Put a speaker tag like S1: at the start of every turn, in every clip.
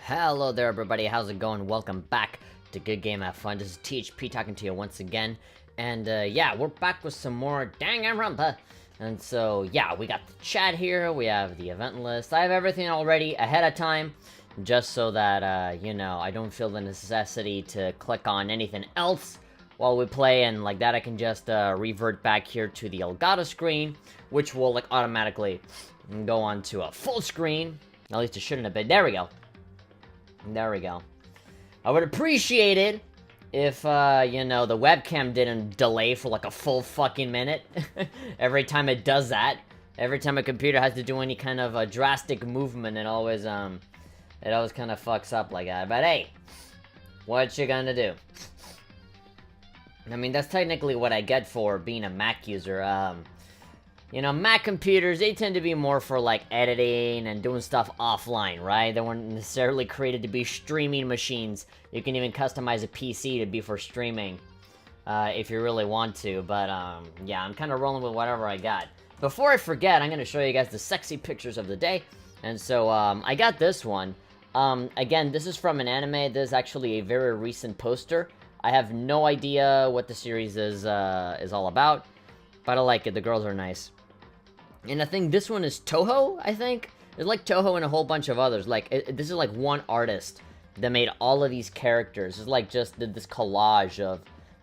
S1: Hello there everybody, how's it going? Welcome back to Good Game Have Fun. This is THP talking to you once again. And yeah, we're back with some more Danganronpa. And so yeah, we got the chat here, we have the event list. I have everything already ahead of time, just so that, you know, I don't feel the necessity to click on anything else while we play. And like that I can just revert back here to the Elgato screen, which will like automatically go on to a full screen. At least it shouldn't have been. There we go. There we go. I would appreciate it if, you know, the webcam didn't delay for like a full fucking minute. Every time it does that. Every time a computer has to do any kind of a drastic movement, it always kind of fucks up like that. But hey, what you gonna do? I mean, that's technically what I get for being a Mac user. You know, Mac computers, they tend to be more for, like, editing and doing stuff offline, right? They weren't necessarily created to be streaming machines. You can even customize a PC to be for streaming, if you really want to. But, yeah, I'm kind of rolling with whatever I got. Before I forget, I'm going to show you guys the sexy pictures of the day. And so, I got this one. Again, this is from an anime. This is actually a very recent poster. I have no idea what the series is all about. But I like it. The girls are nice. And I think this one is Toho, I think? There's like Toho and a whole bunch of others. Like, this is like one artist that made all of these characters. It's like just did this collage of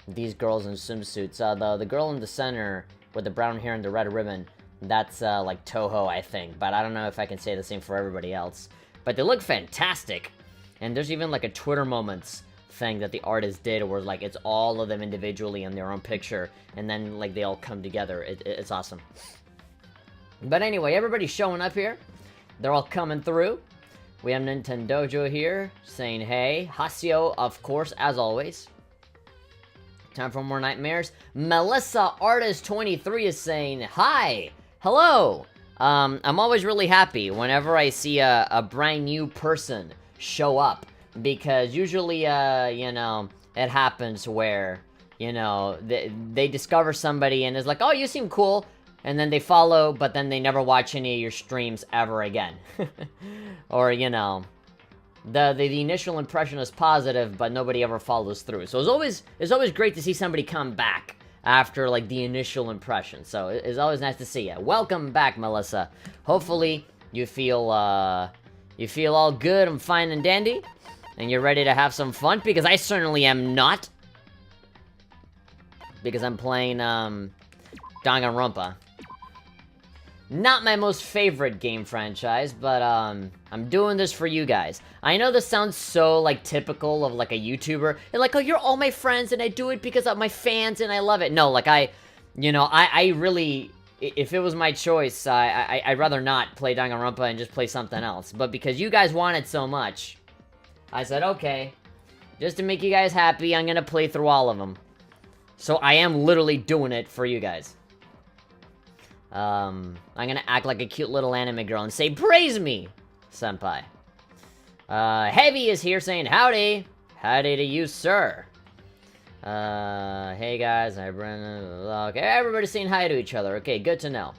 S1: these girls in swimsuits. The girl in the center with the brown hair and the red ribbon, that's like Toho, I think. But I don't know if I can say the same for everybody else. But they look fantastic. And there's even like a Twitter Moments thing that the artist did where like it's all of them individually in their own picture. And then like they all come together. It's awesome. But anyway, everybody's showing up here. They're all coming through. We have Nintendojo here saying hey. Hasio, of course, as always. Time for more nightmares. Melissa Artist 23 is saying hi. Hello. I'm always really happy whenever I see a brand new person show up. Because usually, you know, it happens where, you know, they discover somebody and it's like, oh, you seem cool. And then they follow, but then they never watch any of your streams ever again. Or, you know, the initial impression is positive, but nobody ever follows through. So it's always great to see somebody come back after, like, the initial impression. So it's always nice to see you. Welcome back, Melissa. Hopefully you feel all good and fine and dandy. And you're ready to have some fun, because I certainly am not. Because I'm playing, Danganronpa. Not my most favorite game franchise, but, I'm doing this for you guys. I know this sounds so, like, typical of, like, a YouTuber. And, like, oh, you're all my friends, and I do it because of my fans, and I love it. No, like, I really, if it was my choice, I'd rather not play Danganronpa and just play something else. But because you guys want it so much, I said, okay, just to make you guys happy, I'm gonna play through all of them. So I am literally doing it for you guys. I'm gonna act like a cute little anime girl and say, praise me, senpai. Heavy is here saying, howdy. Howdy to you, sir. Hey guys, hi Brennan. Okay, everybody's saying hi to each other. Okay, good to know.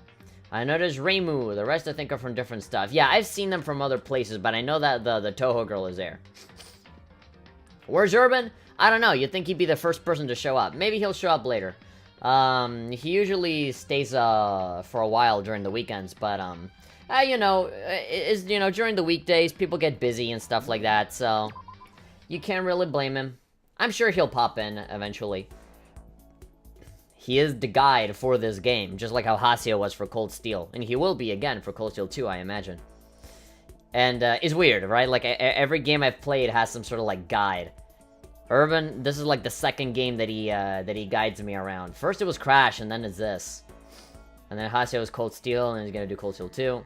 S1: I know there's Reimu. The rest I think are from different stuff. Yeah, I've seen them from other places, but I know that the Toho girl is there. Where's Urban? I don't know. You'd think he'd be the first person to show up. Maybe he'll show up later. He usually stays, for a while during the weekends, but, you know, during the weekdays, people get busy and stuff like that, so you can't really blame him. I'm sure he'll pop in eventually. He is the guide for this game, just like how Hasio was for Cold Steel, and he will be again for Cold Steel 2, I imagine. And, it's weird, right? Like, every game I've played has some sort of, like, guide. Urban, this is like the second game that he guides me around. First it was Crash, and then it's this. And then Hasio was Cold Steel, and he's gonna do Cold Steel 2.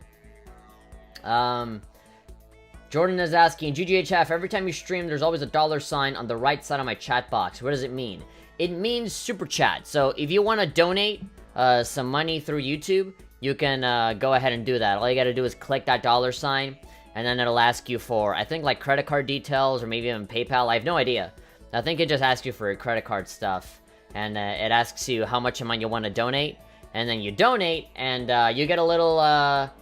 S1: Jordan is asking, GGHF, every time you stream, there's always a $sign on the right side of my chat box. What does it mean? It means Superchat. So if you want to donate some money through YouTube, you can go ahead and do that. All you gotta do is click that $sign, and then it'll ask you for, I think, like credit card details, or maybe even PayPal. I have no idea. I think it just asks you for your credit card stuff, and it asks you how much amount you want to donate, and then you donate, and you get a little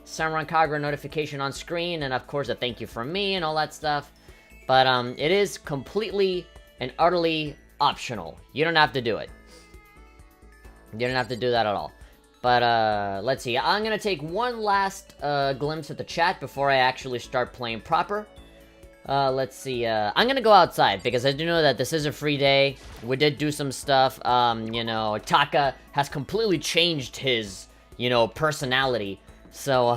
S1: Samurai Kagura notification on screen, and of course a thank you from me and all that stuff. But, it is completely and utterly optional. You don't have to do it. You don't have to do that at all. But, let's see. I'm gonna take one last, glimpse at the chat before I actually start playing proper. Let's see, I'm gonna go outside, because I do know that this is a free day. We did do some stuff, you know, Taka has completely changed his, you know, personality. So,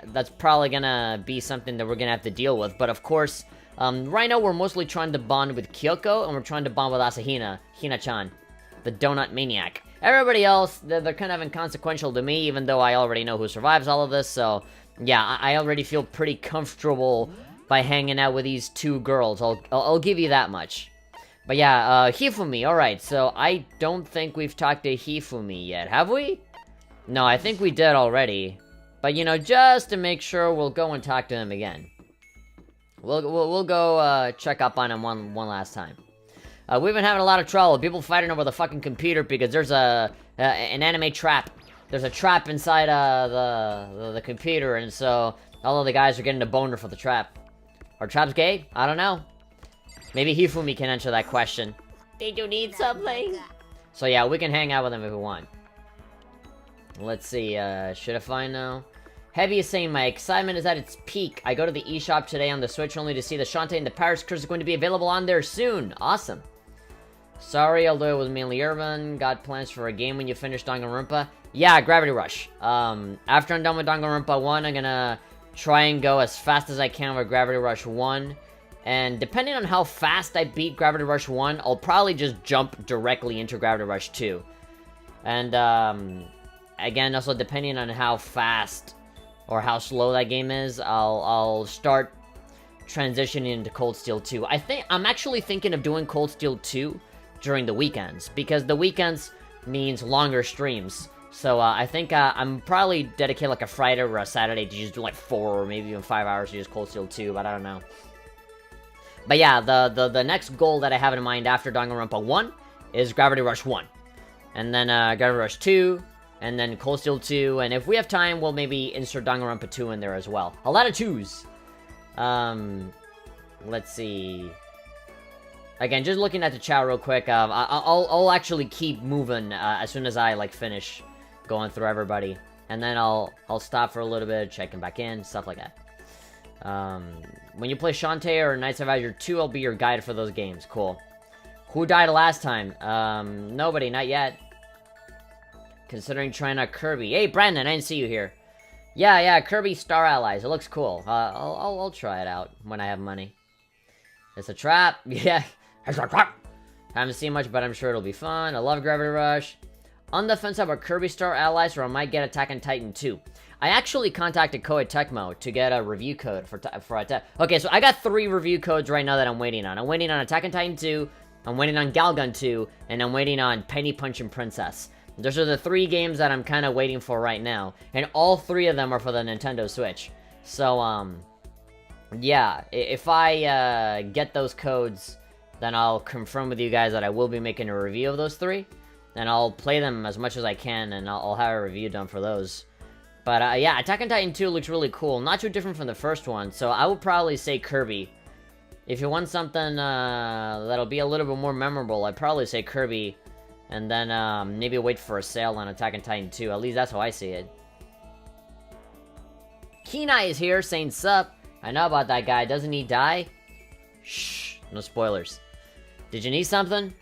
S1: that's probably gonna be something that we're gonna have to deal with. But of course, right now we're mostly trying to bond with Kyoko, and we're trying to bond with Asahina, Hina-chan, the donut maniac. Everybody else, they're kind of inconsequential to me, even though I already know who survives all of this, so, yeah, I already feel pretty comfortable by hanging out with these two girls, I'll give you that much. But yeah, Hifumi, alright, so I don't think we've talked to Hifumi yet, have we? No, I think we did already. But, you know, just to make sure, we'll go and talk to him again. We'll go, check up on him one last time. We've been having a lot of trouble, people fighting over the fucking computer because there's an anime trap. There's a trap inside, the computer, and so all of the guys are getting a boner for the trap. Are traps gay? I don't know. Maybe Hifumi can answer that question. Did you need something? So yeah, we can hang out with him if we want. Let's see, should I find now? Heavy is saying, my excitement is at its peak. I go to the eShop today on the Switch only to see the Shantae and the Paris Curse is going to be available on there soon. Awesome. Sorry, although it was mainly urban. Got plans for a game when you finish Danganronpa? Yeah, Gravity Rush. After I'm done with Danganronpa 1, I'm gonna try and go as fast as I can with Gravity Rush 1. And depending on how fast I beat Gravity Rush 1, I'll probably just jump directly into Gravity Rush 2. And, again, also depending on how fast or how slow that game is, I'll start transitioning into Cold Steel 2. I'm actually thinking of doing Cold Steel 2 during the weekends, because the weekends means longer streams. So, I think, I'm probably dedicate like a Friday or a Saturday to just do like 4 or maybe even 5 hours to just Cold Steel 2, but I don't know. But yeah, the next goal that I have in mind after Danganronpa 1 is Gravity Rush 1. And then, Gravity Rush 2, and then Cold Steel 2, and if we have time, we'll maybe insert Danganronpa 2 in there as well. A lot of 2s. Let's see. Again, just looking at the chat real quick, I'll actually keep moving, as soon as I, like, finish going through everybody. And then I'll stop for a little bit, checking back in, stuff like that. When you play Shantae or Knights of Azure 2, I'll be your guide for those games. Cool. Who died last time? Nobody, not yet. Considering trying out Kirby. Hey, Brandon, I didn't see you here. Yeah, Kirby Star Allies. It looks cool. I'll try it out when I have money. It's a trap. Yeah, it's a trap. Haven't seen much, but I'm sure it'll be fun. I love Gravity Rush. On the fence about Kirby Star Allies, or I might get Attack on Titan 2. I actually contacted Koei Tecmo to get a review code for Attack. Okay, so I got 3 review codes right now that I'm waiting on. I'm waiting on Attack on Titan 2, I'm waiting on Galgun 2, and I'm waiting on Penny Punch and Princess. Those are the 3 games that I'm kind of waiting for right now. And all 3 of them are for the Nintendo Switch. So, yeah, if I, get those codes, then I'll confirm with you guys that I will be making a review of those 3. And I'll play them as much as I can, and I'll have a review done for those. But, yeah, Attack on Titan 2 looks really cool. Not too different from the first one, so I would probably say Kirby. If you want something, that'll be a little bit more memorable, I'd probably say Kirby. And then, maybe wait for a sale on Attack on Titan 2. At least that's how I see it. Kenai is here saying sup. I know about that guy. Doesn't he die? Shh. No spoilers. Did you need something?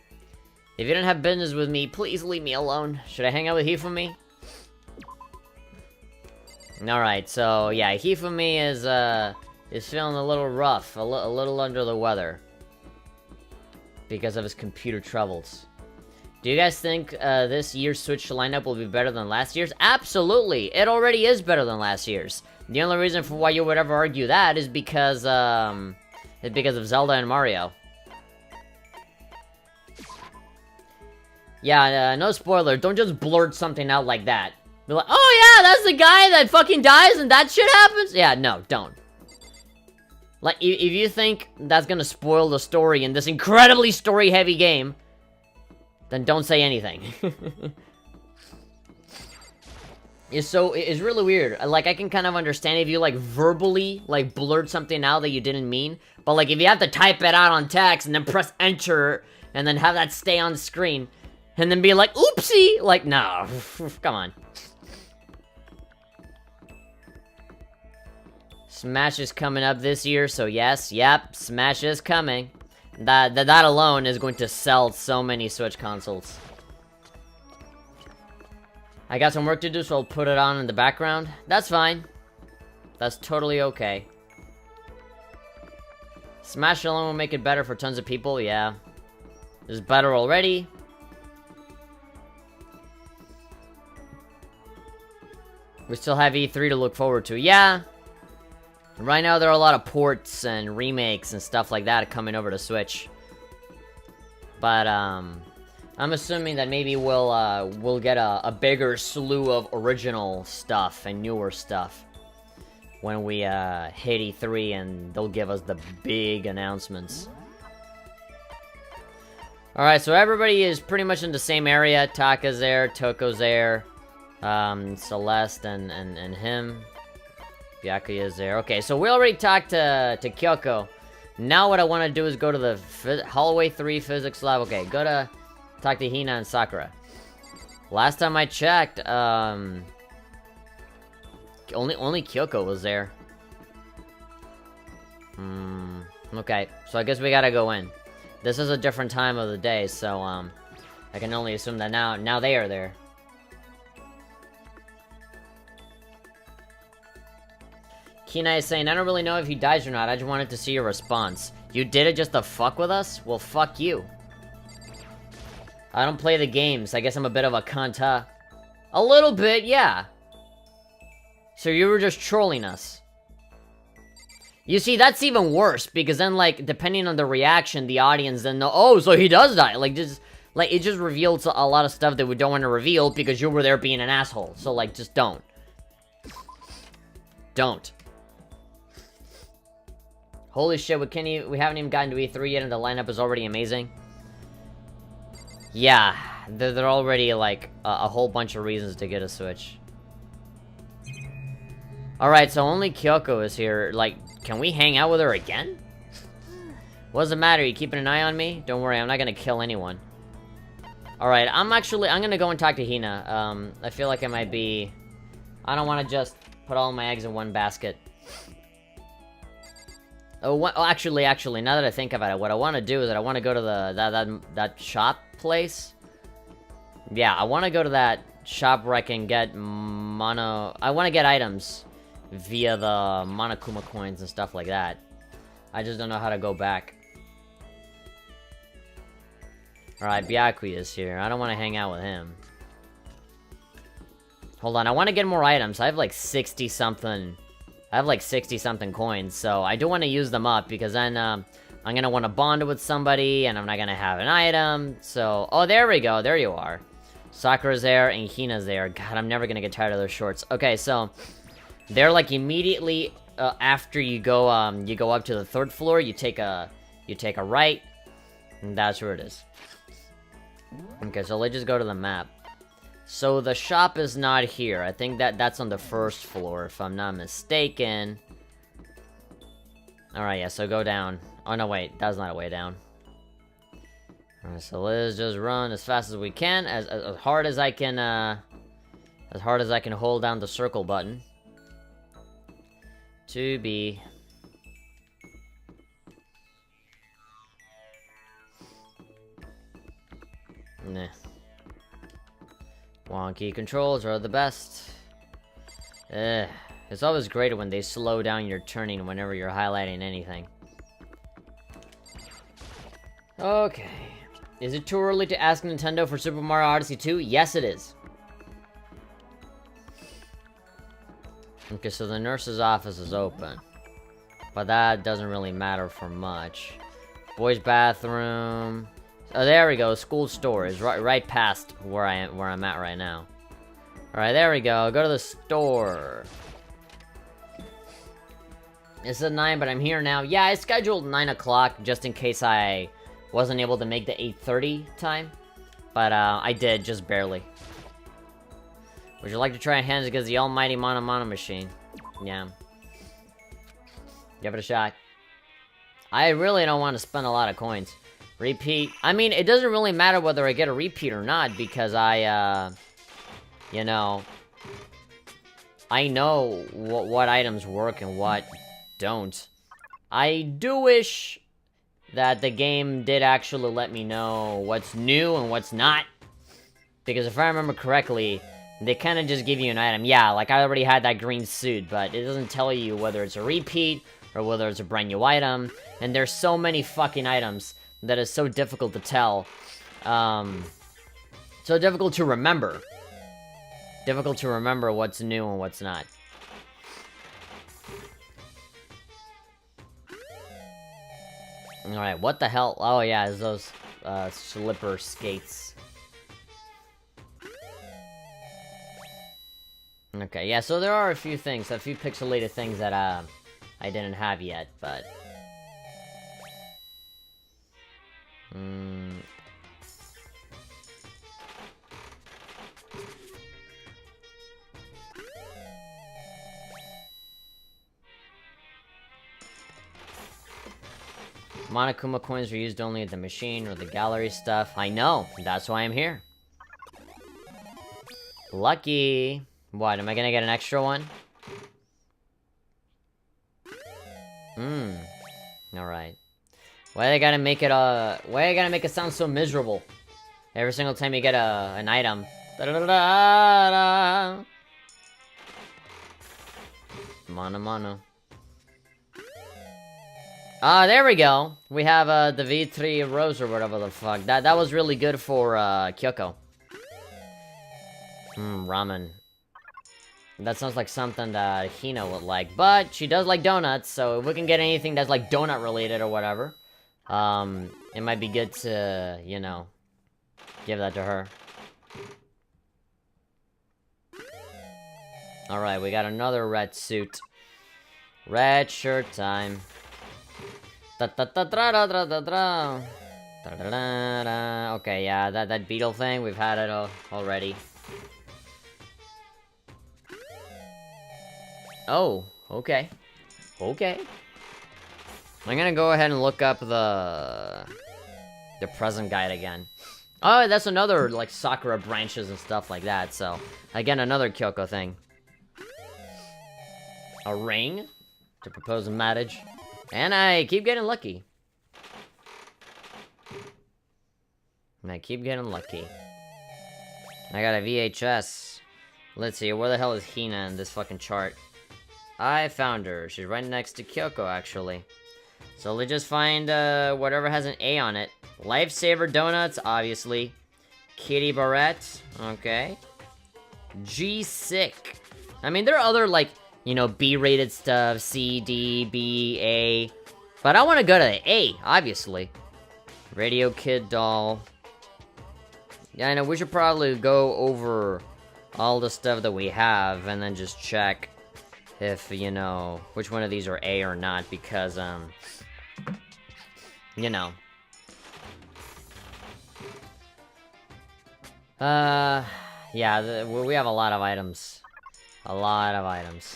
S1: If you don't have business with me, please leave me alone. Should I hang out with Hifumi? Alright, so, yeah, Hifumi is feeling a little rough. A little under the weather. Because of his computer troubles. Do you guys think this year's Switch lineup will be better than last year's? Absolutely! It already is better than last year's. The only reason for why you would ever argue that is because of Zelda and Mario. Yeah, no spoiler. Don't just blurt something out like that. Be like, oh yeah, that's the guy that fucking dies and that shit happens? Yeah, no, don't. Like, if you think that's gonna spoil the story in this incredibly story-heavy game, then don't say anything. is really weird. Like, I can kind of understand if you, like, verbally, like, blurt something out that you didn't mean. But, like, if you have to type it out on text and then press enter and then have that stay on screen and then be like, oopsie! Like, no. Come on. Smash is coming up this year, so yes, yep, Smash is coming. That alone is going to sell so many Switch consoles. I got some work to do, so I'll put it on in the background. That's fine. That's totally okay. Smash alone will make it better for tons of people, yeah. It's better already. We still have E3 to look forward to, yeah. Right now, there are a lot of ports and remakes and stuff like that coming over to Switch. But, I'm assuming that maybe we'll get a bigger slew of original stuff and newer stuff when we hit E3 and they'll give us the big announcements. Alright, so everybody is pretty much in the same area. Taka's there, Toko's there, Celeste and him. Byakuya is there. Okay, so we already talked to Kyoko. Now what I want to do is go to the Hallway 3 Physics Lab. Okay, go to talk to Hina and Sakura. Last time I checked, only Kyoko was there. Okay, so I guess we gotta go in. This is a different time of the day, so I can only assume that now they are there. Kina is saying, I don't really know if he dies or not, I just wanted to see your response. You did it just to fuck with us? Well, fuck you. I don't play the games. I guess I'm a bit of a cunt, huh? A little bit, yeah. So you were just trolling us. You see, that's even worse, because then, like, depending on the reaction, the audience then know, oh, so he does die. Like, it just reveals a lot of stuff that we don't want to reveal, because you were there being an asshole. So, like, just don't. Don't. Holy shit, we haven't even gotten to E3 yet, and the lineup is already amazing. Yeah, there are already, like, a whole bunch of reasons to get a Switch. Alright, so only Kyoko is here. Like, can we hang out with her again? What does it matter? You keeping an eye on me? Don't worry, I'm not gonna kill anyone. Alright, I'm gonna go and talk to Hina. I feel like I might be... I don't want to just put all my eggs in one basket. Actually, now that I think about it, what I want to do is that I want to go to that shop place. Yeah, I want to go to that shop where I can get I want to get items via the Monokuma coins and stuff like that. I just don't know how to go back. Alright, Byakuya is here. I don't want to hang out with him. Hold on, I want to get more items. I have like 60-something... I have like 60-something coins, so I do want to use them up, because then, I'm gonna want to bond with somebody, and I'm not gonna have an item, so... Oh, there we go, there you are. Sakura's there, and Hina's there. God, I'm never gonna get tired of those shorts. Okay, so... They're like immediately, after you go up to the 3rd floor, you take a right, and that's where it is. Okay, so let's just go to the map. So the shop is not here. I think that's on the 1st floor, if I'm not mistaken. Alright, yeah, so go down. Oh, no, wait. That's not a way down. Alright, so let's just run as fast as we can. As hard as I can, as hard as I can hold down the circle button. To be... Nah. Wonky controls are the best. It's always great when they slow down your turning whenever you're highlighting anything. Okay. Is it too early to ask Nintendo for Super Mario Odyssey 2? Yes, it is. Okay, so the nurse's office is open. But that doesn't really matter for much. Boys' bathroom... Oh, there we go. School store is right past where I'm at right now. All right, there we go. Go to the store. It's at 9, but I'm here now. Yeah, I scheduled 9 o'clock just in case I wasn't able to make the 8:30 time, but I did just barely. Would you like to try hands against the almighty Mono Mono machine? Yeah. Give it a shot. I really don't want to spend a lot of coins. Repeat. I mean, it doesn't really matter whether I get a repeat or not, because you know, I know what items work and what don't. I do wish that the game did actually let me know what's new and what's not. Because if I remember correctly, they kind of just give you an item. Yeah, like I already had that green suit, but it doesn't tell you whether it's a repeat or whether it's a brand new item. And there's so many fucking items that is so difficult to tell. So difficult to remember. Difficult to remember what's new and what's not. Alright, what the hell? Oh yeah, it's those slipper skates. Okay, yeah, so there are a few things, a few pixelated things that I didn't have yet, but... Monokuma coins are used only at the machine or the gallery stuff. I know, that's why I'm here. Lucky! What, am I gonna get an extra one? Alright. Why they gotta make it, why they gotta make it sound so miserable? Every single time you get an item. Da-da-da-da-da. Mono Mono. There we go. We have, the V3 Rose or whatever the fuck. That was really good for, Kyoko. Ramen. That sounds like something that Hina would like. But she does like donuts, so if we can get anything that's like donut related or whatever, it might be good to, you know, give that to her. Alright, we got another red suit. Red shirt time. Okay, yeah, that beetle thing, we've had it already. Oh, okay. Okay. I'm gonna go ahead and look up the present guide again. Oh, that's another, like, Sakura branches and stuff like that, so... Again, another Kyoko thing. A ring to propose a marriage. And I keep getting lucky. And I keep getting lucky. I got a VHS. Let's see, where the hell is Hina in this fucking chart? I found her. She's right next to Kyoko, actually. So let's just find, whatever has an A on it. Lifesaver Donuts, obviously. Kitty Barrette, okay. G-Sick. I mean, there are other, like, you know, B-rated stuff. C, D, B, A. But I want to go to the A, obviously. Radio Kid Doll. Yeah, I know, we should probably go over all the stuff that we have and then just check if, you know, which one of these are A or not, because, you know. Yeah, we have a lot of items. A lot of items.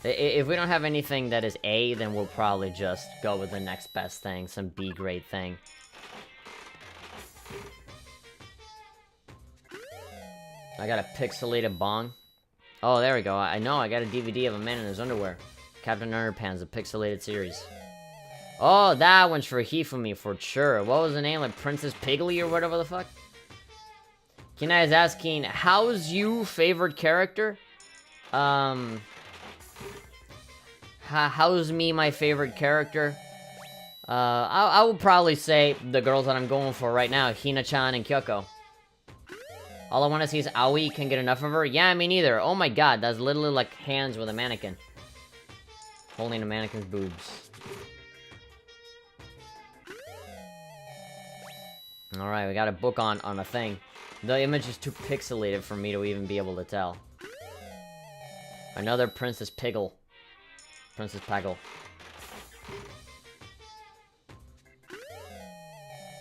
S1: If we don't have anything that is A, then we'll probably just go with the next best thing, some B-grade thing. I got a pixelated bong. Oh, there we go. I know, I got a DVD of a man in his underwear. Captain Underpants, a pixelated series. Oh, that one's for Hifumi, for sure. What was the name? Like Princess Piggly or whatever the fuck? Kina is asking, how's you favorite character? How's me my favorite character? I would probably say the girls that I'm going for right now, Hina-chan and Kyoko. All I want to see is Aoi can get enough of her. Yeah, me neither. Oh my god, that's literally like hands with a mannequin. Holding a mannequin's boobs. Alright, we got a book on a thing. The image is too pixelated for me to even be able to tell. Another Princess Piggle. Princess Paggle.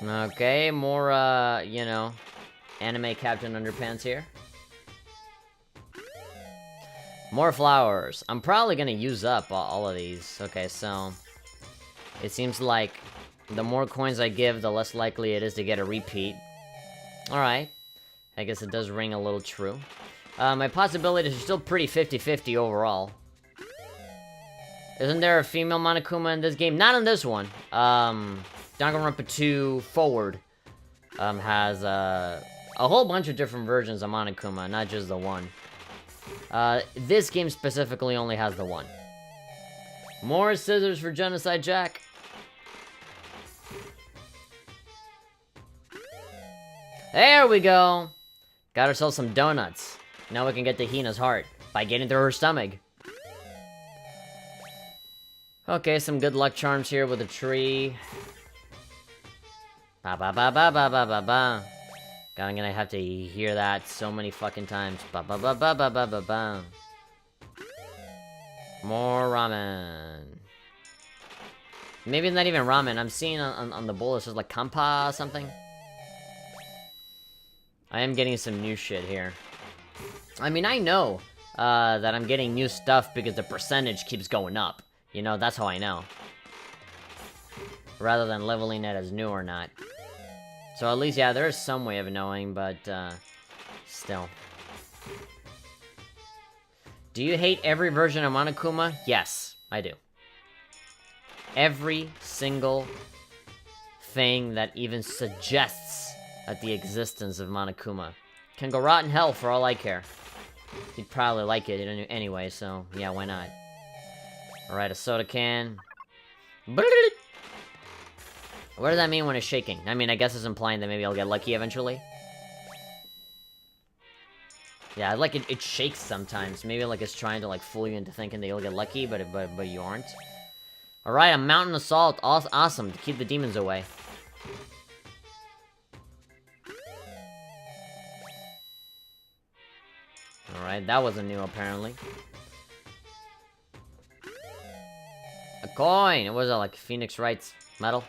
S1: Okay, more, you know, anime Captain Underpants here. More flowers. I'm probably gonna use up all of these. Okay, so... It seems like the more coins I give, the less likely it is to get a repeat. Alright. I guess it does ring a little true. My possibilities are still pretty 50-50 overall. Isn't there a female Monokuma in this game? Not in this one. Danganronpa 2 Forward has a whole bunch of different versions of Monokuma, not just the one. This game specifically only has the one. More scissors for Genocide Jack. There we go! Got ourselves some donuts. Now we can get to Hina's heart by getting through her stomach. Okay, some good luck charms here with a tree. Ba ba ba ba ba ba ba ba. God, I'm gonna have to hear that so many fucking times. Ba ba ba ba ba ba ba ba. More ramen. Maybe not even ramen. I'm seeing on the bowl it says like kampa or something. I am getting some new shit here. I mean, I know that I'm getting new stuff because the percentage keeps going up. You know, that's how I know. Rather than leveling it as new or not. So at least, yeah, there is some way of knowing, but still. Do you hate every version of Monokuma? Yes, I do. Every single thing that even suggests at the existence of Monokuma can go rot in hell for all I care. You'd probably like it anyway, so yeah, why not? Alright, a soda can. What does that mean when it's shaking? I mean, I guess it's implying that maybe I'll get lucky eventually. Yeah, like it shakes sometimes. Maybe like it's trying to like fool you into thinking that you'll get lucky, but you aren't. Alright, a mountain of salt. Awesome, to keep the demons away. Alright, that wasn't new apparently. A coin! What was that, like Phoenix Wright's medal?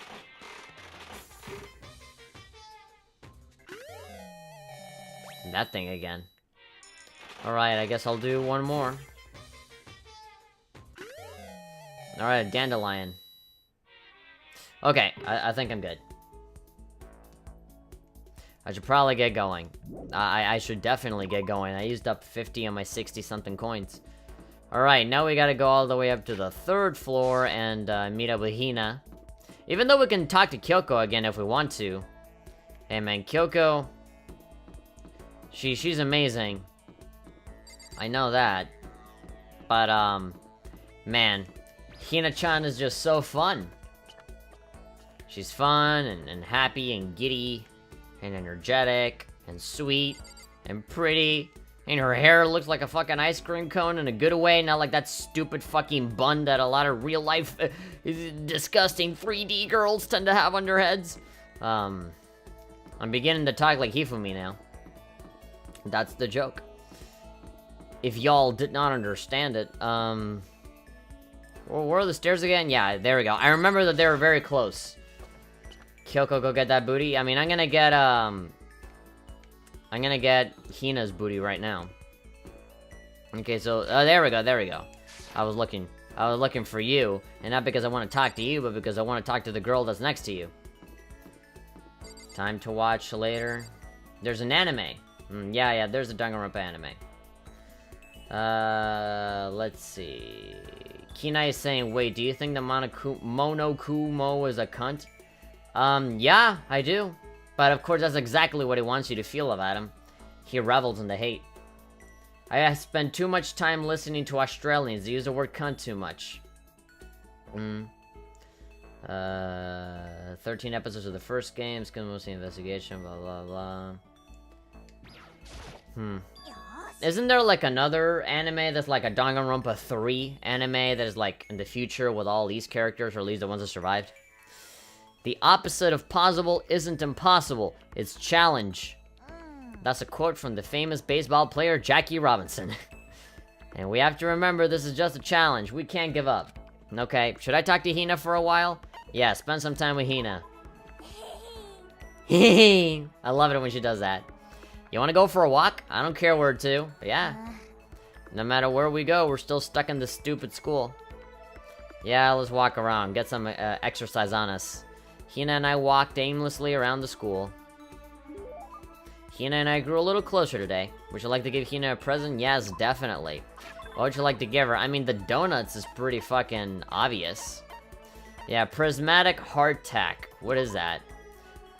S1: That thing again. Alright, I guess I'll do one more. Alright, a dandelion. Okay, I think I'm good. I should probably get going. I should definitely get going. I used up 50 on my 60-something coins. Alright, now we gotta go all the way up to the 3rd floor and meet up with Hina. Even though we can talk to Kyoko again if we want to. Hey man, Kyoko... She's amazing. I know that. But, man, Hina-chan is just so fun. She's fun, and happy, and giddy, and energetic, and sweet, and pretty, and her hair looks like a fucking ice cream cone in a good way, not like that stupid fucking bun that a lot of real-life, disgusting 3D girls tend to have on their heads. I'm beginning to talk like Hifumi now. That's the joke. If y'all did not understand it, where are the stairs again? Yeah, there we go. I remember that they were very close. Kyoko, go get that booty. I mean, I'm gonna get Hina's booty right now. Okay, so, there we go, there we go. I was looking for you, and not because I want to talk to you, but because I want to talk to the girl that's next to you. Time to watch later. There's an anime. Yeah, there's a Danganronpa anime. Let's see. Kinai is saying, wait, do you think the Monokumo is a cunt? Yeah, I do. But of course, that's exactly what he wants you to feel about him. He revels in the hate. I spend too much time listening to Australians. They use the word cunt too much. 13 episodes of the first game. It's mostly investigation, blah, blah, blah. Isn't there like another anime that's like a Danganronpa 3 anime that is like in the future with all these characters, or at least the ones that survived? The opposite of possible isn't impossible, it's challenge. That's a quote from the famous baseball player Jackie Robinson. And we have to remember this is just a challenge, we can't give up. Okay, should I talk to Hina for a while? Yeah, spend some time with Hina. I love it when she does that. You wanna go for a walk? I don't care where to. Yeah. No matter where we go, we're still stuck in this stupid school. Yeah, let's walk around, get some exercise on us. Hina and I walked aimlessly around the school. Hina and I grew a little closer today. Would you like to give Hina a present? Yes, definitely. What would you like to give her? I mean, the donuts is pretty fucking obvious. Yeah, prismatic hardtack. What is that?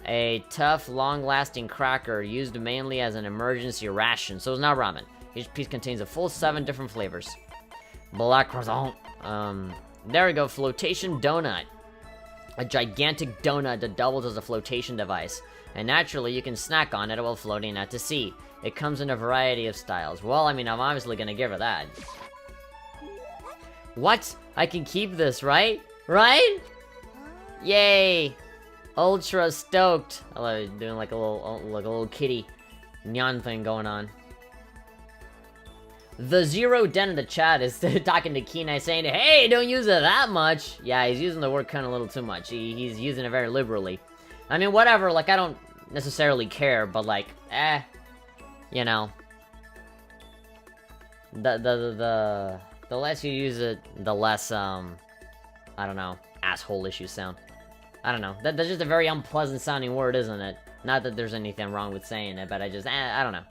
S1: A tough, long-lasting cracker used mainly as an emergency ration. So it's not ramen. Each piece contains a full 7 different flavors. Black croissant. There we go. Flotation donut. A gigantic donut that doubles as a flotation device. And naturally, you can snack on it while floating out to sea. It comes in a variety of styles. Well, I mean, I'm obviously gonna give her that. What? I can keep this, right? Right? Yay! Ultra stoked. I love it, doing like a little kitty nyan thing going on. The Zero Den in the chat is talking to Kenai saying, hey, don't use it that much. Yeah, he's using the word kind of a little too much. He's using it very liberally. I mean, whatever, like, I don't necessarily care, but like, you know. The less you use it, the less, I don't know, asshole issues sound. I don't know. That's just a very unpleasant sounding word, isn't it? Not that there's anything wrong with saying it, but I just, I don't know.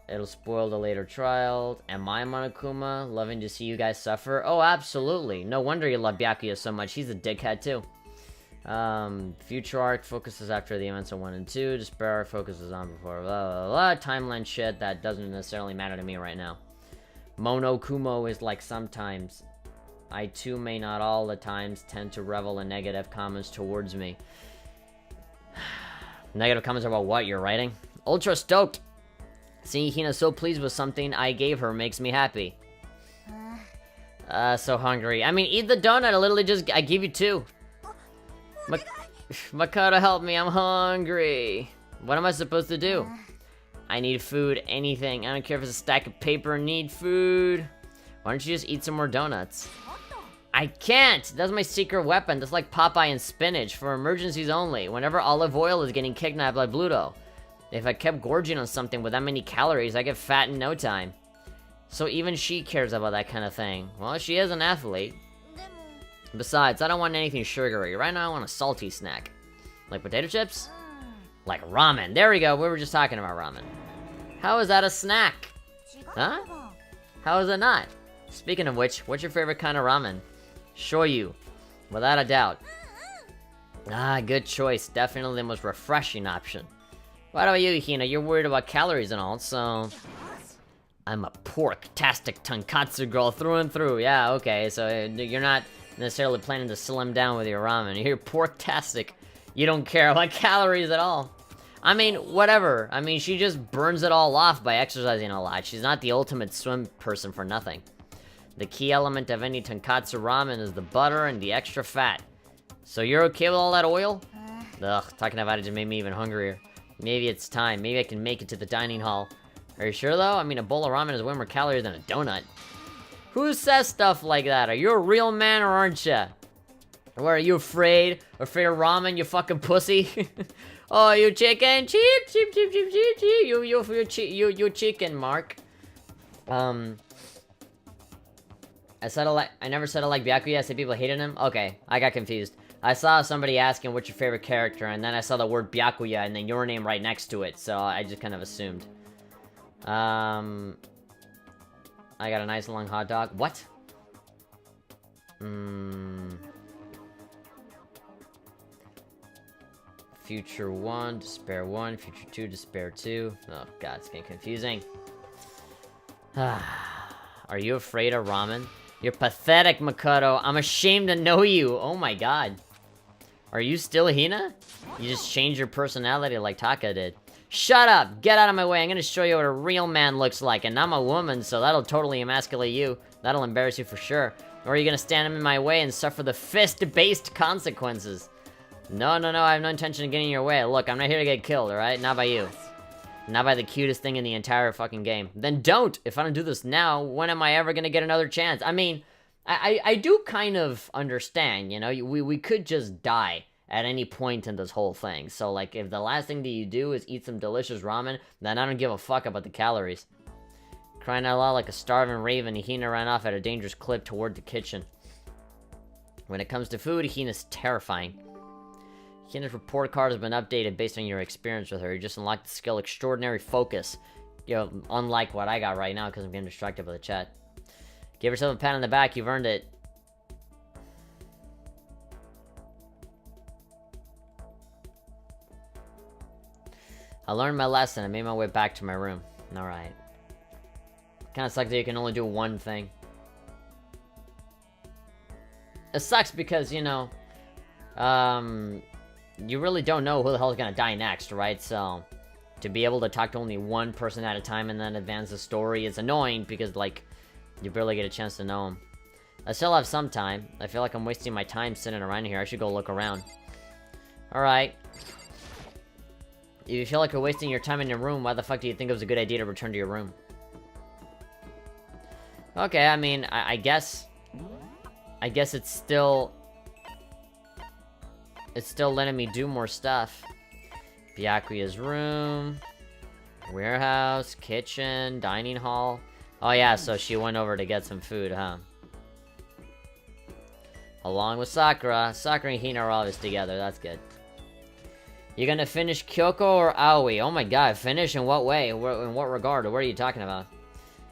S1: It'll spoil the later trial. Am I Monokuma? Loving to see you guys suffer? Oh, absolutely. No wonder you love Byakuya so much. He's a dickhead, too. Future arc focuses after the events of 1 and 2. Despair arc focuses on before. Blah, blah, blah. Timeline shit that doesn't necessarily matter to me right now. Monokumo is like sometimes. I too may not all the times tend to revel in negative comments towards me. Negative comments about what you're writing? Ultra stoked! Seeing Hina so pleased with something I gave her makes me happy. So hungry. I mean, eat the donut, I give you 2. Makoto, help me, I'm hungry. What am I supposed to do? I need food, anything. I don't care if it's a stack of paper, I need food. Why don't you just eat some more donuts? I can't! That's my secret weapon. That's like Popeye and spinach, for emergencies only. Whenever olive oil is getting kidnapped by Bluto. If I kept gorging on something with that many calories, I get fat in no time. So even she cares about that kind of thing. Well, she is an athlete. Besides, I don't want anything sugary. Right now I want a salty snack. Like potato chips? Like ramen. There we go, we were just talking about ramen. How is that a snack? Huh? How is it not? Speaking of which, what's your favorite kind of ramen? Shoyu. Without a doubt. Ah, good choice. Definitely the most refreshing option. What about you, Hina? You're worried about calories and all, so... I'm a pork-tastic tonkatsu girl through and through. Yeah, okay, so you're not necessarily planning to slim down with your ramen. You're pork-tastic. You don't care about calories at all. I mean, whatever. I mean, she just burns it all off by exercising a lot. She's not the ultimate swim person for nothing. The key element of any tonkatsu ramen is the butter and the extra fat. So you're okay with all that oil? Ugh, talking about it just made me even hungrier. Maybe it's time. Maybe I can make it to the dining hall. Are you sure, though? I mean, a bowl of ramen is way more calories than a donut. Who says stuff like that? Are you a real man or aren't you? Or are you afraid? Afraid of ramen, you fucking pussy? Oh, you chicken? Cheep, cheep, cheep, cheep, cheep, cheep. You chicken, Mark. I never said I like Byakuya. I said people hated him. Okay, I got confused. I saw somebody asking what's your favorite character, and then I saw the word Byakuya and then your name right next to it, so I just kind of assumed. I got a nice long hot dog. What? Future 1, Despair 1, Future 2, Despair 2. Oh god, it's getting confusing. Are you afraid of ramen? You're pathetic, Makoto. I'm ashamed to know you. Oh my god. Are you still Hina? You just changed your personality like Taka did. Shut up! Get out of my way. I'm gonna show you what a real man looks like. And I'm a woman, so that'll totally emasculate you. That'll embarrass you for sure. Or are you gonna stand in my way and suffer the fist-based consequences? No, I have no intention of getting in your way. Look, I'm not here to get killed, alright? Not by you. Not by the cutest thing in the entire fucking game. Then don't! If I don't do this now, when am I ever gonna get another chance? I mean, I do kind of understand, you know? We could just die at any point in this whole thing. So, like, if the last thing that you do is eat some delicious ramen, then I don't give a fuck about the calories. Crying out loud like a starving raven, Hina ran off at a dangerous clip toward the kitchen. When it comes to food, Hina's terrifying. Hina's report card has been updated based on your experience with her. You just unlocked the skill Extraordinary Focus. You know, unlike what I got right now because I'm getting distracted by the chat. Give yourself a pat on the back, you've earned it. I learned my lesson and made my way back to my room. Alright. Kinda sucks that you can only do one thing. It sucks because, you know, you really don't know who the hell is gonna die next, right? So, to be able to talk to only one person at a time and then advance the story is annoying because, like, you barely get a chance to know him. I still have some time. I feel like I'm wasting my time sitting around here. I should go look around. Alright. If you feel like you're wasting your time in your room, why the fuck do you think it was a good idea to return to your room? Okay, I mean, I guess it's still... It's still letting me do more stuff. Byakuya's room. Warehouse. Kitchen. Dining hall. Oh yeah, so she went over to get some food, huh? Along with Sakura. Sakura and Hina are always together, that's good. You gonna finish Kyoko or Aoi? Oh my god, finish in what way? In what regard? What are you talking about?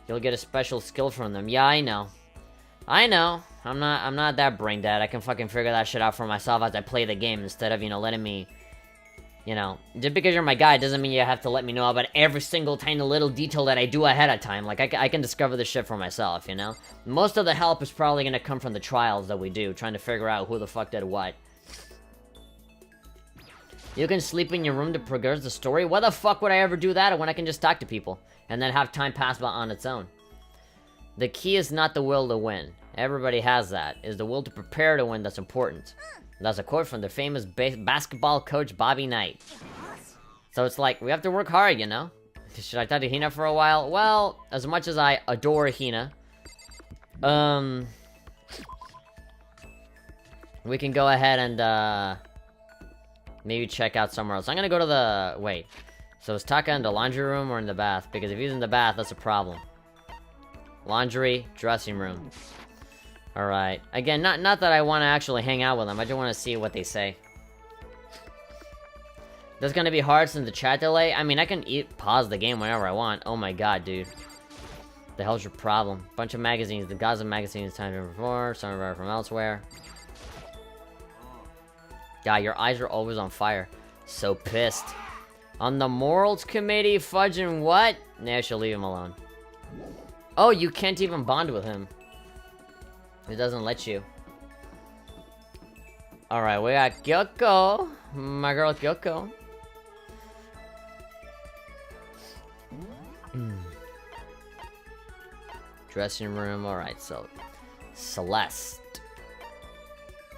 S1: You'll get a special skill from them. Yeah, I know. I know. I'm not that brain dead. I can fucking figure that shit out for myself as I play the game instead of, you know, letting me... You know, just because you're my guy doesn't mean you have to let me know about every single tiny little detail that I do ahead of time. Like, I can discover this shit for myself, you know? Most of the help is probably gonna come from the trials that we do, trying to figure out who the fuck did what. You can sleep in your room to progress the story? Why the fuck would I ever do that when I can just talk to people? And then have time pass by on its own? The key is not the will to win. Everybody has that. It's the will to prepare to win that's important. That's a quote from the famous basketball coach Bobby Knight. So it's like, we have to work hard, you know? Should I talk to Hina for a while? Well, as much as I adore Hina, we can go ahead and, maybe check out somewhere else. I'm gonna go to the... Wait. So is Taka in the laundry room or in the bath? Because if he's in the bath, that's a problem. Laundry, dressing room. Alright. Again, not that I want to actually hang out with them. I just want to see what they say. That's gonna be hard since the chat delay. I mean, I can pause the game whenever I want. Oh my god, dude. The hell's your problem? Bunch of magazines. The gods of magazines. Time to before. Some are from elsewhere. God, your eyes are always on fire. So pissed. On the morals committee, fudging what? Nah, she'll leave him alone. Oh, you can't even bond with him. It doesn't let you. Alright, we got Kyoko. My girl Kyoko. Dressing room, alright, so... Celeste.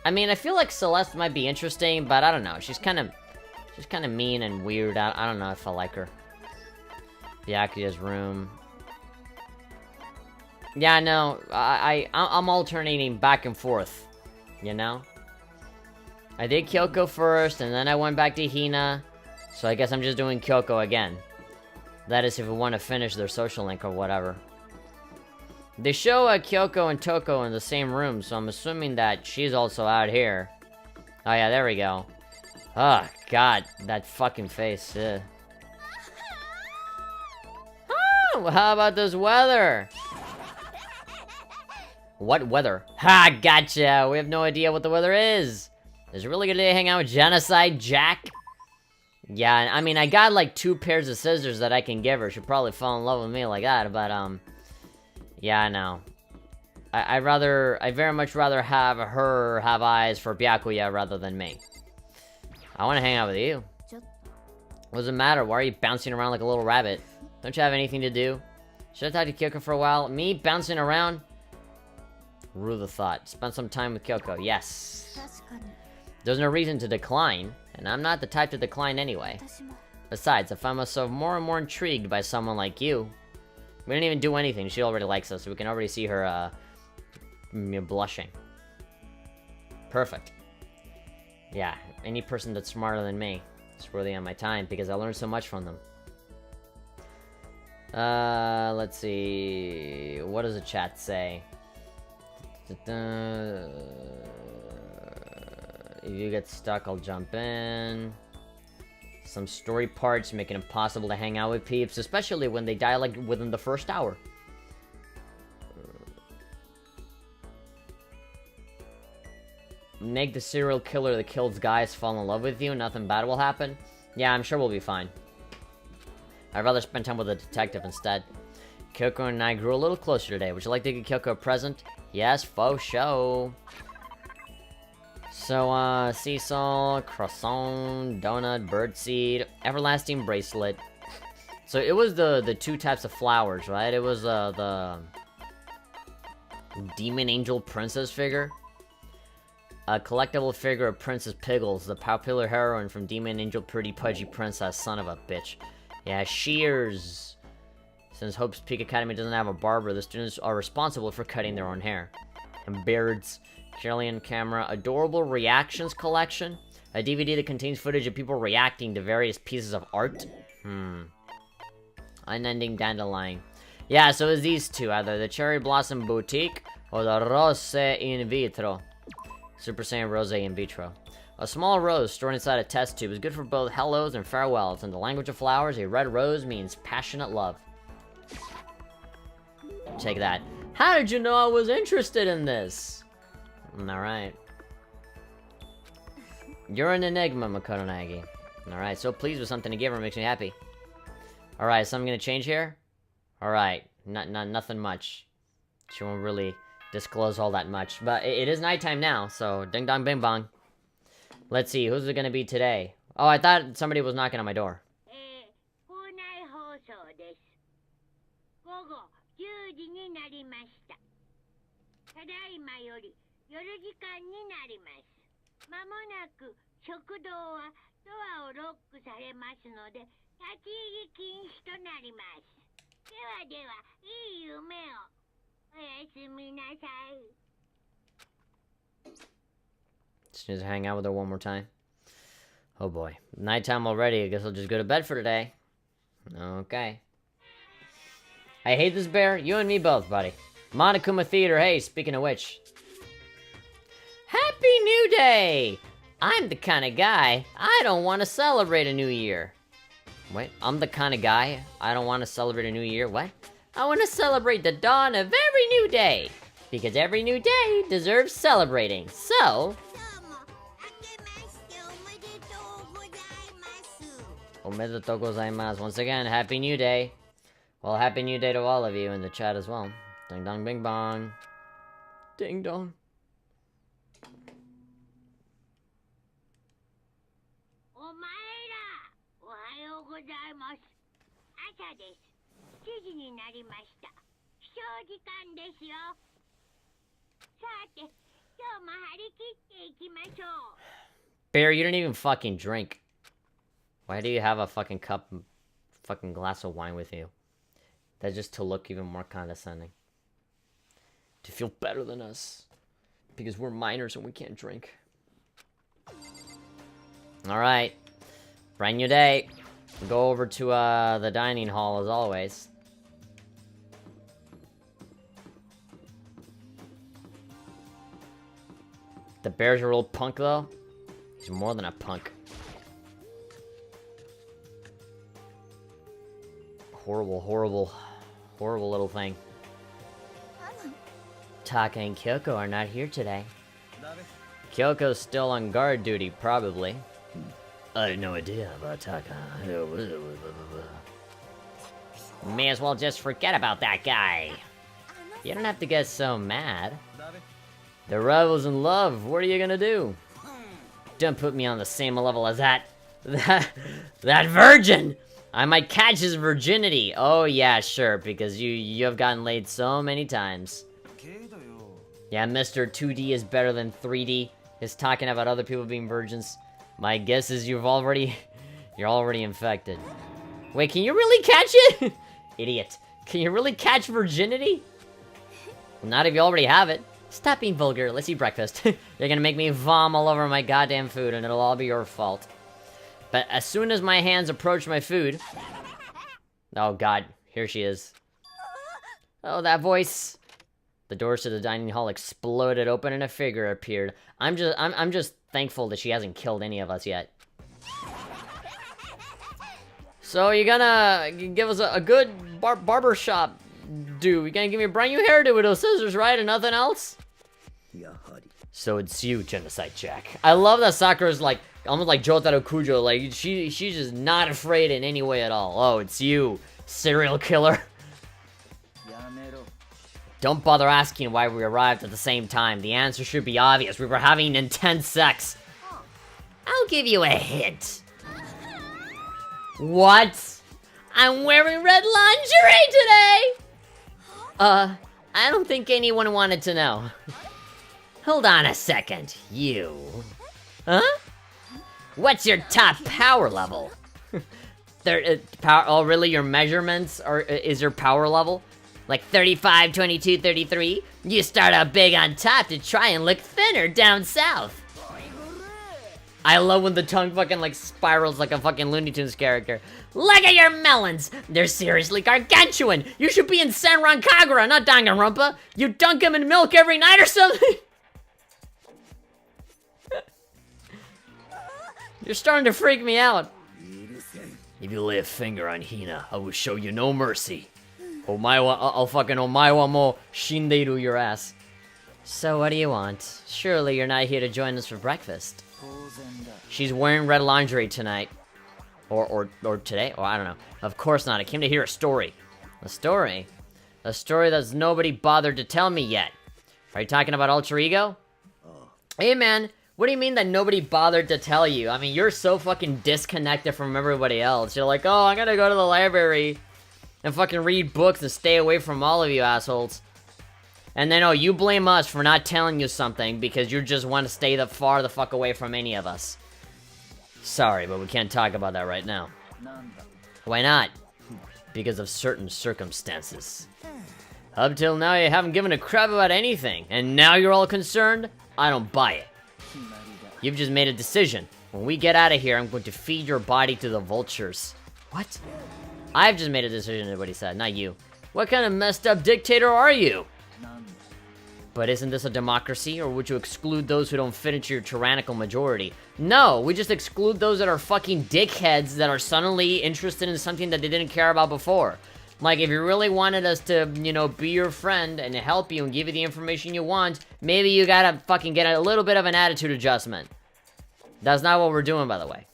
S1: I mean, I feel like Celeste might be interesting, but I don't know. She's kind of mean and weird. I don't know if I like her. Byakuya's room. Yeah, I know. I'm alternating back and forth. You know? I did Kyoko first, and then I went back to Hina. So I guess I'm just doing Kyoko again. That is if we want to finish their social link or whatever. They show Kyoko and Toko in the same room, so I'm assuming that she's also out here. Oh yeah, there we go. Oh, God, that fucking face. Oh, how about this weather? What weather? Ha, gotcha! We have no idea what the weather is. Is it really good to hang out with Genocide Jack? Yeah, I mean, I got like 2 pairs of scissors that I can give her. She'll probably fall in love with me like that, but, yeah, I know. I very much rather have her have eyes for Byakuya rather than me. I want to hang out with you. What does it matter? Why are you bouncing around like a little rabbit? Don't you have anything to do? Should I talk to Kyoko for a while? Me bouncing around? Rue the thought. Spend some time with Kyoko. Yes. There's no reason to decline, and I'm not the type to decline anyway. Besides, I find myself more and more intrigued by someone like you. We didn't even do anything. She already likes us, so we can already see her, blushing. Perfect. Yeah, any person that's smarter than me is worthy of my time because I learned so much from them. Let's see. What does the chat say? If you get stuck, I'll jump in. Some story parts make it impossible to hang out with peeps, especially when they die like within the first hour. Make the serial killer that kills guys fall in love with you, nothing bad will happen. Yeah, I'm sure we'll be fine. I'd rather spend time with a detective instead. Kyoko and I grew a little closer today. Would you like to give Kyoko a present? Yes, faux show. So, sea salt, croissant, donut, birdseed, everlasting bracelet. So it was the two types of flowers, right? It was, the Demon Angel Princess figure. A collectible figure of Princess Piggles, the popular heroine from Demon Angel Pretty Pudgy Princess, son of a bitch. Yeah, shears. Since Hope's Peak Academy doesn't have a barber, the students are responsible for cutting their own hair. And beards. Caroline camera, adorable reactions collection. A DVD that contains footage of people reacting to various pieces of art. Unending dandelion. Yeah, so it's these two, either the Cherry Blossom Boutique or the Rose in Vitro. Super Saiyan Rose in Vitro. A small rose stored inside a test tube is good for both hellos and farewells. In the language of flowers, a red rose means passionate love. Take that. How did you know I was interested in this? Alright. You're an enigma, Makoto Nagi. Alright, so pleased with something to give her makes me happy. Alright, something gonna change here? Alright, nothing much. She won't really disclose all that much. But it is nighttime now, so ding dong bing bong. Let's see, who's it gonna be today? Oh, I thought somebody was knocking on my door. Just need to hang out with her one more time. Oh boy. Nighttime already. I guess I'll just go to bed for today. Okay. I hate this bear. You and me both, buddy. Monokuma Theater. Hey, speaking of which. Happy New Day! I'm the kind of guy, I don't want to celebrate a new year. Wait, I'm the kind of guy, I don't want to celebrate a new year? What? I want to celebrate the dawn of every new day. Because every new day deserves celebrating. So... Omedetou gozaimasu. Once again, Happy New Day. Well, Happy New Day to all of you in the chat as well. Ding dong bing bong. Ding dong. Bear, you didn't even fucking drink. Why do you have a fucking cup, fucking glass of wine with you? That's just to look even more condescending. To feel better than us. Because we're minors and we can't drink. Alright. Brand new day. Go over to the dining hall as always. The bear's a real punk though. He's more than a punk. Horrible, horrible, horrible little thing. Taka and Kyoko are not here today. Kyoko's still on guard duty, probably. I have no idea about Taka. May as well just forget about that guy. You don't have to get so mad. The rival's in love. What are you gonna do? Don't put me on the same level as that virgin! I might catch his virginity. Oh yeah, sure, because you have gotten laid so many times. Yeah, Mr. 2D is better than 3D. Is talking about other people being virgins. My guess is you're already infected. Wait, can you really catch it? Idiot. Can you really catch virginity? Not if you already have it. Stop being vulgar. Let's eat breakfast. You're gonna make me vom all over my goddamn food, and it'll all be your fault. But as soon as my hands approach my food... Oh god, here she is. Oh, that voice. The doors to the dining hall exploded open and a figure appeared. I'm just thankful that she hasn't killed any of us yet. So you're gonna give us a good barber shop do? You're gonna give me a brand new hairdo with those scissors, right? And nothing else? So it's you, Genocide Jack. I love that Sakura's like, almost like Jotaro Kujo, like, she's just not afraid in any way at all. Oh, it's you, serial killer. Don't bother asking why we arrived at the same time. The answer should be obvious. We were having intense sex. I'll give you a hint. What? I'm wearing red lingerie today! I don't think anyone wanted to know. Hold on a second, you. Huh? What's your top power level? Oh, really? Your measurements is your power level? Like 35, 22, 33? You start out big on top to try and look thinner down south. I love when the tongue fucking like spirals like a fucking Looney Tunes character. Look at your melons! They're seriously gargantuan! You should be in Senran Kagura, not Danganronpa! You dunk them in milk every night or something? You're starting to freak me out. If you lay a finger on Hina, I will show you no mercy. I'll fucking Omaiwa mo shindeiru your ass. So what do you want? Surely you're not here to join us for breakfast. She's wearing red lingerie tonight. Or today? Oh, I don't know. Of course not. I came to hear a story. A story? A story that's nobody bothered to tell me yet. Are you talking about Alter Ego? Hey man, what do you mean that nobody bothered to tell you? I mean, you're so fucking disconnected from everybody else. You're like, oh, I'm gonna go to the library and fucking read books and stay away from all of you assholes. And then, oh, you blame us for not telling you something because you just want to stay the fuck away from any of us. Sorry, but we can't talk about that right now. Why not? Because of certain circumstances. Up till now, you haven't given a crap about anything, and now you're all concerned? I don't buy it. You've just made a decision. When we get out of here, I'm going to feed your body to the vultures. What? I've just made a decision, everybody said, not you. What kind of messed up dictator are you? But isn't this a democracy, or would you exclude those who don't fit into your tyrannical majority? No, we just exclude those that are fucking dickheads that are suddenly interested in something that they didn't care about before. Like, if you really wanted us to, you know, be your friend and help you and give you the information you want, maybe you gotta fucking get a little bit of an attitude adjustment. That's not what we're doing, by the way.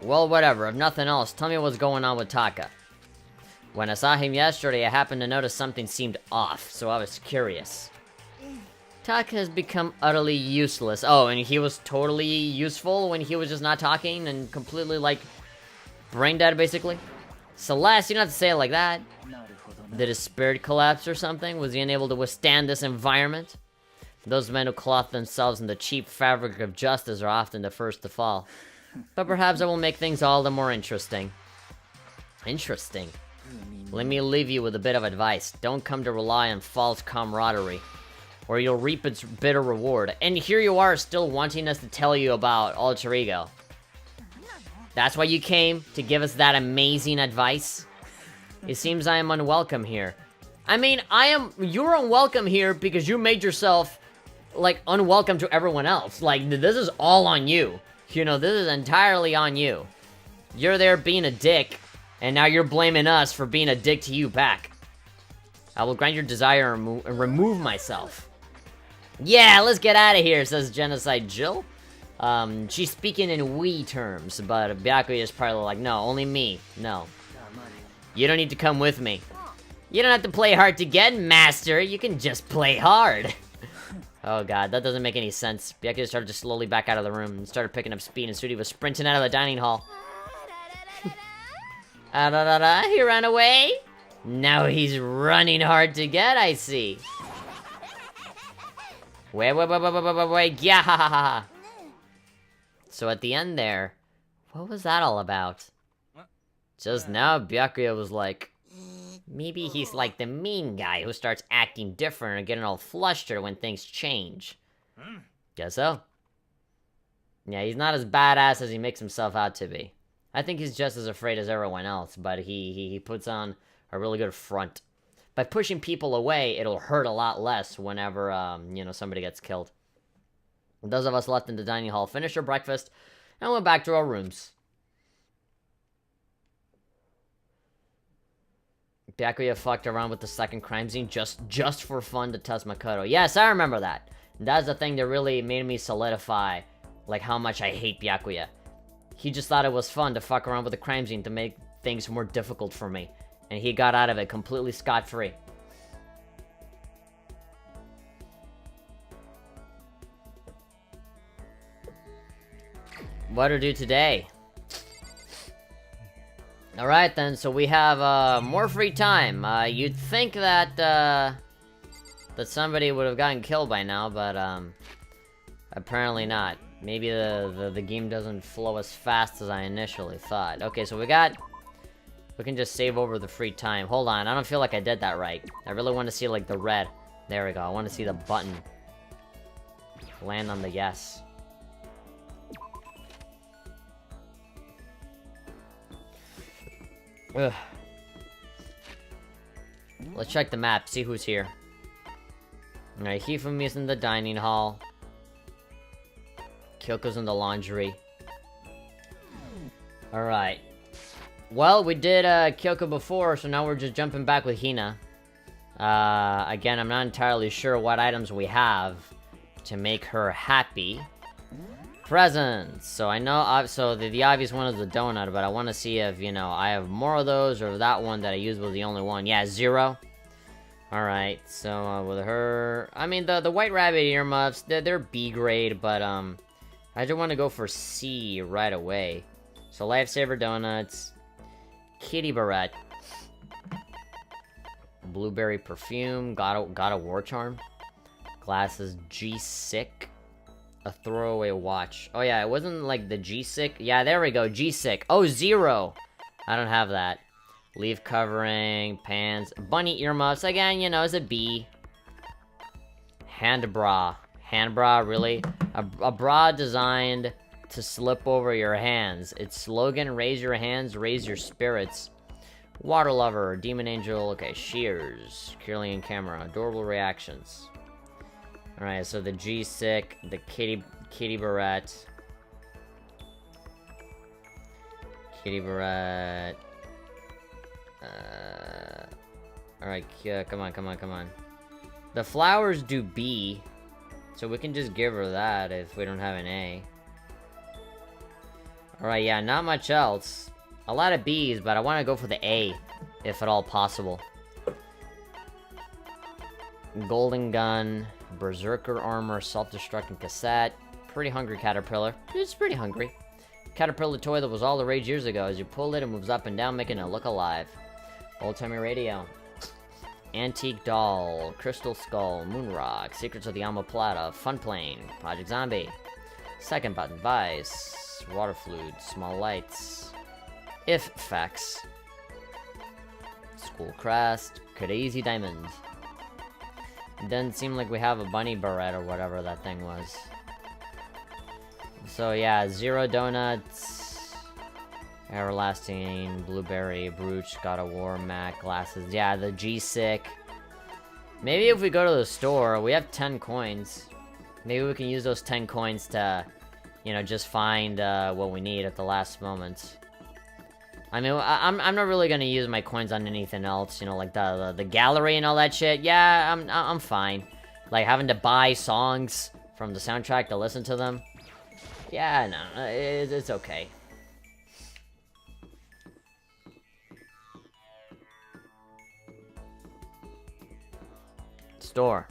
S1: Well, whatever, if nothing else, tell me what's going on with Taka. When I saw him yesterday, I happened to notice something seemed off, so I was curious. Taka has become utterly useless. Oh, and he was totally useful when he was just not talking and completely, like, brain dead, basically? Celeste, you don't have to say it like that. Did his spirit collapse or something? Was he unable to withstand this environment? Those men who clothe themselves in the cheap fabric of justice are often the first to fall. But perhaps I will make things all the more interesting. Interesting. Let me leave you with a bit of advice. Don't come to rely on false camaraderie, or you'll reap its bitter reward. And here you are still wanting us to tell you about Alter Ego. That's why you came, to give us that amazing advice? It seems I am unwelcome here. I mean, you're unwelcome here because you made yourself, like, unwelcome to everyone else. Like, this is all on you. You know, this is entirely on you. You're there being a dick, and now you're blaming us for being a dick to you back. I will grant your desire and remove myself. Yeah, let's get out of here, says Genocide Jill. She's speaking in we terms, but Byakuya is probably like, no, only me. No. You don't need to come with me. You don't have to play hard to get, master. You can just play hard. Oh god, that doesn't make any sense. Byakuya started to slowly back out of the room and started picking up speed, and Sudi was sprinting out of the dining hall. He ran away? Now he's running hard to get, I see. Wait, yeah. So at the end there, what was that all about? Just now, Byakuya was like, Maybe he's like the mean guy who starts acting different or getting all flustered when things change. Guess so. Yeah, he's not as badass as he makes himself out to be. I think he's just as afraid as everyone else, but he puts on a really good front. By pushing people away, it'll hurt a lot less whenever, somebody gets killed. Those of us left in the dining hall finished our breakfast and went back to our rooms. Byakuya fucked around with the second crime scene just for fun to test Makoto. Yes, I remember that. That's the thing that really made me solidify, like, how much I hate Byakuya. He just thought it was fun to fuck around with the crime scene to make things more difficult for me. And he got out of it completely scot-free. What to do today? Alright then, so we have more free time. You'd think that that somebody would have gotten killed by now, but apparently not. Maybe the game doesn't flow as fast as I initially thought. Okay, so we can just save over the free time. Hold on, I don't feel like I did that right. I really want to see like the red. There we go. I want to see the button land on the yes. Ugh. Let's check the map, see who's here. Alright, Hifumi's in the dining hall. Kyoko's in the laundry. Alright. Well, we did Kyoko before, so now we're just jumping back with Hina. Again, I'm not entirely sure what items we have to make her happy. Presents! So I know, so the obvious one is the donut, but I want to see if, I have more of those, or if that one that I used was the only one. Yeah, 0. Alright, so with her... I mean, the White Rabbit earmuffs, they're B grade, but I just want to go for C right away. So Lifesaver Donuts, Kitty Barrette, Blueberry Perfume, got a War Charm, Glasses G-Sick, a throwaway watch. Oh yeah, it wasn't like the G-Sick. Yeah, there we go, G-Sick. Oh, 0! I don't have that. Leaf covering, pants, bunny earmuffs. Again, it's a B. Hand bra. Hand bra, really? A bra designed to slip over your hands. Its slogan, raise your hands, raise your spirits. Water lover, demon angel, okay, shears, Kirlian camera, adorable reactions. Alright, so the G-Sick, the Kitty Barrette. Kitty Barrette. Alright, come on. The flowers do B, so we can just give her that if we don't have an A. Alright, yeah, not much else. A lot of B's, but I want to go for the A, if at all possible. Golden gun, berserker armor, self-destructing cassette. Pretty hungry caterpillar. It's pretty hungry. Caterpillar toy that was all the rage years ago. As you pull it, it moves up and down, making it look alive. Old-timey radio. Antique doll, crystal skull, moon rock, secrets of the Alma Plata, fun plane, Project Zombie. Second button, vice, water flute, small lights. If facts. School crest, crazy diamond. Doesn't seem like we have a bunny barrette or whatever that thing was. So yeah, 0 donuts. Everlasting, blueberry, brooch, God of War, Mac, glasses. Yeah, the G-Sick. Maybe if we go to the store, we have 10 coins. Maybe we can use those 10 coins to, just find what we need at the last moment. I mean, I'm not really gonna use my coins on anything else, like the gallery and all that shit. Yeah, I'm fine. Like having to buy songs from the soundtrack to listen to them. Yeah, no, it's okay. Store.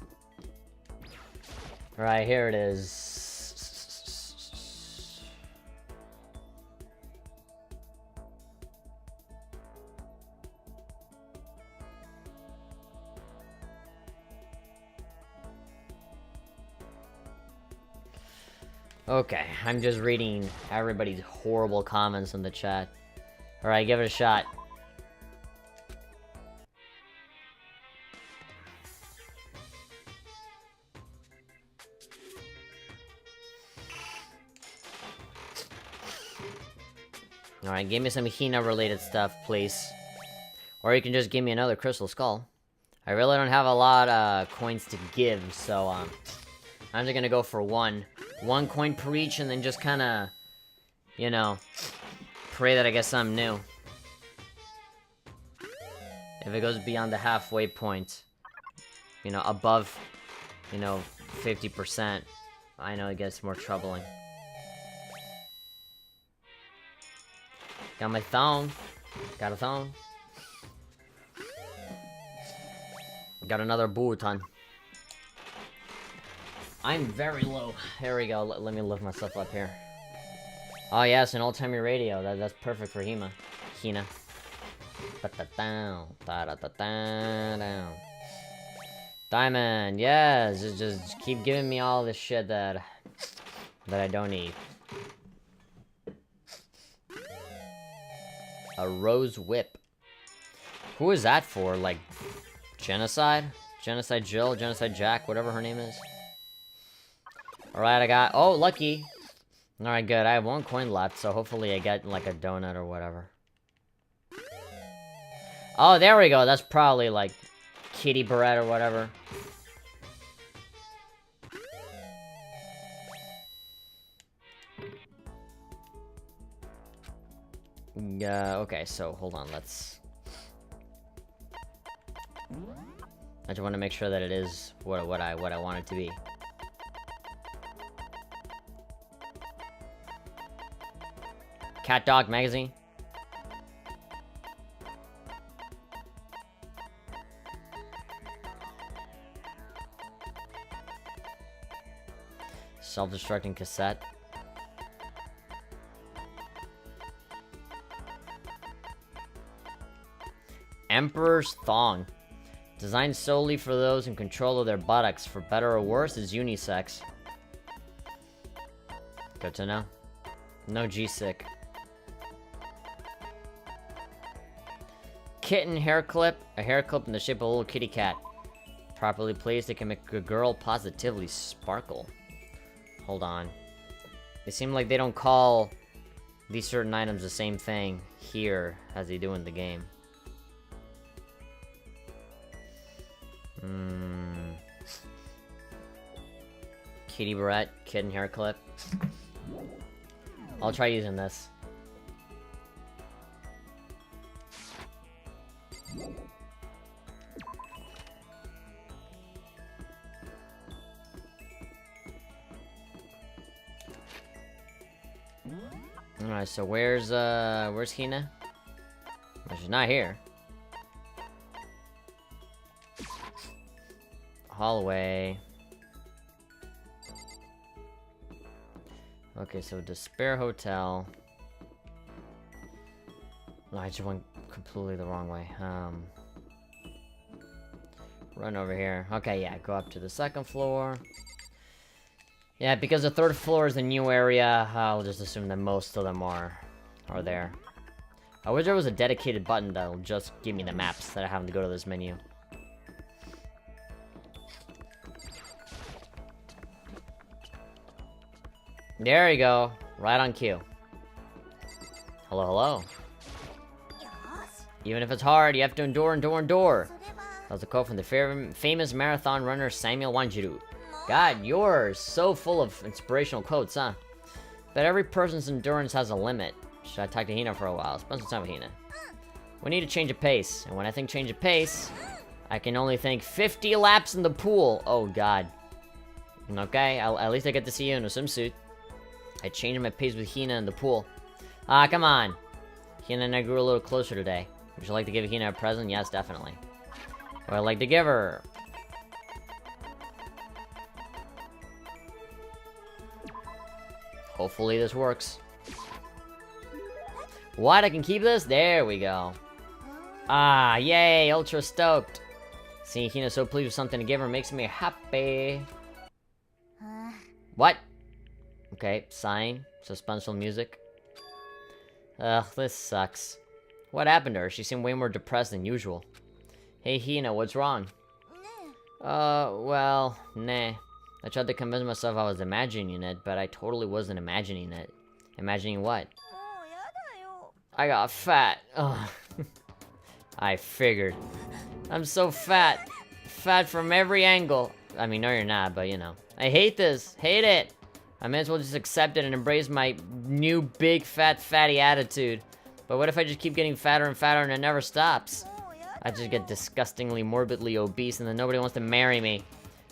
S1: Right, here it is. Okay, I'm just reading everybody's horrible comments in the chat. Alright, give it a shot. Alright, give me some Hina-related stuff, please. Or you can just give me another Crystal Skull. I really don't have a lot of coins to give, so, I'm just gonna go for one. One coin per each, and then just kinda, you know, pray that I get something new. If it goes beyond the halfway point, you know, above, you know, 50%, I know it gets more troubling. Got my thong. Got a thong. Got another Bhutan. I'm very low. There we go. Let me lift myself up here. Oh yes, an old-timey radio. That's perfect for Hina. Diamond, yes. Just keep giving me all this shit that I don't need. A rose whip. Who is that for? Like, Genocide? Genocide Jill? Genocide Jack? Whatever her name is. Alright, I got... Oh, lucky! Alright, good. I have one coin left, so hopefully I get, like, a donut or whatever. Oh, there we go. That's probably, like, Kitty Barrette or whatever. Okay, so, hold on, let's... I just want to make sure that it is what I want it to be. Cat Dog Magazine. Self-destructing cassette. Emperor's Thong. Designed solely for those in control of their buttocks. For better or worse, is unisex. Good to know. No G-sick. Kitten hair clip. A hair clip in the shape of a little kitty cat. Properly placed, it can make a girl positively sparkle. Hold on. It seems like they don't call these certain items the same thing here as they do in the game. Kitty Barrette, kitten hair clip. I'll try using this. Alright, so where's Hina? Well, she's not here. Hallway. Okay, so Despair Hotel. No, I just went completely the wrong way. Run over here. Okay, yeah, go up to the second floor. Yeah, because the third floor is the new area, I'll just assume that most of them are there. I wish there was a dedicated button that'll just give me the maps that I have to go to this menu. There you go. Right on cue. Hello, hello. Even if it's hard, you have to endure. That was a quote from the famous marathon runner Samuel Wanjiru. God, you're so full of inspirational quotes, huh? But every person's endurance has a limit. Should I talk to Hina for a while? Spend some time with Hina. We need to change of pace. And when I think change of pace, I can only think 50 laps in the pool. Oh, God. Okay, at least I get to see you in a swimsuit. I changed my pace with Hina in the pool. Ah, come on. Hina and I grew a little closer today. Would you like to give Hina a present? Yes, definitely. What would I like to give her? Hopefully this works. What? I can keep this? There we go. Ah, yay! Ultra stoked. Seeing Hina so pleased with something to give her makes me happy. What? Okay, sighing. Suspenseful music. Ugh, this sucks. What happened to her? She seemed way more depressed than usual. Hey Hina, what's wrong? Well, nah. I tried to convince myself I was imagining it, but I totally wasn't imagining it. Imagining what? I got fat. Ugh. I figured. I'm so fat. Fat from every angle. I mean, no you're not, but you know. I hate this. Hate it. I may as well just accept it and embrace my new big fat fatty attitude. But what if I just keep getting fatter and fatter and it never stops? I just get disgustingly morbidly obese and then nobody wants to marry me.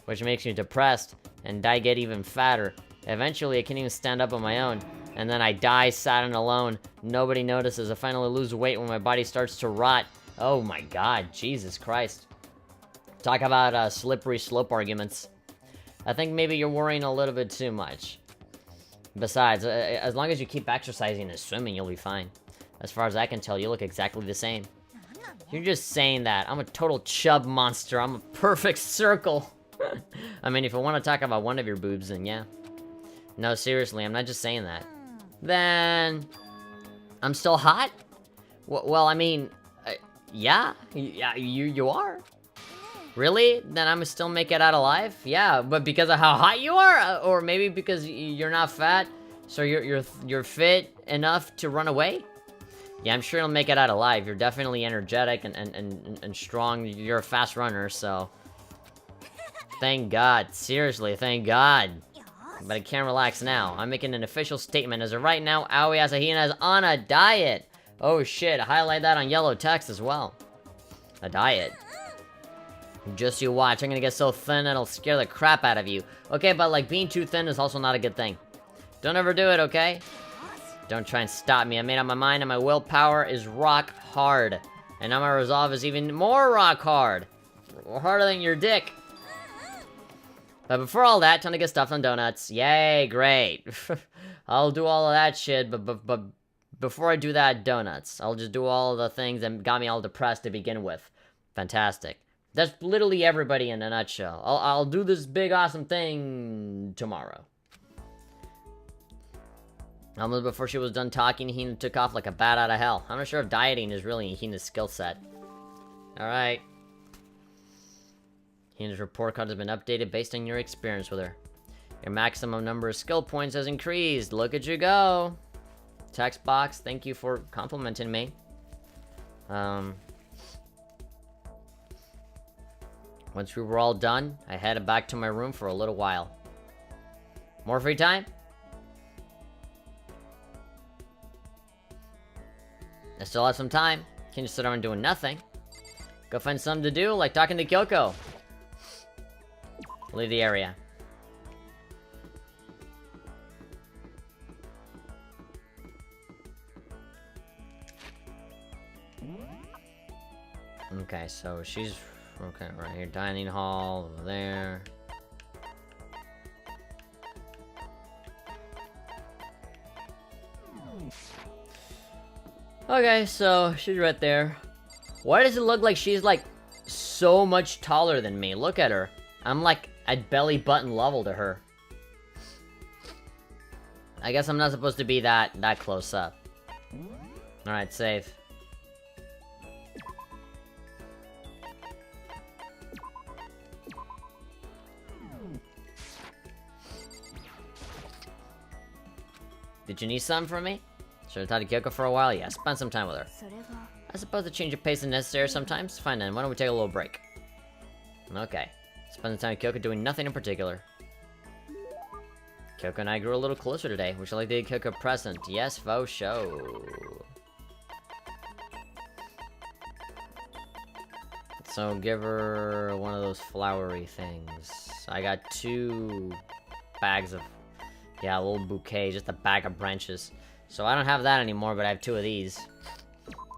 S1: Which makes me depressed. And I get even fatter. Eventually I can't even stand up on my own. And then I die sad and alone. Nobody notices. I finally lose weight when my body starts to rot. Oh my god, Jesus Christ. Talk about slippery slope arguments. I think maybe you're worrying a little bit too much. Besides, as long as you keep exercising and swimming, you'll be fine. As far as I can tell, you look exactly the same. You're just saying that. I'm a total chub monster. I'm a perfect circle. I mean, if you want to talk about one of your boobs, then yeah. No, seriously, I'm not just saying that. Then... I'm still hot? Well, I mean... yeah, you are. Really? Then I'm still make it out alive? Yeah, but because of how hot you are? Or maybe because you're not fat, so you're fit enough to run away? Yeah, I'm sure you'll make it out alive. You're definitely energetic and strong. You're a fast runner, so... Thank God. Seriously, thank God. But I can't relax now. I'm making an official statement. As of right now, Aoi Asahina is on a diet. Oh shit, highlight that on yellow text as well. A diet. Just you watch, I'm gonna get so thin it'll scare the crap out of you. Okay, but like being too thin is also not a good thing. Don't ever do it, okay? Don't try and stop me. I made up my mind and my willpower is rock hard. And now my resolve is even more rock hard. Harder than your dick. But before all that, time to get stuffed on donuts. Yay, great. I'll do all of that shit, but before I do that, donuts. I'll just do all of the things that got me all depressed to begin with. Fantastic. That's literally everybody in a nutshell. I'll do this big awesome thing tomorrow. Almost before she was done talking, Hina took off like a bat out of hell. I'm not sure if dieting is really in Hina's skill set. Alright. Hina's report card has been updated based on your experience with her. Your maximum number of skill points has increased. Look at you go. Text box, thank you for complimenting me. Once we were all done, I headed back to my room for a little while. More free time? I still have some time. Can't just sit around doing nothing. Go find something to do, like talking to Kyoko. Leave the area. Okay, so she's... Okay, right here. Dining hall, over there. Okay, so she's right there. Why does it look like she's, like, so much taller than me? Look at her. I'm, like, at belly button level to her. I guess I'm not supposed to be that close up. Alright, save. Did you need something from me? Should have talked to Kyoko for a while? Yeah, spend some time with her. I suppose a change of pace is necessary sometimes. Fine then, why don't we take a little break? Okay. Spend the time with Kyoko doing nothing in particular. Kyoko and I grew a little closer today. Would you like to give Kyoko a present? Yes, faux show. So give her one of those flowery things. I got 2 bags of... Yeah, a little bouquet, just a bag of branches. So I don't have that anymore, but I have 2 of these.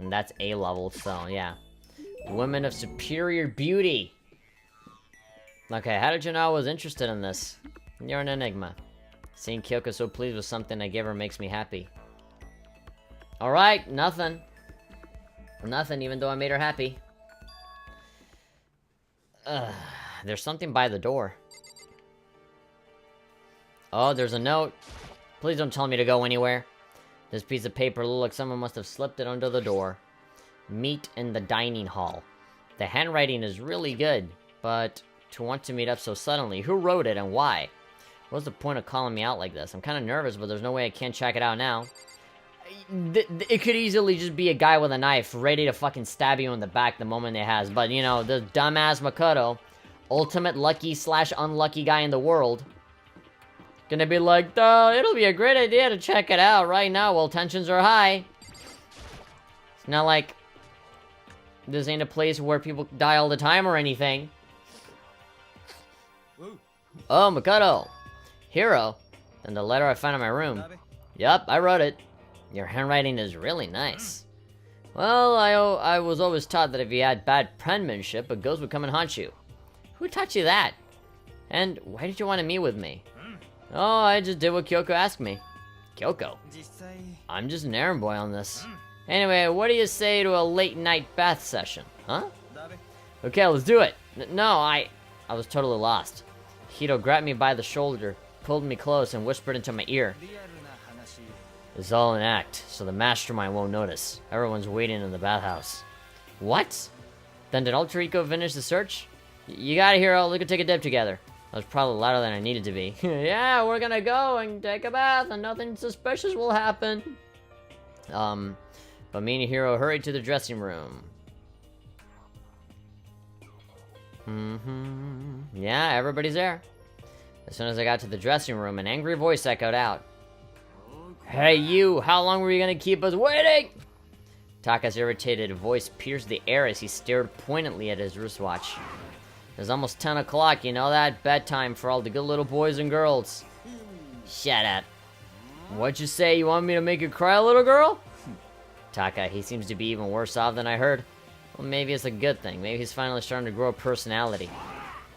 S1: And that's A level, so yeah. Women of superior beauty! Okay, how did you know I was interested in this? You're an enigma. Seeing Kyoko so pleased with something I gave her makes me happy. Alright, nothing. Nothing, even though I made her happy. There's something by the door. Oh, there's a note. Please don't tell me to go anywhere. This piece of paper looks like someone must have slipped it under the door. Meet in the dining hall. The handwriting is really good, but to want to meet up so suddenly, who wrote it and why? What's the point of calling me out like this? I'm kind of nervous, but there's no way I can't check it out now. It could easily just be a guy with a knife ready to fucking stab you in the back the moment it has. But, you know, the dumbass Makoto, ultimate lucky / unlucky guy in the world, gonna be like, it'll be a great idea to check it out right now while tensions are high. It's not like this ain't a place where people die all the time or anything. Oh, Makoto. Hero. And the letter I found in my room. Yup, I wrote it. Your handwriting is really nice. Well, I was always taught that if you had bad penmanship, a ghost would come and haunt you. Who taught you that? And why did you want to meet with me? Oh, I just did what Kyoko asked me. Kyoko? I'm just an errand boy on this. Anyway, what do you say to a late night bath session? Huh? Okay, let's do it. No, I was totally lost. Hito grabbed me by the shoulder, pulled me close, and whispered into my ear. It's all an act, so the mastermind won't notice. Everyone's waiting in the bathhouse. What? Then did Alter Ego finish the search? You got it, Hero. We could take a dip together. I was probably louder than I needed to be. Yeah, we're gonna go and take a bath and nothing suspicious will happen. But me and Hero hurried to the dressing room. Yeah, everybody's there. As soon as I got to the dressing room, an angry voice echoed out. Hey you, how long were you gonna keep us waiting? Taka's irritated voice pierced the air as he stared pointedly at his wristwatch. It's almost 10 o'clock, you know that? Bedtime for all the good little boys and girls. Shut up. What'd you say? You want me to make you cry, little girl? Taka, he seems to be even worse off than I heard. Well, maybe it's a good thing. Maybe he's finally starting to grow a personality.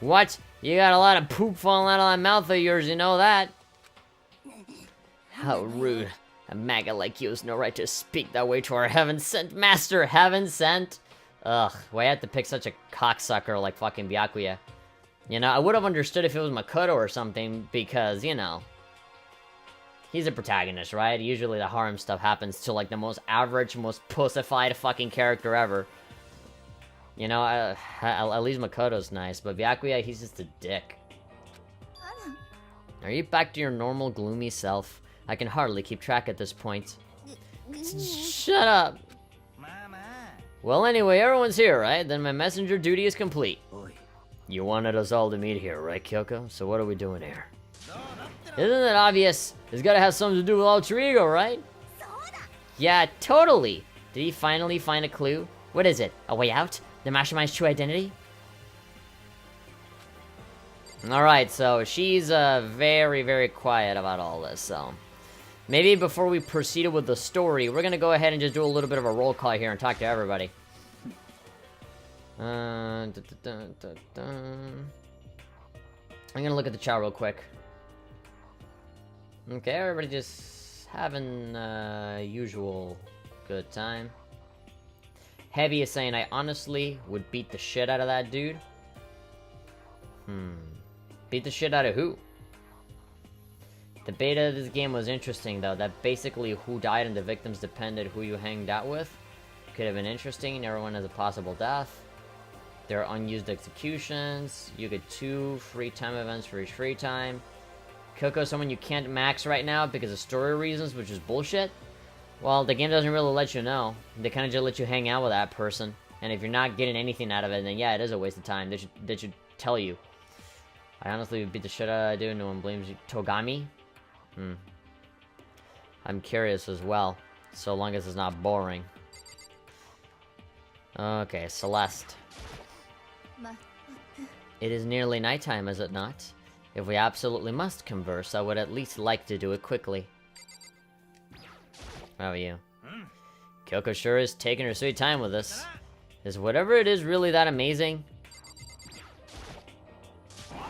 S1: What? You got a lot of poop falling out of that mouth of yours, you know that? How rude. A maggot like you has no right to speak that way to our heaven-sent master. Heaven-sent? Ugh, why I had to pick such a cocksucker like fucking Byakuya? You know, I would have understood if it was Makoto or something, because, you know, he's a protagonist, right? Usually the harem stuff happens to, like, the most average, most pussified fucking character ever. You know, at least Makoto's nice, but Byakuya, he's just a dick. Are you back to your normal gloomy self? I can hardly keep track at this point. Shut up! Well, anyway, everyone's here, right? Then my messenger duty is complete. You wanted us all to meet here, right, Kyoko? So what are we doing here? Isn't it obvious? It's gotta have something to do with Alter Ego, right? Yeah, totally! Did he finally find a clue? What is it? A way out? The mastermind's true identity? Alright, so she's very, very quiet about all this, so... Maybe before we proceed with the story, we're gonna go ahead and just do a little bit of a roll call here and talk to everybody. I'm gonna look at the chat real quick. Okay, everybody just having usual good time. Heavy is saying, I honestly would beat the shit out of that dude. Beat the shit out of who? The beta of this game was interesting, though. That basically who died and the victims depended who you hanged out with. Could have been interesting. Everyone has a possible death. There are unused executions. You get 2 free time events for each free time. Coco's someone you can't max right now because of story reasons, which is bullshit. Well, the game doesn't really let you know. They kind of just let you hang out with that person. And if you're not getting anything out of it, then yeah, it is a waste of time. They should tell you. I honestly would beat the shit out of that dude. No one blames you. Togami? I'm curious as well, so long as it's not boring. Okay, Celeste. It is nearly nighttime, is it not? If we absolutely must converse, I would at least like to do it quickly. How are you? Kyoko sure is taking her sweet time with this. Is whatever it is really that amazing?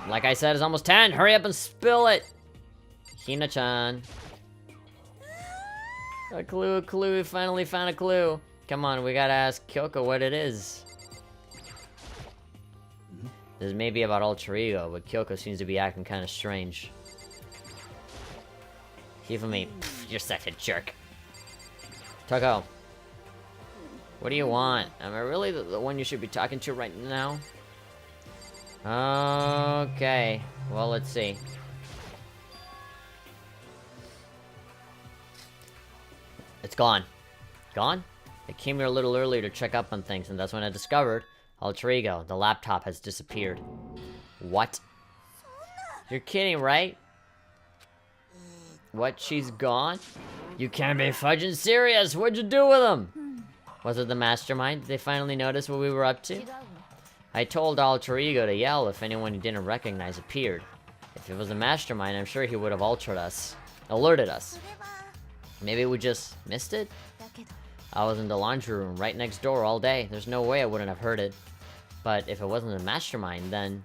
S1: Like I said, it's almost 10! Hurry up and spill it! Hina-chan. A clue, we finally found a clue. Come on, we gotta ask Kyoko what it is. This may be about Alter Ego, but Kyoko seems to be acting kinda strange. Hifumi, you're such a jerk. Toko. What do you want? Am I really the one you should be talking to right now? Okay, well, let's see. It's gone. Gone? I came here a little earlier to check up on things, and that's when I discovered Alter Ego. The laptop has disappeared. What? You're kidding, right? What? She's gone? You can't be fudging serious! What'd you do with him? Was it the mastermind? Did they finally notice what we were up to? I told Alter Ego to yell if anyone he didn't recognize appeared. If it was the mastermind, I'm sure he would have alerted us. Maybe we just missed it? I was in the laundry room right next door all day. There's no way I wouldn't have heard it. But if it wasn't the mastermind, then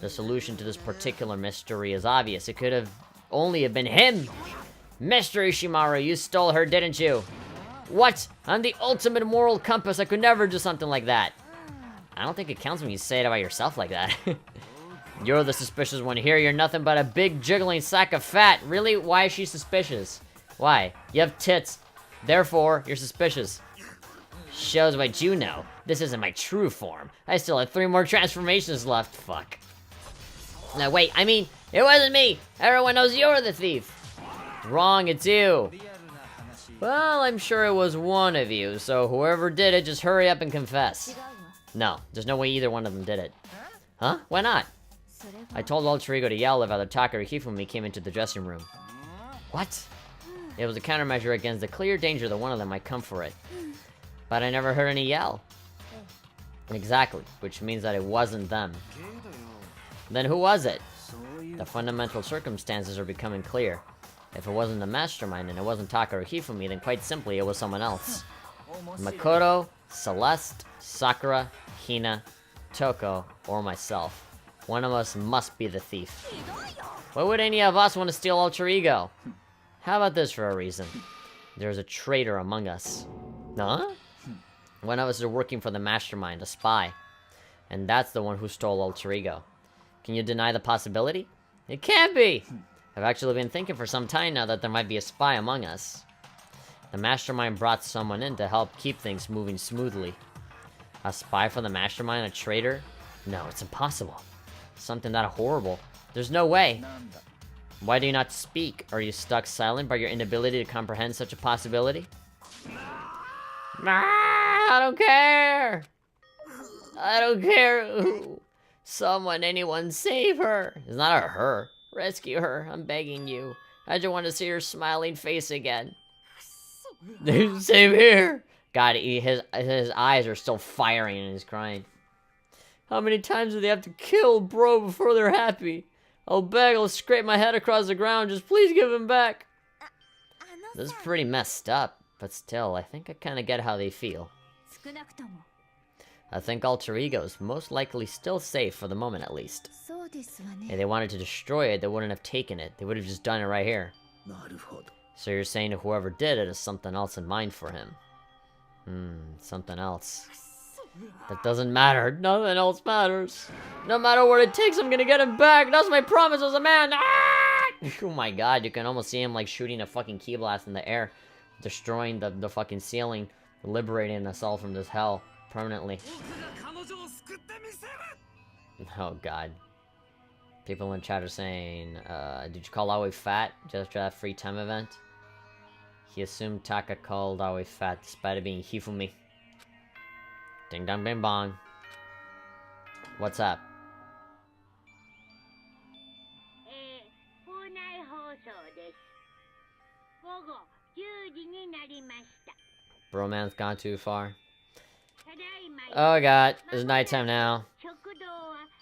S1: the solution to this particular mystery is obvious. It could have only have been him! Mr. Ishimaru, you stole her, didn't you? What? I'm the ultimate moral compass. I could never do something like that. I don't think it counts when you say it about yourself like that. You're the suspicious one here. You're nothing but a big jiggling sack of fat. Really? Why is she suspicious? Why? You have tits. Therefore, you're suspicious. Shows what you know. This isn't my true form. I still have 3 more transformations left. Fuck. No, wait. I mean, it wasn't me. Everyone knows you're the thief. Wrong, it's you. Well, I'm sure it was one of you, so whoever did it, just hurry up and confess. No, there's no way either one of them did it. Huh? Why not? I told Alter Ego to yell if either Taka or Hifumi came into the dressing room. What? It was a countermeasure against the clear danger that one of them might come for it. But I never heard any yell. Exactly, which means that it wasn't them. Then who was it? The fundamental circumstances are becoming clear. If it wasn't the mastermind and it wasn't Taka or Hifumi, then quite simply it was someone else. Makoto, Celeste, Sakura, Hina, Toko, or myself. One of us must be the thief. Why would any of us want to steal Alter Ego? How about this for a reason? There's a traitor among us. Huh? One of us is working for the mastermind, a spy. And that's the one who stole Alter Ego. Can you deny the possibility? It can't be! I've actually been thinking for some time now that there might be a spy among us. The mastermind brought someone in to help keep things moving smoothly. A spy for the mastermind, a traitor? No, it's impossible. Something that horrible. There's no way. Why do you not speak? Are you stuck silent by your inability to comprehend such a possibility? I don't care! I don't care! Someone, anyone, save her! It's not a her. Rescue her, I'm begging you. I just want to see her smiling face again. Same here! God, his eyes are still firing and he's crying. How many times do they have to kill bro before they're happy? I'll beg, I'll scrape my head across the ground, just please give him back. This is pretty messed up, but still, I think I kinda get how they feel. I think Alter Ego is most likely still safe for the moment at least. If they wanted to destroy it, they wouldn't have taken it. They would have just done it right here. So you're saying that whoever did it has something else in mind for him. Something else. That doesn't matter. Nothing else matters. No matter what it takes, I'm gonna get him back. That's my promise as a man. Ah! Oh my god, you can almost see him like shooting a fucking key blast in the air. Destroying the fucking ceiling. Liberating us all from this hell. Permanently. Oh god. People in chat are saying, did you call Aoi fat just after that free time event? He assumed Taka called Aoi fat despite it being Hifumi. Ding dong bing bong. What's up? Broman's gone too far. Oh god, it's nighttime now.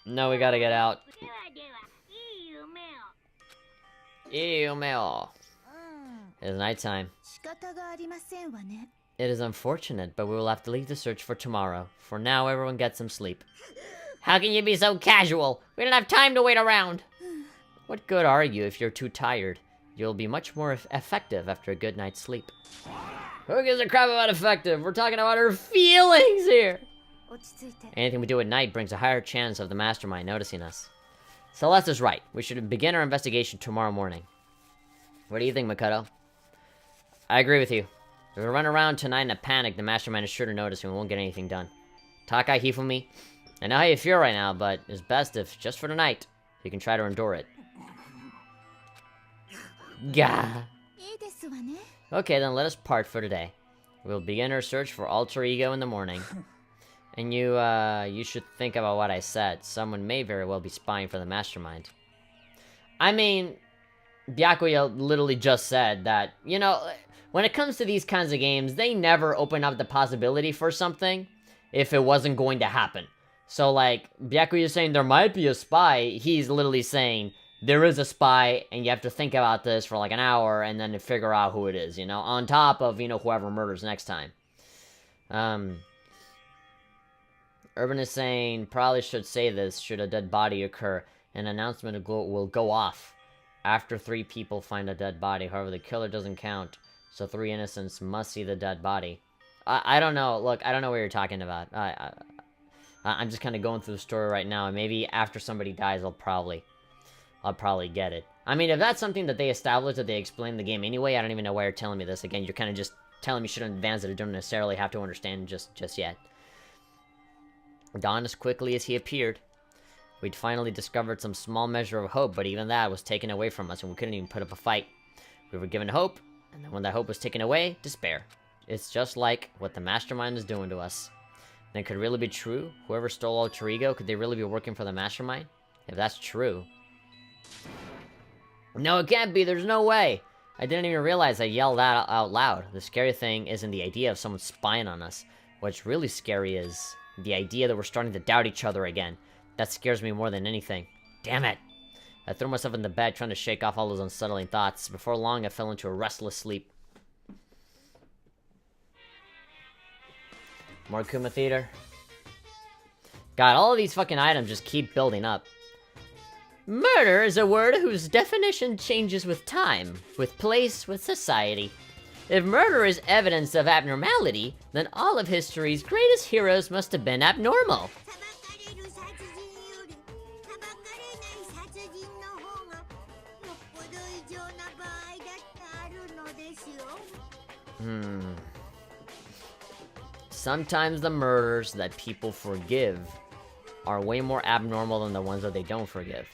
S1: No, we gotta get out. Ew, it's nighttime. It is unfortunate, but we will have to leave the search for tomorrow. For now, everyone get some sleep. How can you be so casual? We don't have time to wait around. What good are you if you're too tired? You'll be much more effective after a good night's sleep. Who gives a crap about effective? We're talking about her feelings here. Anything we do at night brings a higher chance of the mastermind noticing us. Celeste is right. We should begin our investigation tomorrow morning. What do you think, Makoto? I agree with you. If we run around tonight in a panic, the mastermind is sure to notice and we won't get anything done. Taka, Hifumi, I know how you feel right now, but it's best if, just for tonight, you can try to endure it. Gah! Okay, then let us part for today. We'll begin our search for alter ego in the morning. And you should think about what I said. Someone may very well be spying for the mastermind. I mean, Byakuya literally just said that, you know, when it comes to these kinds of games, they never open up the possibility for something if it wasn't going to happen. So, like, Byakuya is saying there might be a spy, he's literally saying there is a spy, and you have to think about this for like an hour, and then to figure out who it is, you know, on top of, you know, whoever murders next time. Urban is saying, probably should say this, should a dead body occur, an announcement will go off after 3 people find a dead body. However, the killer doesn't count, so 3 innocents must see the dead body. I don't know, look, I don't know what you're talking about. I'm just kind of going through the story right now, and maybe after somebody dies, I'll probably get it. I mean, if that's something that they established, that they explained in the game anyway, I don't even know why you're telling me this. Again, you're kind of just telling me shit in advance that I don't necessarily have to understand just yet. Dawned as quickly as he appeared. We'd finally discovered some small measure of hope, but even that was taken away from us, and we couldn't even put up a fight. We were given hope, and then when that hope was taken away, despair. It's just like what the mastermind is doing to us. Then could it really be true? Whoever stole alter ego, could they really be working for the mastermind? If that's true... No, it can't be. There's no way. I didn't even realize I yelled that out loud. The scary thing isn't the idea of someone spying on us. What's really scary is the idea that we're starting to doubt each other again. That scares me more than anything. Damn it. I threw myself in the bed trying to shake off all those unsettling thoughts. Before long, I fell into a restless sleep. More Kuma Theater. God, all of these fucking items just keep building up. Murder is a word whose definition changes with time, with place, with society. If murder is evidence of abnormality, then all of history's greatest heroes must have been abnormal. Sometimes the murders that people forgive are way more abnormal than the ones that they don't forgive.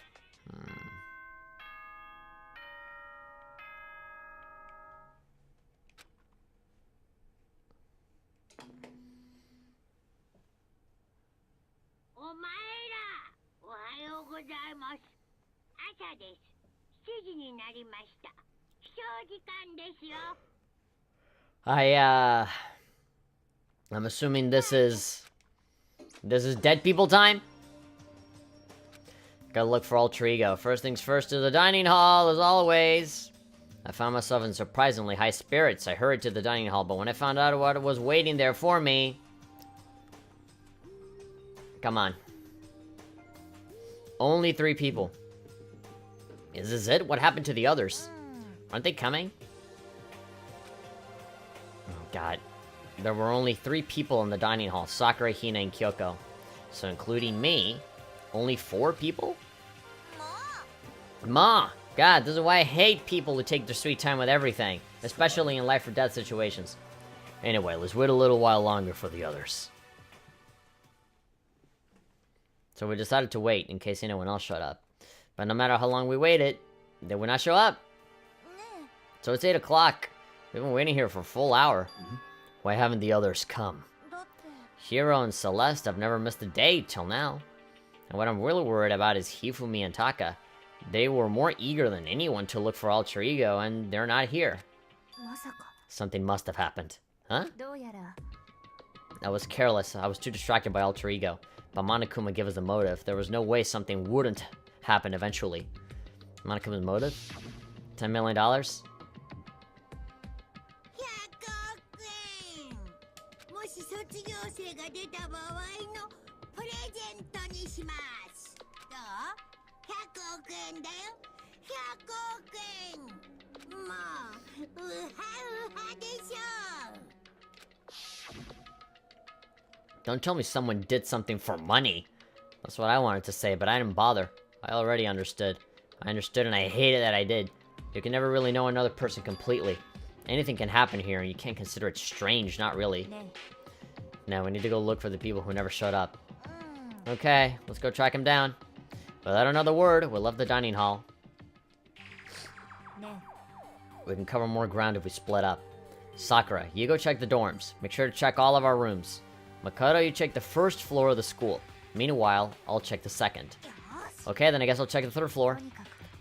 S1: I'm assuming this is dead people time? Gotta look for alter ego. First things first to the dining hall, as always. I found myself in surprisingly high spirits. I hurried to the dining hall, but when I found out what was waiting there for me... Come on. Only 3 people. Is this it? What happened to the others? Aren't they coming? Oh, God. There were only 3 people in the dining hall. Sakura, Hina, and Kyoko. So including me, only 4 people? Ma! God, this is why I hate people who take their sweet time with everything. Especially in life or death situations. Anyway, let's wait a little while longer for the others. So we decided to wait in case anyone else showed up. But no matter how long we waited, they would not show up. So it's 8 o'clock. We've been waiting here for a full hour. Why haven't the others come? Hiro and Celeste have never missed a day till now. And what I'm really worried about is Hifumi and Taka. They were more eager than anyone to look for alter ego, and they're not here. Something must have happened. Huh? I was careless. I was too distracted by alter ego. But Monokuma gave us a motive. There was no way something wouldn't happen eventually. Monokuma's motive? $10 million? Don't tell me someone did something for money. That's what I wanted to say, but I didn't bother. I already understood. I understood and I hated that I did. You can never really know another person completely. Anything can happen here and you can't consider it strange, not really. Now we need to go look for the people who never showed up. Okay, let's go track him down. Without another word, we left the dining hall. We can cover more ground if we split up. Sakura, you go check the dorms. Make sure to check all of our rooms. Makoto, you check the first floor of the school. Meanwhile, I'll check the second. Okay, then I guess I'll check the third floor.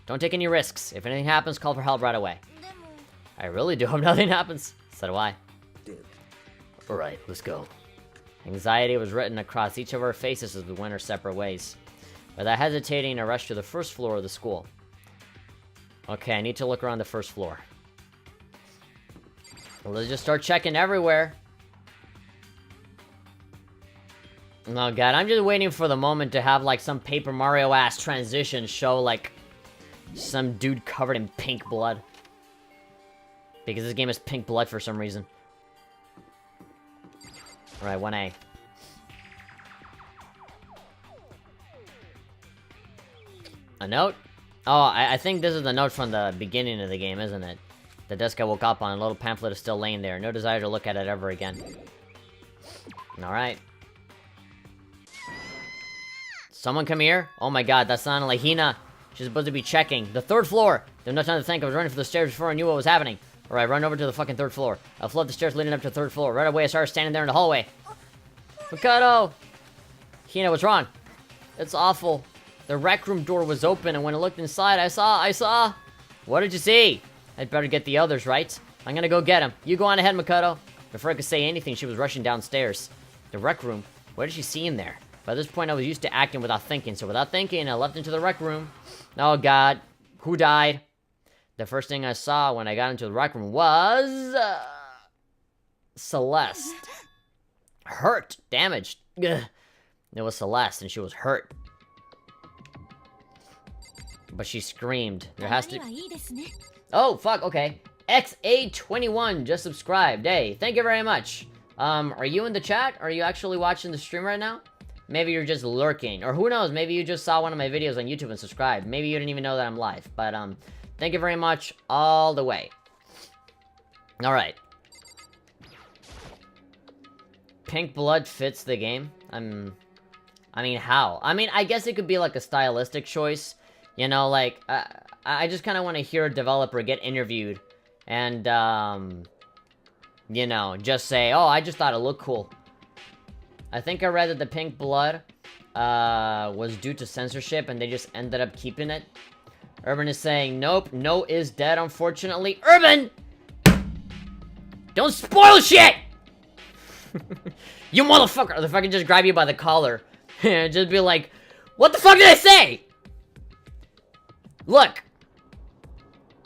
S1: Don't take any risks. If anything happens, call for help right away. I really do hope nothing happens. So do I. Alright, let's go. Anxiety was written across each of our faces as we went our separate ways. Without hesitating, I rushed to the first floor of the school. Okay, I need to look around the first floor. Well, let's just start checking everywhere. Oh god, I'm just waiting for the moment to have like some Paper Mario-ass transition show like some dude covered in pink blood. Because this game is pink blood for some reason. Alright, 1A. A note? Oh, I think this is the note from the beginning of the game, isn't it? The desk I woke up on, a little pamphlet is still laying there. No desire to look at it ever again. Alright. Someone come here? Oh my god, that sounded like Hina. She's supposed to be checking. The third floor! There's no time to think. I was running for the stairs before I knew what was happening. Alright, run over to the fucking third floor. I flew up the stairs leading up to the third floor. Right away, I started standing there in the hallway. Makoto! Hina, what's wrong? It's awful. The rec room door was open, and when I looked inside, I saw... What did you see? I'd better get the others, right? I'm gonna go get him. You go on ahead, Makoto. Before I could say anything, she was rushing downstairs. The rec room? What did she see in there? By this point, I was used to acting without thinking, so without thinking, I leapt into the rec room. Oh god. Who died? The first thing I saw when I got into the rec room was... Celeste. Hurt. Damaged. Ugh. It was Celeste, and she was hurt. But she screamed. There has to... Oh, fuck, okay. XA21 just subscribed. Hey, thank you very much. Are you in the chat? Are you actually watching the stream right now? Maybe you're just lurking. Or who knows, maybe you just saw one of my videos on YouTube and subscribed. Maybe you didn't even know that I'm live. But, thank you very much all the way. Alright. Pink blood fits the game. I mean, how? I mean, I guess it could be like a stylistic choice. You know, like, I just kind of want to hear a developer get interviewed. And, you know, just say, oh, I just thought it looked cool. I think I read that the pink blood, was due to censorship and they just ended up keeping it. Urban is saying, nope, no is dead, unfortunately. Urban! Don't spoil shit! You motherfucker! If I can just grab you by the collar and just be like, what the fuck did I say? Look,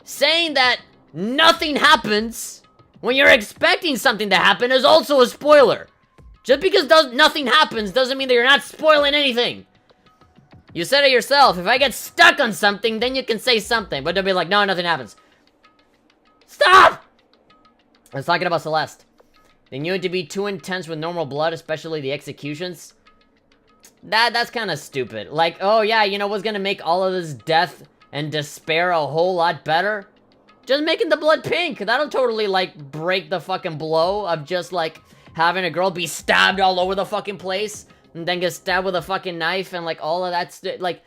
S1: saying that nothing happens when you're expecting something to happen is also a spoiler. Just because nothing happens doesn't mean that you're not spoiling anything. You said it yourself, if I get stuck on something, then you can say something, but they'll be like, no, nothing happens. Stop! I was talking about Celeste. They knew it to be too intense with normal blood, especially the executions. That's kind of stupid. Like, oh yeah, you know what's gonna make all of this death and despair a whole lot better? Just making the blood pink. That'll totally, like, break the fucking blow of just, like, having a girl be stabbed all over the fucking place and then get stabbed with a fucking knife and, like, all of that like,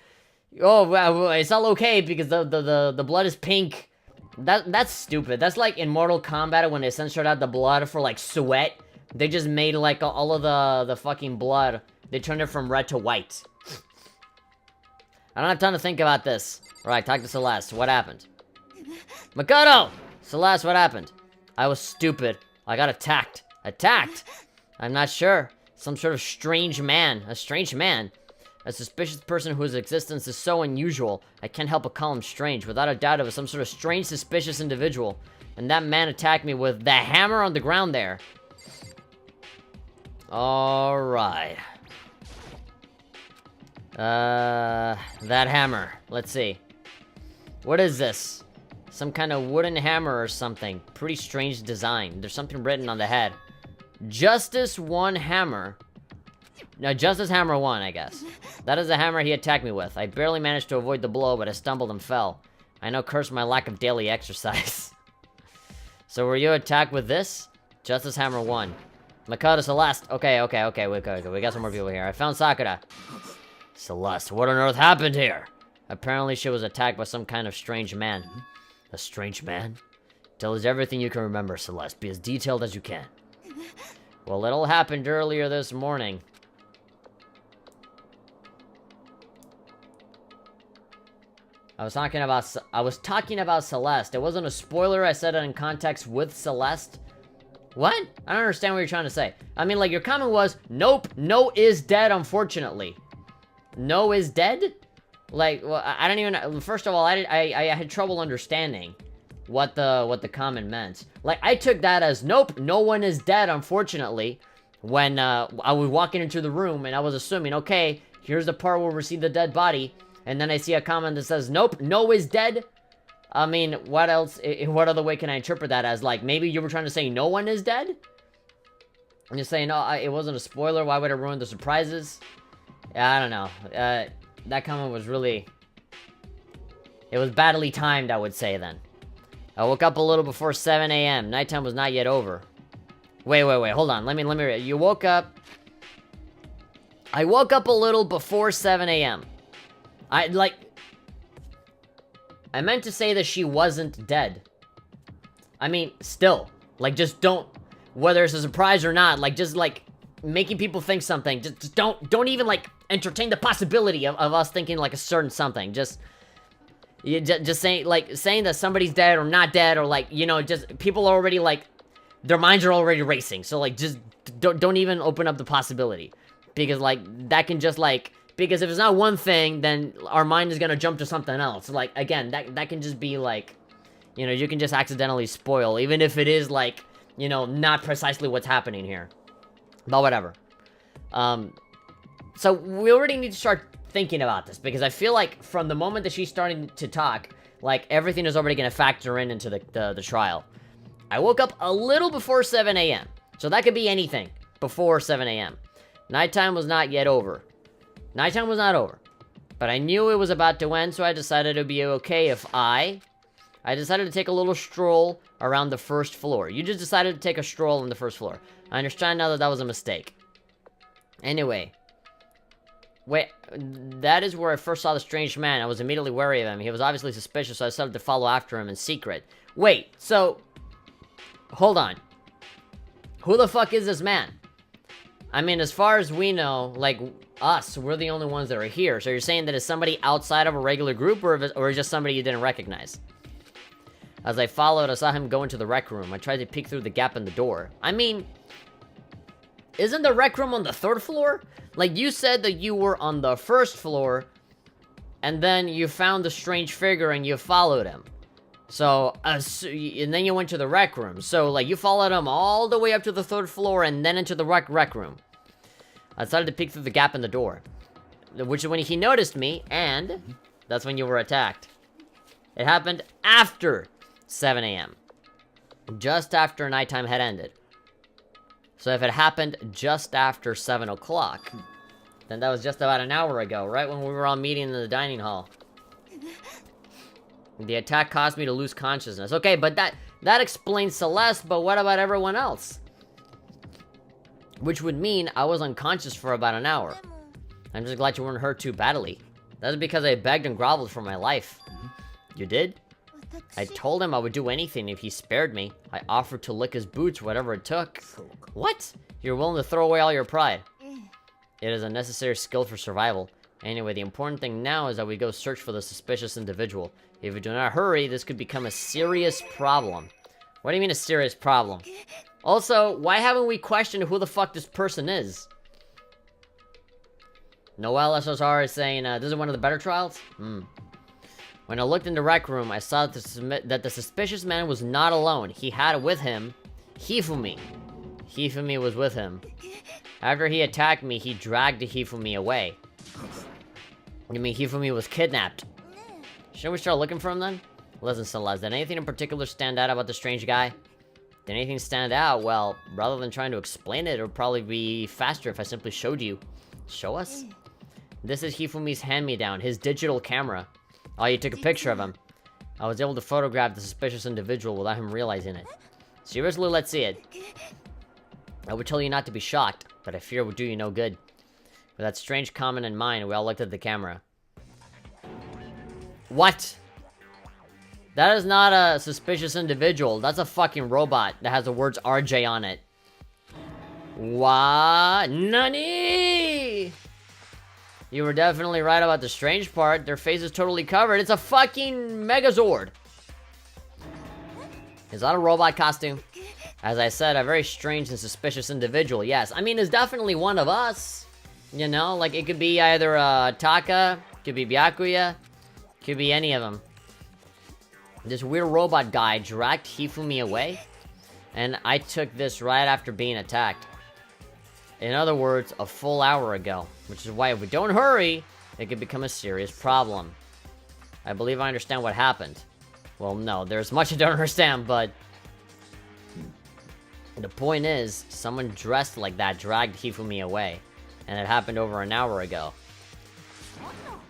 S1: oh, well, it's all okay because the blood is pink. That's stupid. That's like in Mortal Kombat when they censored out the blood for, like, sweat. They just made, like, all of the fucking blood. They turned it from red to white. I don't have time to think about this. Alright, talk to Celeste. What happened? Makoto! Celeste, what happened? I was stupid. I got attacked. Attacked? I'm not sure. Some sort of strange man. A strange man? A suspicious person whose existence is so unusual. I can't help but call him strange. Without a doubt, it was some sort of strange, suspicious individual. And that man attacked me with the hammer on the ground there. Alright. That hammer. Let's see. What is this? Some kind of wooden hammer or something. Pretty strange design. There's something written on the head. Justice 1 hammer. No, Justice Hammer 1, I guess. That is the hammer he attacked me with. I barely managed to avoid the blow, but I stumbled and fell. I know cursed my lack of daily exercise. So were you attacked with this? Justice Hammer 1. Makoto Celeste. Okay, we got some more people here. I found Sakura. Celeste, what on earth happened here? Apparently she was attacked by some kind of strange man. A strange man? Tell us everything you can remember, Celeste. Be as detailed as you can. Well, it all happened earlier this morning. I was talking about Celeste. It wasn't a spoiler. I said it in context with Celeste. What? I don't understand what you're trying to say. I mean, like, your comment was, nope, No is dead, unfortunately. No is dead? Like, well, I don't even... First of all, I had trouble understanding what the comment meant. Like, I took that as, nope, no one is dead, unfortunately, when I was walking into the room, and I was assuming, okay, here's the part where we see the dead body, and then I see a comment that says, nope, no is dead. I mean, what else, what other way can I interpret that as? Like, maybe you were trying to say no one is dead? And you're saying, no, it wasn't a spoiler, why would it ruin the surprises? I don't know. That comment was really... It was badly timed, I would say, then. I woke up a little before 7 a.m. Nighttime was not yet over. Wait, hold on. Let me read. You woke up... I woke up a little before 7 a.m. I meant to say that she wasn't dead. I mean, still. Like, just don't... Whether it's a surprise or not, like, just, like, making people think something. Just don't even, like, entertain the possibility of us thinking, like, a certain something. Just saying, like, saying that somebody's dead or not dead, or, like, you know, just... People are already, like... Their minds are already racing. So, like, just... Don't even open up the possibility. Because, like, that can just, like... Because if it's not one thing, then our mind is gonna jump to something else. Like, again, that can just be, like... You know, you can just accidentally spoil, even if it is, like, you know, not precisely what's happening here. But whatever. So, we already need to start thinking about this, because I feel like from the moment that she's starting to talk, like, everything is already gonna factor into the trial. I woke up a little before 7 a.m. So that could be anything before 7 a.m. Nighttime was not yet over. Nighttime was not over. But I knew it was about to end, so I decided it would be okay if I decided to take a little stroll around the first floor. You just decided to take a stroll on the first floor. I understand now that that was a mistake. Anyway. Wait, that is where I first saw the strange man. I was immediately wary of him. He was obviously suspicious, so I decided to follow after him in secret. Wait, so... Hold on. Who the fuck is this man? I mean, as far as we know, like, us, we're the only ones that are here. So you're saying that it's somebody outside of a regular group, or just somebody you didn't recognize? As I followed, I saw him go into the rec room. I tried to peek through the gap in the door. I mean... Isn't the rec room on the 3rd floor? Like, you said that you were on the 1st floor, and then you found the strange figure and you followed him. So, and then you went to the rec room. So, like, you followed him all the way up to the 3rd floor and then into the rec room. I decided to peek through the gap in the door. Which is when he noticed me, and that's when you were attacked. It happened after 7 a.m. Just after nighttime had ended. So if it happened just after 7 o'clock, then that was just about an hour ago, right when we were all meeting in the dining hall. The attack caused me to lose consciousness. Okay, but that explains Celeste, but what about everyone else? Which would mean I was unconscious for about an hour. I'm just glad you weren't hurt too badly. That's because I begged and groveled for my life. You did? I told him I would do anything if he spared me. I offered to lick his boots, whatever it took. What? You're willing to throw away all your pride. It is a necessary skill for survival. Anyway, the important thing now is that we go search for the suspicious individual. If we do not hurry, this could become a serious problem. What do you mean a serious problem? Also, why haven't we questioned who the fuck this person is? Noel SSR is saying, this is one of the better trials? When I looked in the rec room, I saw that the suspicious man was not alone. He had with him Hifumi. Hifumi was with him. After he attacked me, he dragged Hifumi away. You mean Hifumi was kidnapped? Shouldn't we start looking for him then? Listen, Celeste, did anything in particular stand out about the strange guy? Did anything stand out? Well, rather than trying to explain it, it would probably be faster if I simply showed you. Show us? This is Hifumi's hand-me-down, his digital camera. Oh, you took a picture of him. I was able to photograph the suspicious individual without him realizing it. Seriously, let's see it. I would tell you not to be shocked, but I fear it would do you no good. With that strange comment in mind, we all looked at the camera. What? That is not a suspicious individual. That's a fucking robot that has the words RJ on it. What? Nani? You were definitely right about the strange part. Their face is totally covered. It's a fucking Megazord. Is that a robot costume? As I said, a very strange and suspicious individual. Yes, I mean, it's definitely one of us. You know, like it could be either Taka, could be Byakuya, could be any of them. This weird robot guy dragged Hifumi away, and I took this right after being attacked. In other words, a full hour ago, which is why if we don't hurry, it could become a serious problem. I believe I understand what happened. Well, no, there's much I don't understand, but the point is, someone dressed like that dragged Hifumi away, and it happened over an hour ago.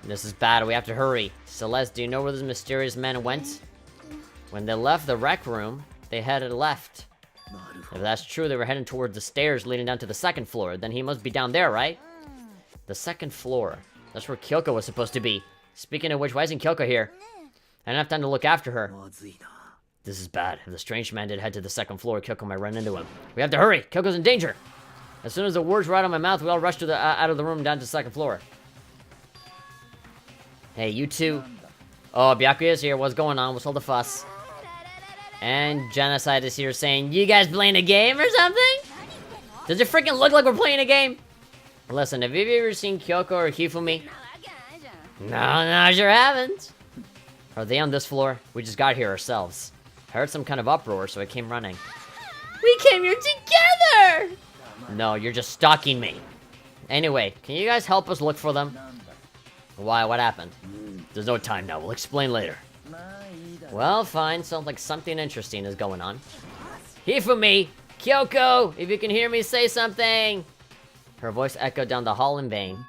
S1: This is bad, we have to hurry. Celeste, do you know where those mysterious men went? When they left the rec room, they headed left. If that's true, they were heading towards the stairs leading down to the second floor. Then he must be down there, right? The second floor. That's where Kyoko was supposed to be. Speaking of which, why isn't Kyoko here? I don't have time to look after her. This is bad. If the strange man did head to the second floor, Kyoko might run into him. We have to hurry! Kyoko's in danger! As soon as the words were out of my mouth, we all rushed to the out of the room down to the second floor. Hey, you two. Oh, Byakuya's here. What's going on? What's all the fuss? And Genocide is here saying, you guys playing a game or something? Does it freaking look like we're playing a game? Listen, have you ever seen Kyoko or Hifumi? No, I sure haven't. Are they on this floor? We just got here ourselves. I heard some kind of uproar, so I came running. We came here together! No, you're just stalking me. Anyway, can you guys help us look for them? Why? What happened? There's no time now. We'll explain later. Well, fine. Sounds like something interesting is going on. Hifumi! Kyoko! If you can hear me, say something! Her voice echoed down the hall in vain.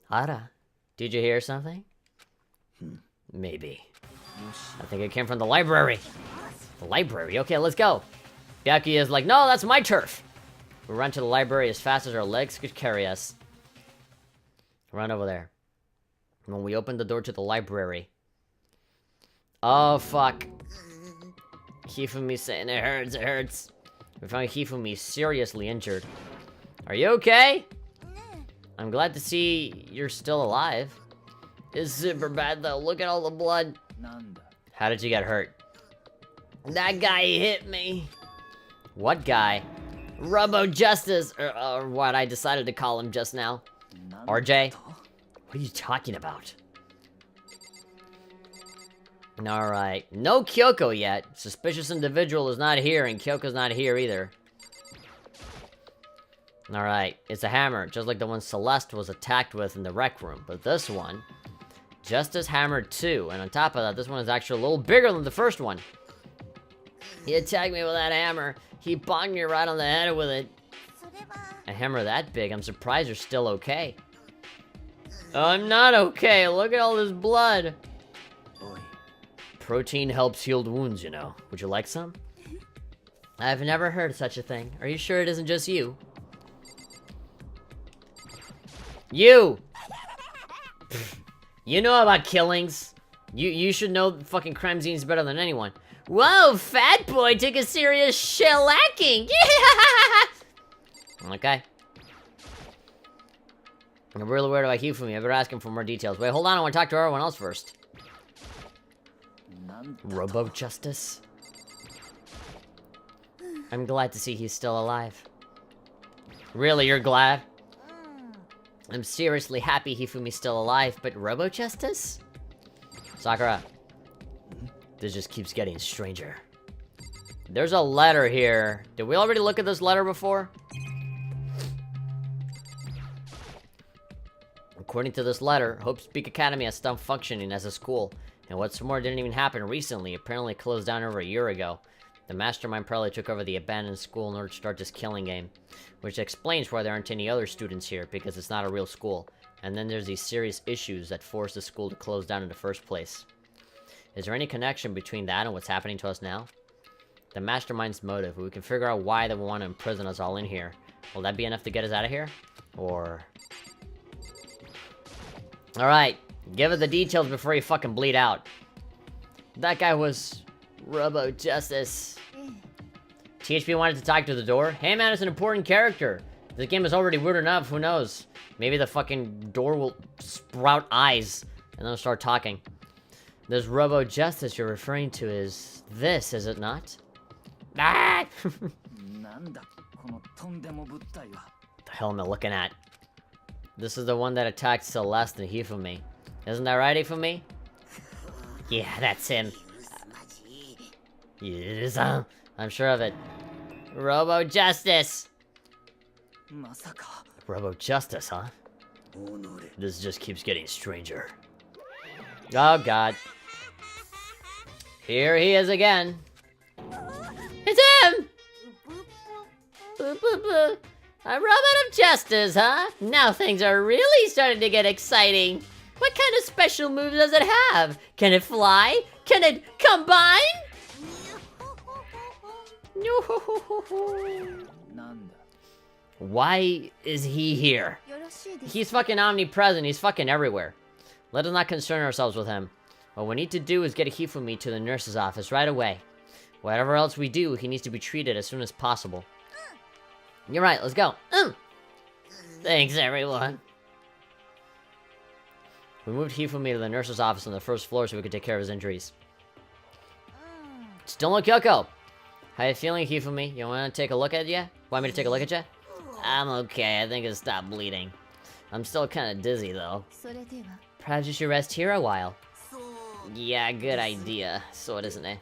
S1: Ara, did you hear something? Maybe. I think it came from the library. The library? Okay, let's go. Byakuya is like, no, that's my turf. We run to the library as fast as our legs could carry us. Run over there. When we opened the door to the library. Oh, fuck. Hifumi saying it hurts, it hurts. We found Hifumi seriously injured. Are you okay? I'm glad to see you're still alive. It's super bad though, look at all the blood. How did you get hurt? That guy hit me. What guy? Robo Justice, or what I decided to call him just now. RJ? What are you talking about? Alright, no Kyoko yet. Suspicious individual is not here, and Kyoko's not here either. Alright, it's a hammer, just like the one Celeste was attacked with in the rec room. But this one, just as hammered too, and on top of that, this one is actually a little bigger than the first one. He attacked me with that hammer. He bonked me right on the head with it. A hammer that big, I'm surprised you're still okay. I'm not okay, look at all this blood. Protein helps heal wounds, you know. Would you like some? I've never heard of such a thing. Are you sure it isn't just you? You! You know about killings. You should know fucking crime scenes better than anyone. Whoa, fat boy took a serious shellacking! Okay. I'm really worried about Hifumi. I better ask him for more details. Wait, hold on. I want to talk to everyone else first. Robo Justice? I'm glad to see he's still alive. Really, you're glad? I'm seriously happy Hifumi's still alive, but Robo Justice? Sakura. This just keeps getting stranger. There's a letter here. Did we already look at this letter before? According to this letter, Hope Speak Academy has stopped functioning as a school. And what's more, it didn't even happen recently. Apparently it closed down over a year ago. The mastermind probably took over the abandoned school in order to start this killing game. Which explains why there aren't any other students here, because it's not a real school. And then there's these serious issues that forced the school to close down in the first place. Is there any connection between that and what's happening to us now? The mastermind's motive. We can figure out why they want to imprison us all in here. Will that be enough to get us out of here? Or... Alright. Give it the details before you fucking bleed out. That guy was Robo Justice. THP wanted to talk to the door. Hey man, it's an important character. The game is already weird enough, who knows? Maybe the fucking door will sprout eyes and then start talking. This Robo Justice you're referring to is this, is it not? Ah! The hell am I looking at? This is the one that attacked Celeste and Hifumi. Isn't that right, Hifumi? Yeah, that's him. Yes, I'm sure of it. Robo Justice! Robo Justice, huh? This just keeps getting stranger. Oh god. Here he is again. It's him! A Robot of Justice, huh? Now things are really starting to get exciting. What kind of special moves does it have? Can it fly? Can it combine? Why is he here? He's fucking omnipresent, he's fucking everywhere. Let us not concern ourselves with him. What we need to do is get Hifumi to the nurse's office right away. Whatever else we do, he needs to be treated as soon as possible. You're right, let's go. Thanks, everyone. We moved Hifumi to the nurse's office on the first floor so we could take care of his injuries. Still no Kyoko. How you feeling, Hifumi? You want to take a look at ya? Want me to take a look at ya? I'm okay, I think it stopped bleeding. I'm still kind of dizzy, though. Perhaps you should rest here a while. Yeah, good idea. So it isn't it?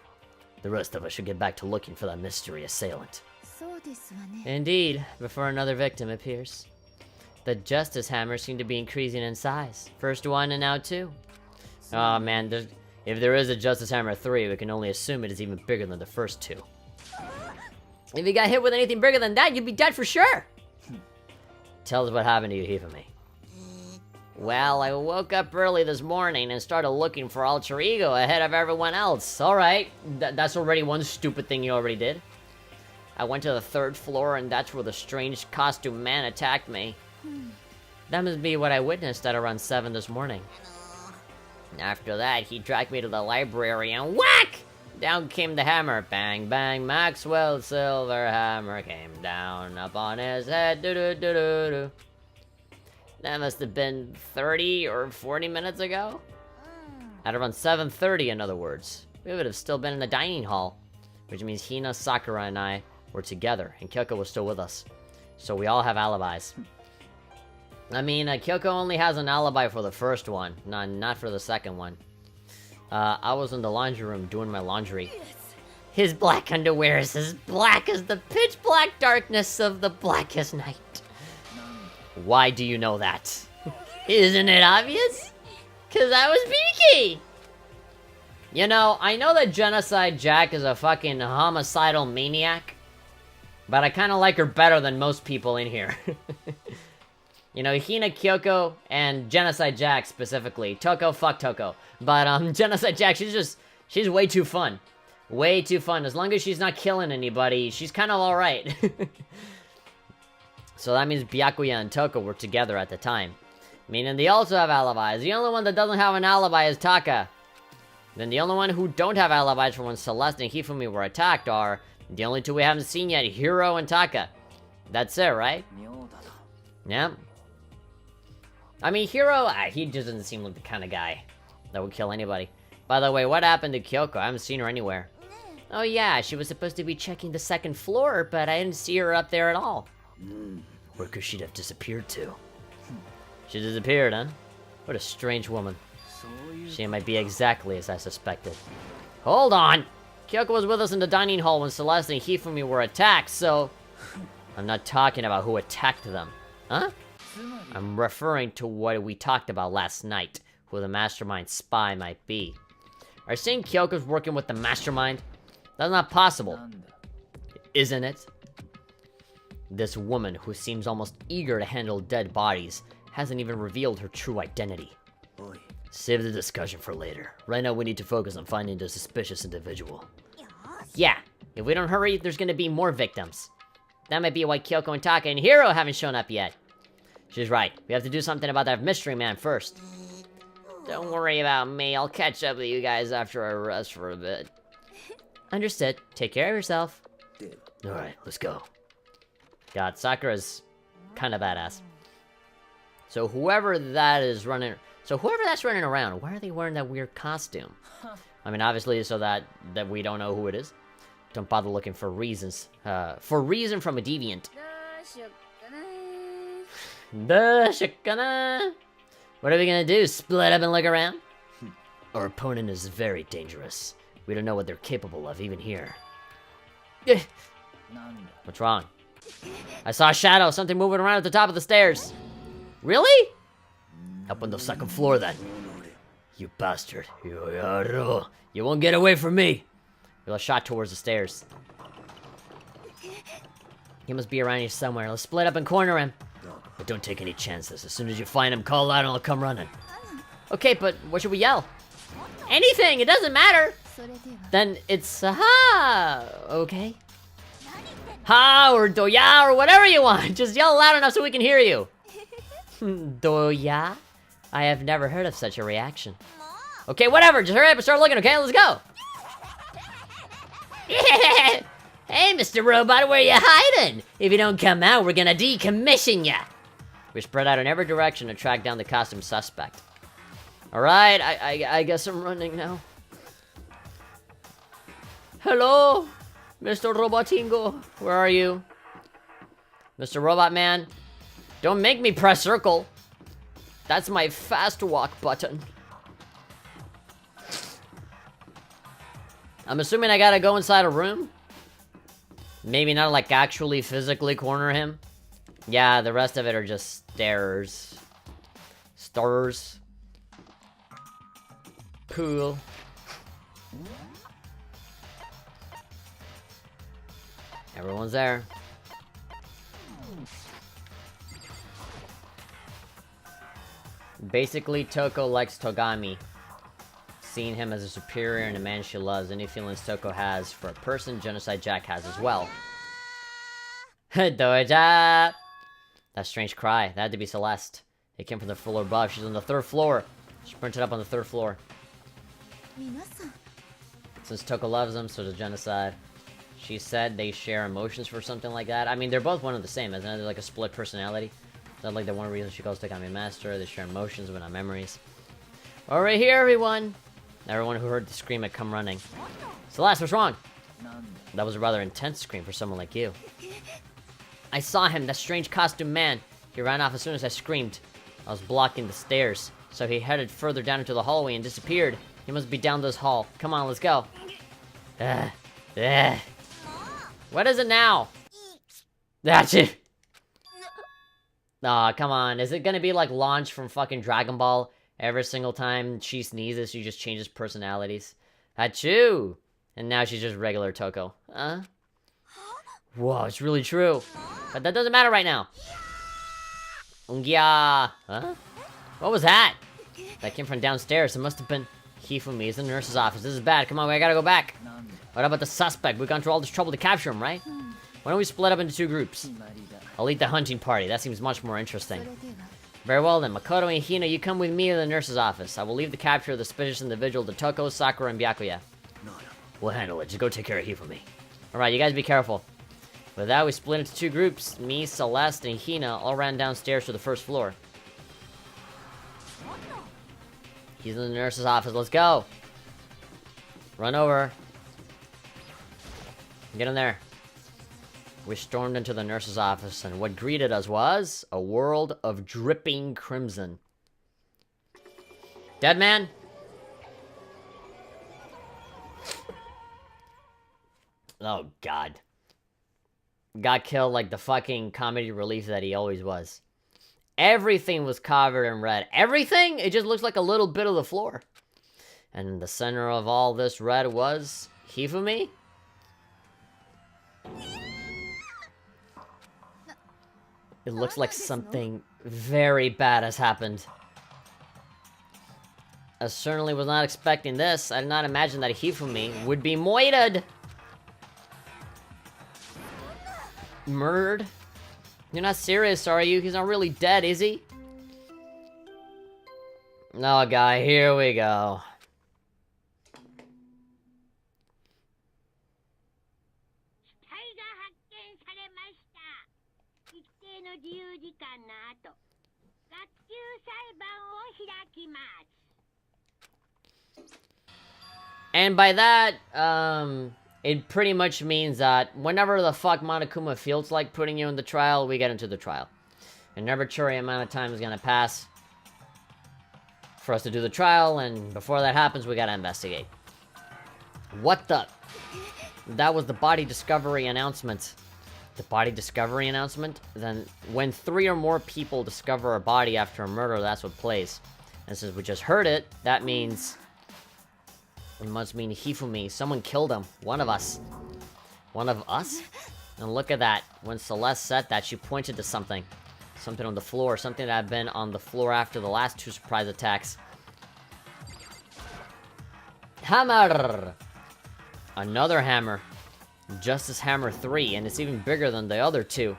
S1: The rest of us should get back to looking for that mystery assailant. Indeed, before another victim appears. The Justice Hammers seem to be increasing in size. First one and now two. Oh man, if there is a Justice Hammer 3, we can only assume it is even bigger than the first two. If you got hit with anything bigger than that, you'd be dead for sure! Tell us what happened to you, Hifumi. Well, I woke up early this morning and started looking for Alter Ego ahead of everyone else. Alright, that's already one stupid thing you already did. I went to the 3rd floor and that's where the strange costume man attacked me. That must be what I witnessed at around 7 this morning. After that, he dragged me to the library and whack! Down came the hammer. Bang, bang, Maxwell's silver hammer came down upon his head. Doo-doo-doo-doo-doo. That must have been 30 or 40 minutes ago? At around 7:30, in other words. We would have still been in the dining hall. Which means Hina, Sakura, and I were together, and Kyoko was still with us. So we all have alibis. I mean, Kyoko only has an alibi for the first one, not for the second one. I was in the laundry room doing my laundry. His black underwear is as black as the pitch black darkness of the blackest night. Why do you know that? Isn't it obvious? 'Cause I was Biki! You know, I know that Genocide Jack is a fucking homicidal maniac, but I kinda like her better than most people in here. You know, Hina, Kyoko, and Genocide Jack specifically. Toko, fuck Toko. But, Genocide Jack, she's way too fun. Way too fun. As long as she's not killing anybody, she's kind of alright. So that means Byakuya and Toko were together at the time. Meaning they also have alibis. The only one that doesn't have an alibi is Taka. Then the only one who don't have alibis for when Celeste and Hifumi were attacked are the only two we haven't seen yet, Hiro and Taka. That's it, right? Yeah. I mean, Hiro, he just doesn't seem like the kind of guy that would kill anybody. By the way, what happened to Kyoko? I haven't seen her anywhere. Oh yeah, she was supposed to be checking the 2nd floor, but I didn't see her up there at all. Where could she have disappeared to? She disappeared, huh? What a strange woman. She might be exactly as I suspected. Hold on! Kyoko was with us in the dining hall when Celeste and Hifumi were attacked, so... I'm not talking about who attacked them. Huh? I'm referring to what we talked about last night, who the mastermind spy might be. Are you saying Kyoko's working with the mastermind? That's not possible. Isn't it? This woman, who seems almost eager to handle dead bodies, hasn't even revealed her true identity. Save the discussion for later. Right now we need to focus on finding the suspicious individual. Yeah, if we don't hurry, there's gonna be more victims. That might be why Kyoko and Taka and Hiro haven't shown up yet. She's right. We have to do something about that mystery man first. Don't worry about me. I'll catch up with you guys after I rest for a bit. Understood. Take care of yourself. Alright, let's go. God, Sakura's kind of badass. So whoever that's running around, why are they wearing that weird costume? I mean, obviously so that we don't know who it is. Don't bother looking for reasons. For reason from a deviant. What are we gonna do? Split up and look around? Our opponent is very dangerous. We don't know what they're capable of, even here. What's wrong? I saw a shadow, something moving around at the top of the stairs. Really? Up on the second floor, then. You bastard. You won't get away from me. He shot towards the stairs. He must be around here somewhere. Let's split up and corner him. But don't take any chances. As soon as you find him, call out and I'll come running. Okay, but what should we yell? Anything, it doesn't matter. Then it's ha, okay? Ha or doya or whatever you want. Just yell loud enough so we can hear you. Doya? I have never heard of such a reaction. Okay, whatever. Just hurry up and start looking, okay? Let's go. Yeah. Hey, Mr. Robot, where you hiding? If you don't come out, we're gonna decommission ya. We're spread out in every direction to track down the costume suspect. Alright, I guess I'm running now. Hello? Mr. Robotingo, where are you? Mr. Robot Man, don't make me press circle. That's my fast walk button. I'm assuming I gotta go inside a room? Maybe not like actually physically corner him. Yeah, the rest of it are just stairs. Stars. Cool. Everyone's there. Basically, Toko likes Togami, seeing him as a superior and a man she loves. Any feelings Toko has for a person, Genocide Jack has as well. Doja! That strange cry. That had to be Celeste. It came from the floor above. She's on the third floor. She sprinted up on the third floor. Since Toko loves him, so does Genocide. She said they share emotions for something like that. I mean, they're both one and the same. Isn't it like a split personality? Is that like the one reason she calls Togami Master? They share emotions but not memories. Well, right here, everyone! Everyone who heard the scream had come running. Celeste, what's wrong? That was a rather intense scream for someone like you. I saw him, that strange costume man. He ran off as soon as I screamed. I was blocking the stairs, so he headed further down into the hallway and disappeared. He must be down this hall. Come on, let's go. What is it now? That's it. Aw, come on. Is it gonna be like Launch from fucking Dragon Ball? Every single time she sneezes, she just changes personalities. Achoo! And now she's just regular Toko. Whoa, it's really true. But that doesn't matter right now. Ungya. Huh? What was that? That came from downstairs. It must have been Hifumi. It's in the nurse's office. This is bad. Come on, I gotta go back. What about the suspect? We've gone through all this trouble to capture him, right? Why don't we split up into two groups? I'll lead the hunting party. That seems much more interesting. Very well then, Makoto and Hina, you come with me to the nurse's office. I will leave the capture of the suspicious individual to Toko, Sakura, and Byakuya. We'll handle it. Just go take care of Hifumi. Alright, you guys be careful. With that, we split into two groups. Me, Celeste, and Hina all ran downstairs to the first floor. He's in the nurse's office. Let's go. Run over. Get in there. We stormed into the nurse's office, and what greeted us was a world of dripping crimson. Dead man? Oh, God. Got killed like the fucking comedy relief that he always was. Everything was covered in red. Everything? It just looks like a little bit of the floor. And in the center of all this red was Hifumi? It looks like something very bad has happened. I certainly was not expecting this. I did not imagine that Hifumi would be moited. Murdered? You're not serious, are you? He's not really dead, is he? Oh, guy, here we go. And by that, it pretty much means that whenever the fuck Monokuma feels like putting you in the trial, we get into the trial. An arbitrary amount of time is gonna pass for us to do the trial, and before that happens, we gotta investigate. What the? That was the body discovery announcement. The body discovery announcement? Then, when 3 or more people discover a body after a murder, that's what plays. And since we just heard it, that means... it must mean Hifumi. Someone killed him. One of us. One of us? And look at that. When Celeste said that, she pointed to something. Something on the floor. Something that had been on the floor after the last 2 surprise attacks. Hammer! Another hammer. Justice Hammer 3, and it's even bigger than the other 2.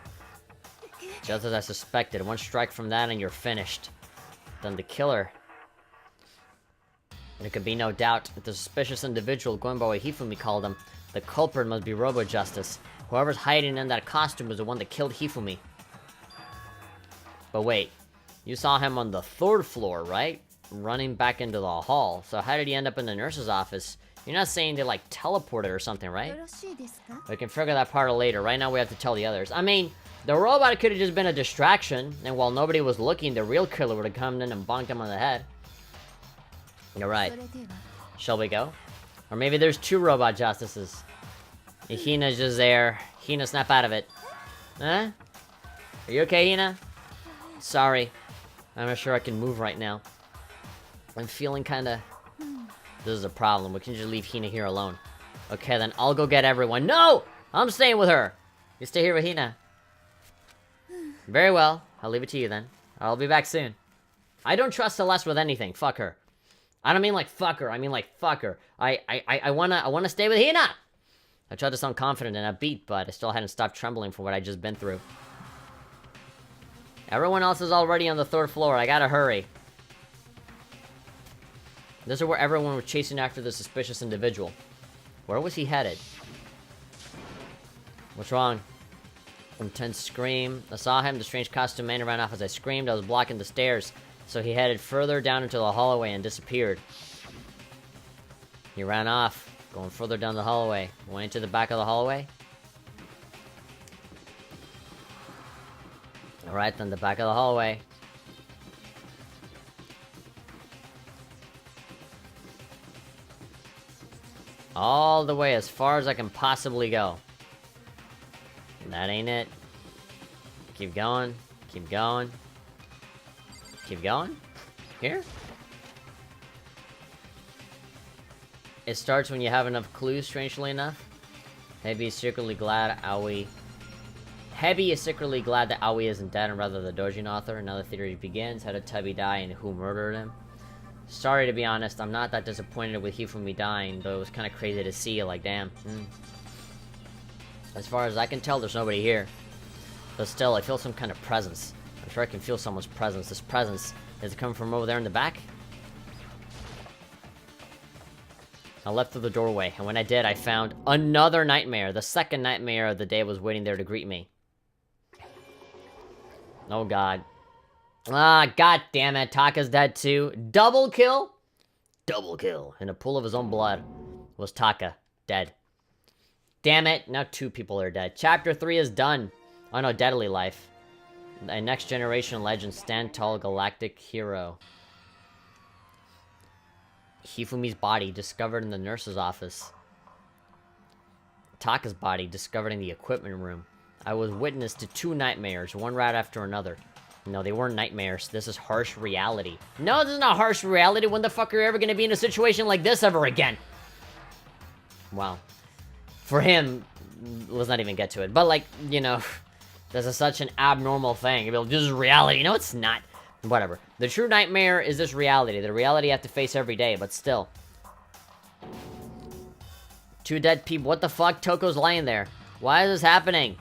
S1: Just as I suspected. 1 strike from that and you're finished. Then the killer. There could be no doubt that the suspicious individual, going by what Hifumi called him, the culprit must be Robo-Justice. Whoever's hiding in that costume is the one that killed Hifumi. But wait, you saw him on the 3rd floor, right? Running back into the hall. So how did he end up in the nurse's office? You're not saying they, like, teleported or something, right? We can figure that part out later. Right now we have to tell the others. I mean, the robot could have just been a distraction, and while nobody was looking, the real killer would have come in and bonked him on the head. You're right. Shall we go? Or maybe there's 2 robot justices. Hina's just there. Hina, snap out of it. Huh? Are you okay, Hina? Sorry. I'm not sure I can move right now. I'm feeling kinda... This is a problem. We can just leave Hina here alone. Okay, then I'll go get everyone. No! I'm staying with her! You stay here with Hina. Very well. I'll leave it to you then. I'll be back soon. I don't trust Celeste with anything. Fuck her. I don't mean like fuck her. I mean like fuck her. I wanna stay with Hina! I tried to sound confident and upbeat, but I still hadn't stopped trembling from what I'd just been through. Everyone else is already on the 3rd floor. I gotta hurry. This is where everyone was chasing after the suspicious individual. Where was he headed? What's wrong? Intense scream. I saw him. The strange costume man ran off as I screamed. I was blocking the stairs. So he headed further down into the hallway and disappeared. He ran off, going further down the hallway. Went into the back of the hallway. Alright, then the back of the hallway. All the way as far as I can possibly go. That ain't it. Keep going. Keep going. Keep going? Here? It starts when you have enough clues, strangely enough. Heavy is secretly glad Aoi... Heavy is secretly glad that Aoi isn't dead and rather the Dojin author. Another theory begins. How did Tubby die and who murdered him? Sorry to be honest, I'm not that disappointed with Hifumi dying, though it was kind of crazy to see, like, damn. As far as I can tell, there's nobody here. But still, I feel some kind of presence. I'm sure I can feel someone's presence. This presence, is it coming from over there in the back? I left through the doorway, and when I did, I found another nightmare. The 2nd nightmare of the day was waiting there to greet me. Oh god. Ah, god damn it. Taka's dead too. Double kill? Double kill. In a pool of his own blood was Taka. Dead. Damn it. Now 2 people are dead. Chapter 3 is done. Oh no, Deadly Life. A next generation legend, stand tall galactic hero. Hifumi's body discovered in the nurse's office. Taka's body discovered in the equipment room. I was witness to 2 nightmares, one right after another. No, they weren't nightmares. This is harsh reality. No, this is not harsh reality. When the fuck are you ever gonna be in a situation like this ever again? Wow. For him, let's not even get to it. But, like, you know, this is such an abnormal thing. You'll be like, this is reality. No, it's not. Whatever. The true nightmare is this reality. The reality you have to face every day, but still. 2 dead people. What the fuck? Toko's lying there. Why is this happening?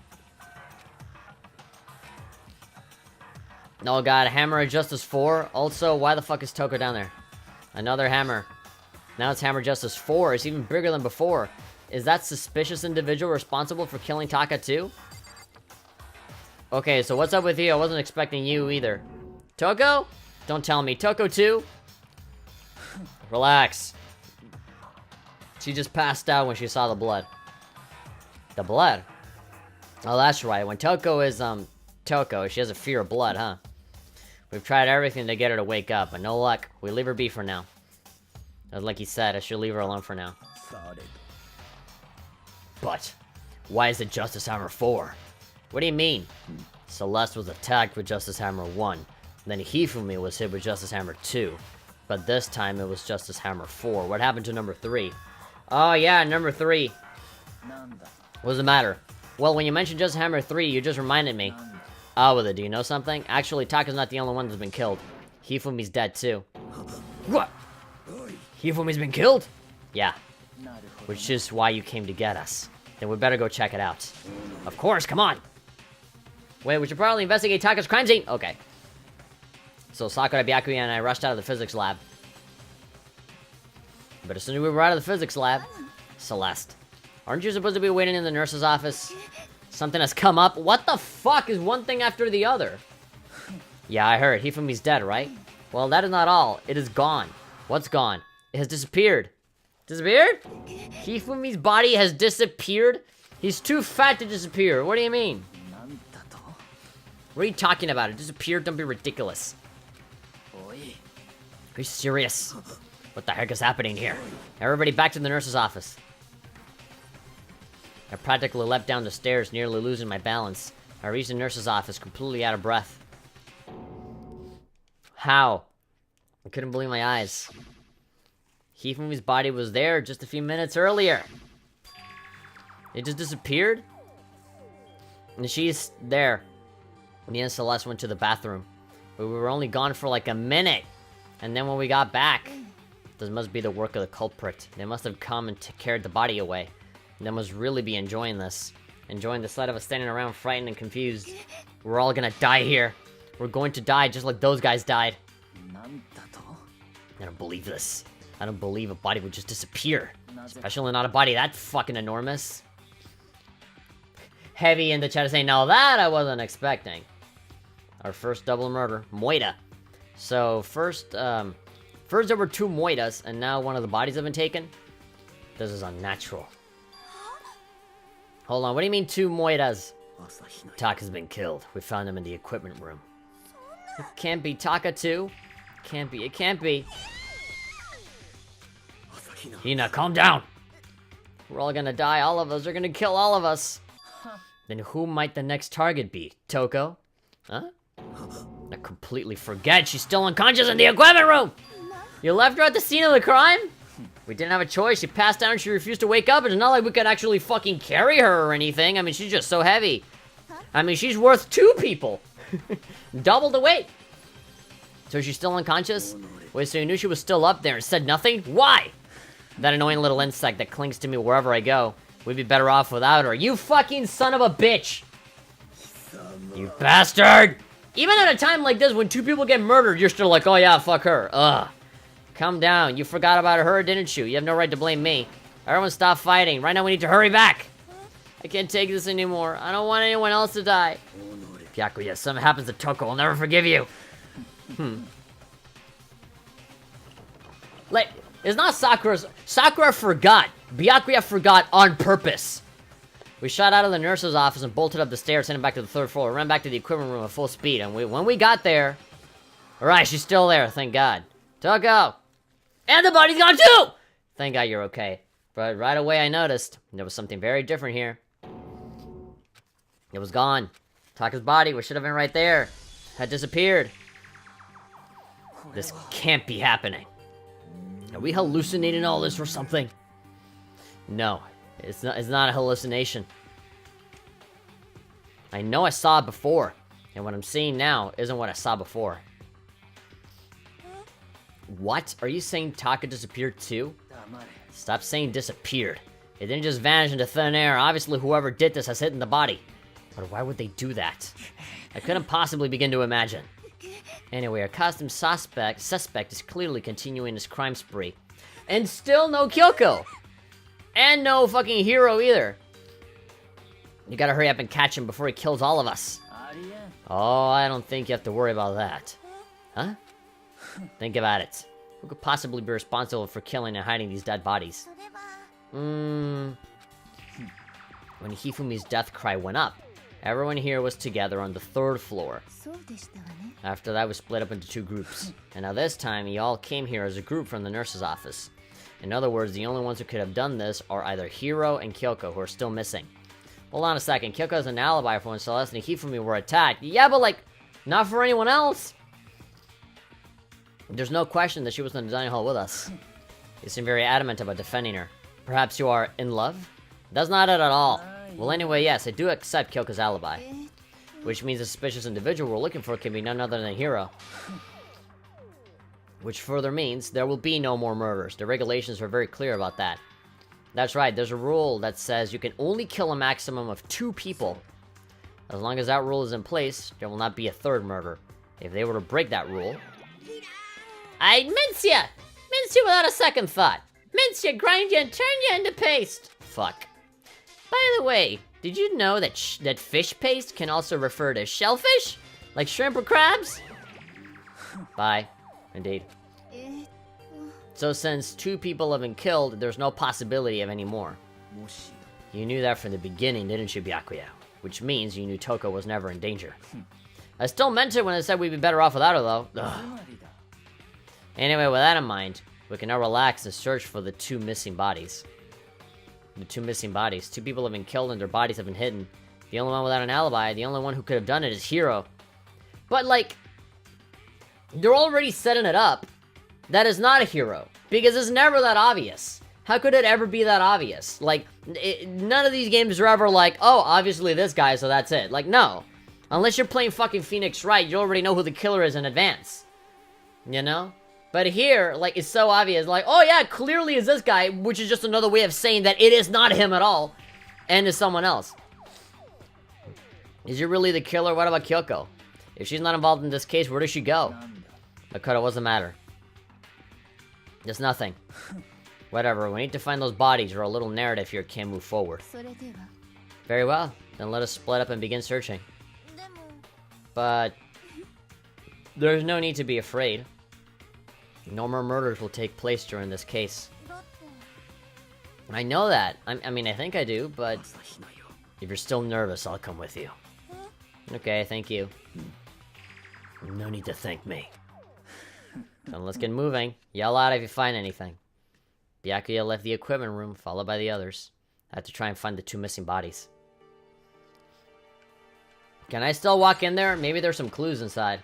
S1: Oh god, Hammer of Justice 4. Also, why the fuck is Toko down there? Another hammer. Now it's Hammer Justice 4. It's even bigger than before. Is that suspicious individual responsible for killing Taka too? Okay, so what's up with you? I wasn't expecting you either. Toko? Don't tell me. Toko too? Relax. She just passed out when she saw the blood. The blood? Oh, that's right. When Toko is, Toko, she has a fear of blood, huh? We've tried everything to get her to wake up, but no luck. We leave her be for now. Like he said, I should leave her alone for now. But, why is it Justice Hammer 4? What do you mean? Celeste was attacked with Justice Hammer 1. Then Hifumi was hit with Justice Hammer 2. But this time it was Justice Hammer 4. What happened to number 3? Oh yeah, number 3. What's the matter? Well, when you mentioned Justice Hammer 3, you just reminded me. Oh, with it, do you know something? Actually, Taka's not the only one that's been killed. Hifumi's dead too. What? Hifumi's been killed? Yeah. Which is why you came to get us. Then we better go check it out. Of course, come on! Wait, we should probably investigate Taka's crime scene! Okay. So Sakura, Byakuya, and I rushed out of the physics lab. But as soon as we were out of the physics lab... Celeste. Aren't you supposed to be waiting in the nurse's office? Something has come up? What the fuck is one thing after the other? Yeah, I heard. Hifumi's dead, right? Well, that is not all. It is gone. What's gone? It has disappeared. Disappeared? Hifumi's body has disappeared? He's too fat to disappear. What do you mean? What are you talking about? It disappeared? Don't be ridiculous. Are you serious? What the heck is happening here? Everybody back to the nurse's office. I practically leapt down the stairs, nearly losing my balance. I reached the nurse's office, completely out of breath. How? I couldn't believe my eyes. Hifumi's body was there just a few minutes earlier. It just disappeared? And she's there. Me and Celeste went to the bathroom. But we were only gone for like a minute. And then when we got back, this must be the work of the culprit. They must have come and carried the body away. They must really be enjoying this. Enjoying the sight of us standing around frightened and confused. We're all gonna die here. We're going to die just like those guys died. I don't believe this. I don't believe a body would just disappear. Especially not a body that fucking enormous. Heavy in the chat is saying, now that I wasn't expecting. Our first double murder. Moida. So, first there were 2 Moidas, and now one of the bodies have been taken? This is unnatural. Hold on, what do you mean 2 Moidas? Taka's been killed. We found him in the equipment room. It can't be Taka too? Can't be, it can't be. Hina, calm down! We're all gonna die, all of us. They're gonna kill all of us. Then who might the next target be? Toko? Huh? I completely forget she's still unconscious in the equipment room! You left her at the scene of the crime? We didn't have a choice. She passed out and she refused to wake up. It's not like we could actually fucking carry her or anything. I mean, she's just so heavy. I mean, she's worth 2 people. Double the weight. So she's still unconscious? Wait, so you knew she was still up there and said nothing? Why? That annoying little insect that clings to me wherever I go. We'd be better off without her. You fucking son of a bitch! You bastard! Even at a time like this, when 2 people get murdered, you're still like, oh yeah, fuck her. Ugh. Calm down. You forgot about her, didn't you? You have no right to blame me. Everyone stop fighting. Right now we need to hurry back. I can't take this anymore. I don't want anyone else to die. Byakuya, if something happens to Toko, I'll never forgive you. Like, it's not Sakura's... Sakura forgot. Byakuya forgot on purpose. We shot out of the nurse's office and bolted up the stairs, heading back to the 3rd floor. We ran back to the equipment room at full speed, and when we got there... Alright, she's still there, thank God. Toko! And the body's gone too! Thank God you're okay. But right away I noticed there was something very different here. It was gone. Taka's body, which should have been right there, had disappeared. This can't be happening. Are we hallucinating all this or something? No, it's not a hallucination. I know I saw it before, and what I'm seeing now isn't what I saw before. What? Are you saying Taka disappeared too? Stop saying disappeared. It didn't just vanish into thin air. Obviously whoever did this has hidden the body. But why would they do that? I couldn't possibly begin to imagine. Anyway, our costume suspect is clearly continuing his crime spree. And still no Kyoko! And no fucking hero either. You gotta hurry up and catch him before he kills all of us. Oh, I don't think you have to worry about that. Huh? Think about it. Who could possibly be responsible for killing and hiding these dead bodies? When Hifumi's death cry went up, everyone here was together on the 3rd floor. After that, we split up into 2 groups. And now this time, you all came here as a group from the nurse's office. In other words, the only ones who could have done this are either Hiro and Kyoko, who are still missing. Hold on a second, Kyoko has an alibi for when Celeste and Hifumi were attacked. Yeah, but like, not for anyone else. There's no question that she was in the dining hall with us. You seem very adamant about defending her. Perhaps you are in love? That's not it at all. Well, anyway, yes, I do accept Kyoko's alibi. Which means the suspicious individual we're looking for can be none other than Hiro. Which further means there will be no more murders. The regulations are very clear about that. That's right, there's a rule that says you can only kill a maximum of 2 people. As long as that rule is in place, there will not be a 3rd murder. If they were to break that rule... I'd mince ya! Mince you without a second thought. Mince ya, grind ya, and turn ya into paste. Fuck. By the way, did you know that that fish paste can also refer to shellfish? Like shrimp or crabs? Bye. Indeed. So since 2 people have been killed, there's no possibility of any more. You knew that from the beginning, didn't you, Byakuya? Which means you knew Toko was never in danger. I still meant it when I said we'd be better off without her, though. Ugh. Anyway, with that in mind, we can now relax and search for the 2 missing bodies. The 2 missing bodies. 2 people have been killed and their bodies have been hidden. The only one without an alibi, the only one who could have done it is Hiro. But, like, they're already setting it up. That is not a hero, because it's never that obvious. How could it ever be that obvious? Like, none of these games are ever like, oh, obviously this guy, so that's it. Like, no. Unless you're playing fucking Phoenix Wright, you already know who the killer is in advance. You know? But here, like, it's so obvious, like, oh yeah, clearly it's this guy, which is just another way of saying that it is not him at all, and is someone else. Is he really the killer? What about Kyoko? If she's not involved in this case, where does she go? Makoto, what's the matter? There's nothing. Whatever, we need to find those bodies, or a little narrative here can't move forward. Very well, then let us split up and begin searching. But... there's no need to be afraid. No more murders will take place during this case. I know that. I mean, I think I do, but... if you're still nervous, I'll come with you. Okay, thank you. No need to thank me. Then let's get moving. Yell out if you find anything. Byakuya left the equipment room, followed by the others. I have to try and find the 2 missing bodies. Can I still walk in there? Maybe there's some clues inside.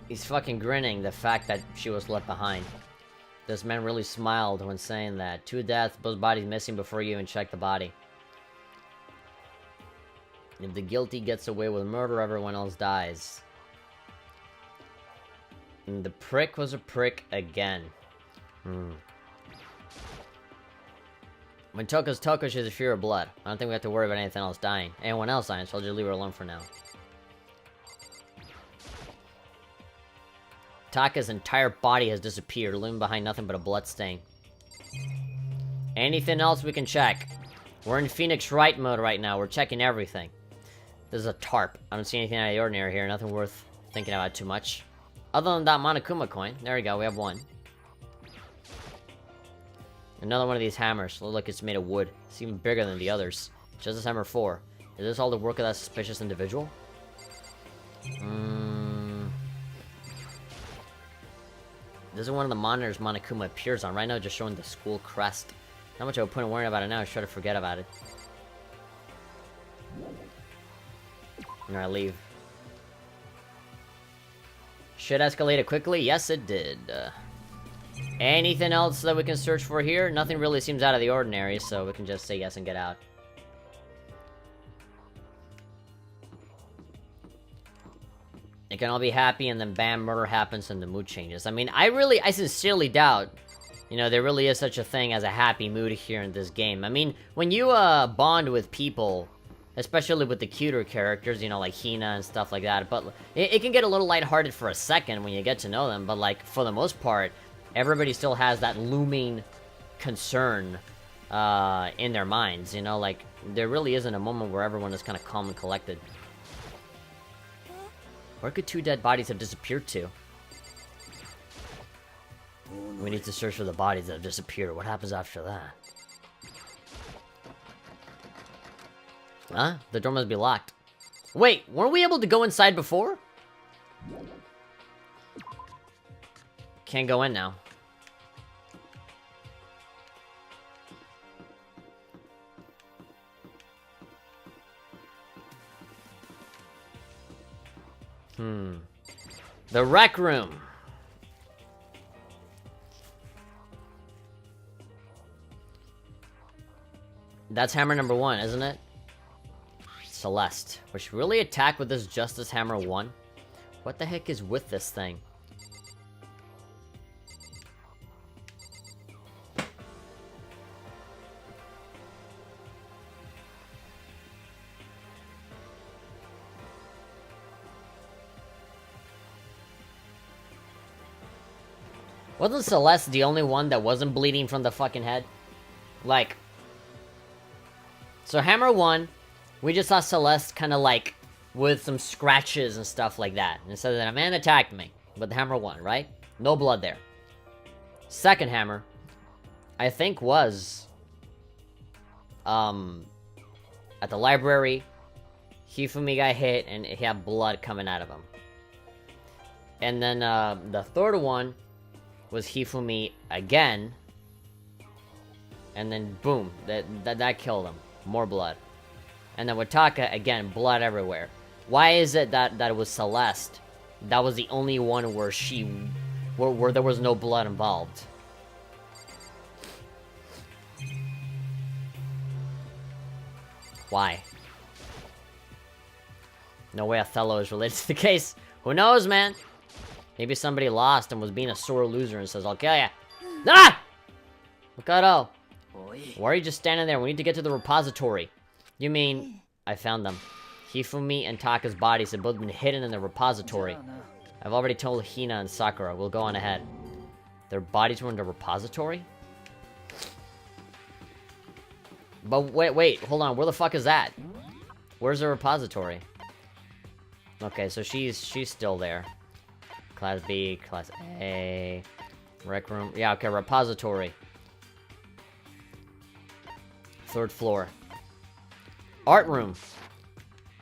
S1: He's fucking grinning the fact that she was left behind. This man really smiled when saying that. 2 deaths, both bodies missing before you even check the body. If the guilty gets away with murder, everyone else dies. And the prick was a prick again. When Toko's Toko, she's a fear of blood. I don't think we have to worry about anything else dying. Anyone else dying, so I'll just leave her alone for now. Taka's entire body has disappeared, leaving behind nothing but a blood stain. Anything else we can check? We're in Phoenix Wright mode right now. We're checking everything. This is a tarp. I don't see anything out of the ordinary here. Nothing worth thinking about too much. Other than that Monokuma coin. There we go. We have one. Another one of these hammers. Looks like it's made of wood. It's even bigger than the others. Just as hammer 4. Is this all the work of that suspicious individual? This is one of the monitors Monokuma appears on. Right now, just showing the school crest. Not much of a point in worrying about it now. I try to forget about it. Alright, leave. Should escalate quickly? Yes, it did. Anything else that we can search for here? Nothing really seems out of the ordinary, so we can just say yes and get out. It can all be happy, and then bam, murder happens and the mood changes. I mean, I sincerely doubt You know, there really is such a thing as a happy mood here in this game. I mean, when you bond with people, especially with the cuter characters, you know, like Hina and stuff like that, but it can get a little lighthearted for a second when you get to know them, but like, for the most part, everybody still has that looming concern in their minds, you know, like, there really isn't a moment where everyone is kind of calm and collected. Where could 2 dead bodies have disappeared to? We need to search for the bodies that have disappeared. What happens after that? Huh? The door must be locked. Wait, weren't we able to go inside before? Can't go in now. The rec room. That's hammer number 1, isn't it? Celeste. We should really attack with this Justice Hammer 1. What the heck is with this thing? Wasn't Celeste the only one that wasn't bleeding from the fucking head? Like... So Hammer 1, we just saw Celeste kind of like, with some scratches and stuff like that. And it said that a man attacked me with Hammer 1, right? No blood there. Second hammer, I think was... at the library, Hifumi got hit and he had blood coming out of him. And then the third one was Hifumi again. And then boom, that killed him. More blood. And then with Taka, again, blood everywhere. Why is it that it was Celeste? That was the only one where where there was no blood involved. Why? No way Othello is related to the case. Who knows, man? Maybe somebody lost and was being a sore loser and says, I'll kill ya. Ah! Mikado! Why are you just standing there? We need to get to the repository. You mean... I found them. Hifumi and Taka's bodies have both been hidden in the repository. I've already told Hina and Sakura. We'll go on ahead. Their bodies were in the repository? But wait, hold on. Where the fuck is that? Where's the repository? Okay, so she's still there. Class B, Class A... Rec room. Yeah, okay, repository. 3rd floor. Art room.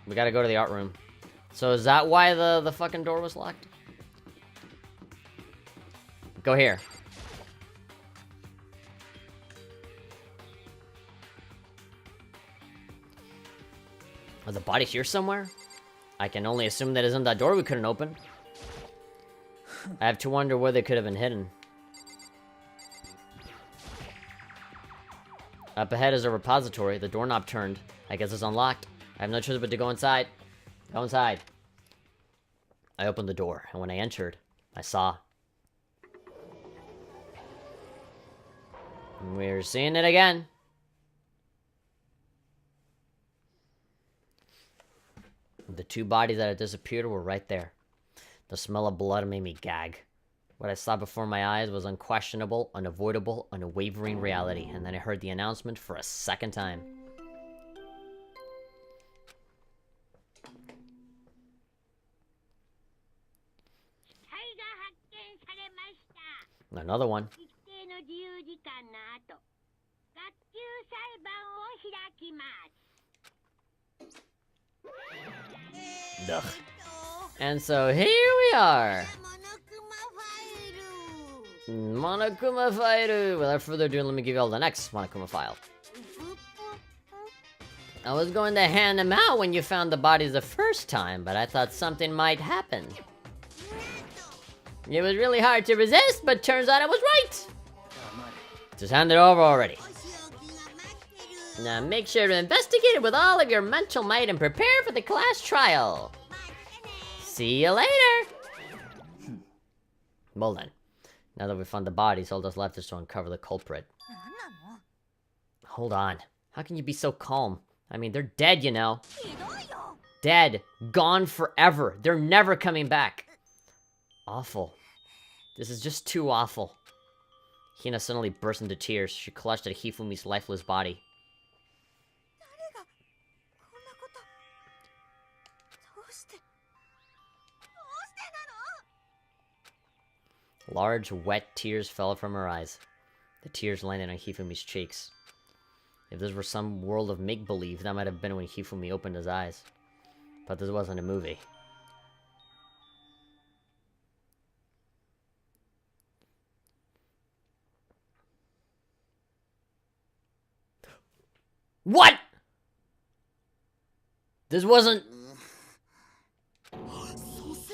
S1: We gotta go to the art room. So is that why the fucking door was locked? Go here. Are the bodies here somewhere? I can only assume that isn't that door we couldn't open. I have to wonder where they could have been hidden. Up ahead is a repository. The doorknob turned. I guess it's unlocked. I have no choice but to go inside. Go inside. I opened the door, and when I entered, I saw... We're seeing it again. The 2 bodies that had disappeared were right there. The smell of blood made me gag. What I saw before my eyes was unquestionable, unavoidable, unwavering reality, and then I heard the announcement for a second time. Another one. Ugh. And so here we are. Monokuma File. Without further ado, let me give you all the next Monokuma file. I was going to hand them out when you found the bodies the first time, but I thought something might happen. It was really hard to resist, but turns out I was right. Just hand it over already. Now make sure to investigate it with all of your mental might and prepare for the class trial. See you later. Well then. Now that we found the bodies, all that's left is to uncover the culprit. Hold on. How can you be so calm? I mean, they're dead, you know. Dead. Gone forever. They're never coming back. Awful. This is just too awful. Hina suddenly burst into tears. She clutched at Hifumi's lifeless body. Large, wet tears fell from her eyes. The tears landed on Hifumi's cheeks. If this were some world of make-believe, that might have been when Hifumi opened his eyes. But this wasn't a movie. What?! This wasn't...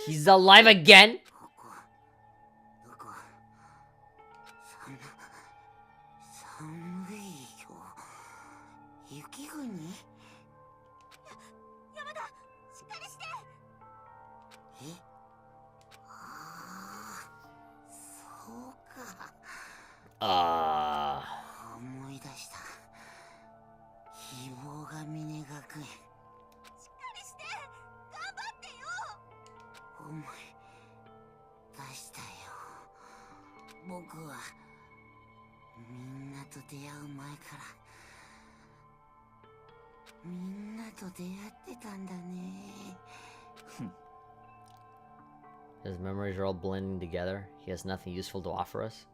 S1: He's alive again?! His memories are all blending together. He has nothing useful to offer us.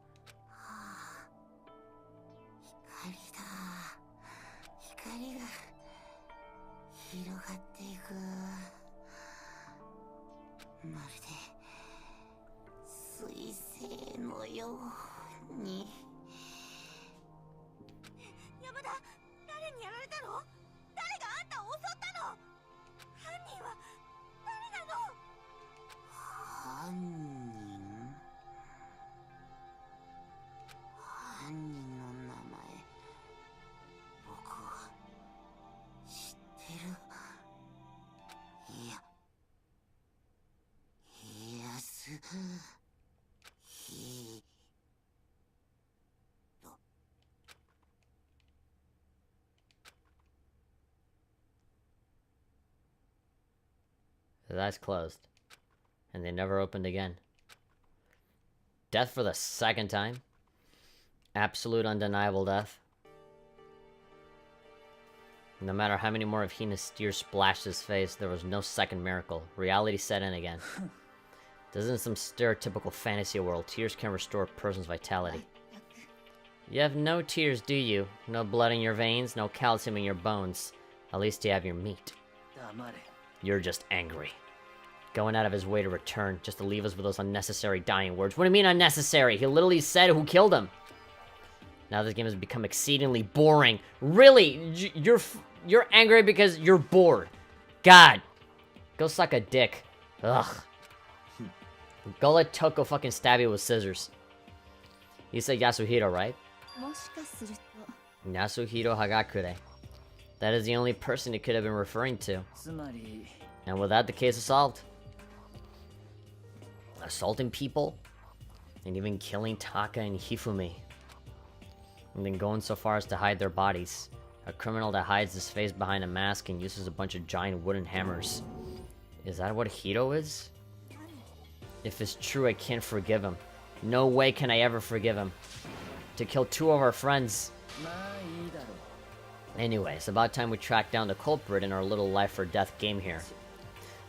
S1: His eyes closed, and they never opened again. Death for the second time? Absolute undeniable death. No matter how many more of Hina's tears splashed his face, there was no second miracle. Reality set in again. This isn't some stereotypical fantasy world. Tears can restore a person's vitality. You have no tears, do you? No blood in your veins, no calcium in your bones. At least you have your meat. You're just angry. Going out of his way to return, just to leave us with those unnecessary dying words. What do you mean unnecessary? He literally said who killed him. Now this game has become exceedingly boring. Really? You're angry because you're bored. God. Go suck a dick. Ugh. Go let Toko fucking stab you with scissors. You said Yasuhiro, right? Yasuhiro Hagakure. That is the only person he could have been referring to. And with that, the case is solved. Assaulting people, and even killing Taka and Hifumi. And then going so far as to hide their bodies. A criminal that hides his face behind a mask and uses a bunch of giant wooden hammers. Is that what Hiro is? If it's true, I can't forgive him. No way can I ever forgive him. To kill two of our friends. Anyway, it's about time we track down the culprit in our little life or death game here.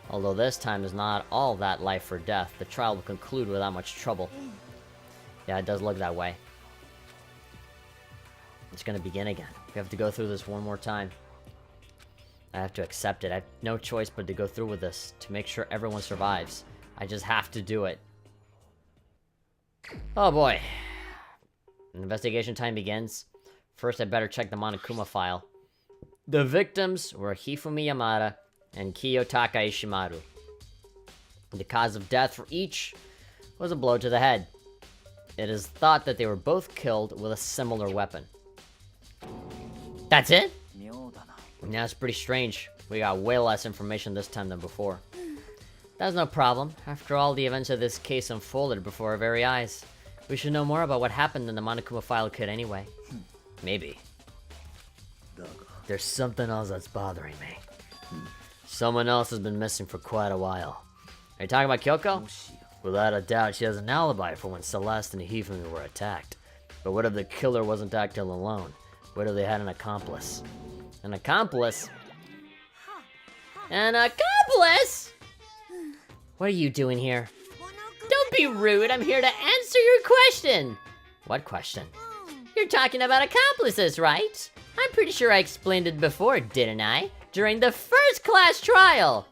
S1: Although this time is not all that life or death, the trial will conclude without much trouble. Yeah, it does look that way. It's gonna begin again. We have to go through this one more time. I have to accept it. I have no choice but to go through with this, to make sure everyone survives. I just have to do it. Oh boy. Investigation time begins. First, I better check the Monokuma file. The victims were Hifumi Yamada and Kiyotaka Ishimaru. The cause of death for each was a blow to the head. It is thought that they were both killed with a similar weapon. That's it? Yeah, it's pretty strange. We got way less information this time than before. That's no problem. After all, the events of this case unfolded before our very eyes. We should know more about what happened in the Monokuma file kit anyway. Maybe. There's something else that's bothering me. Someone else has been missing for quite a while. Are you talking about Kyoko? Without a doubt, she has an alibi for when Celeste and Hifumi were attacked. But what if the killer wasn't acting alone? What if they had an accomplice? An accomplice? An accomplice?! What are you doing here? Don't be rude, I'm here to answer your question! What question? You're talking about accomplices, right? I'm pretty sure I explained it before, didn't I? During the first class trial!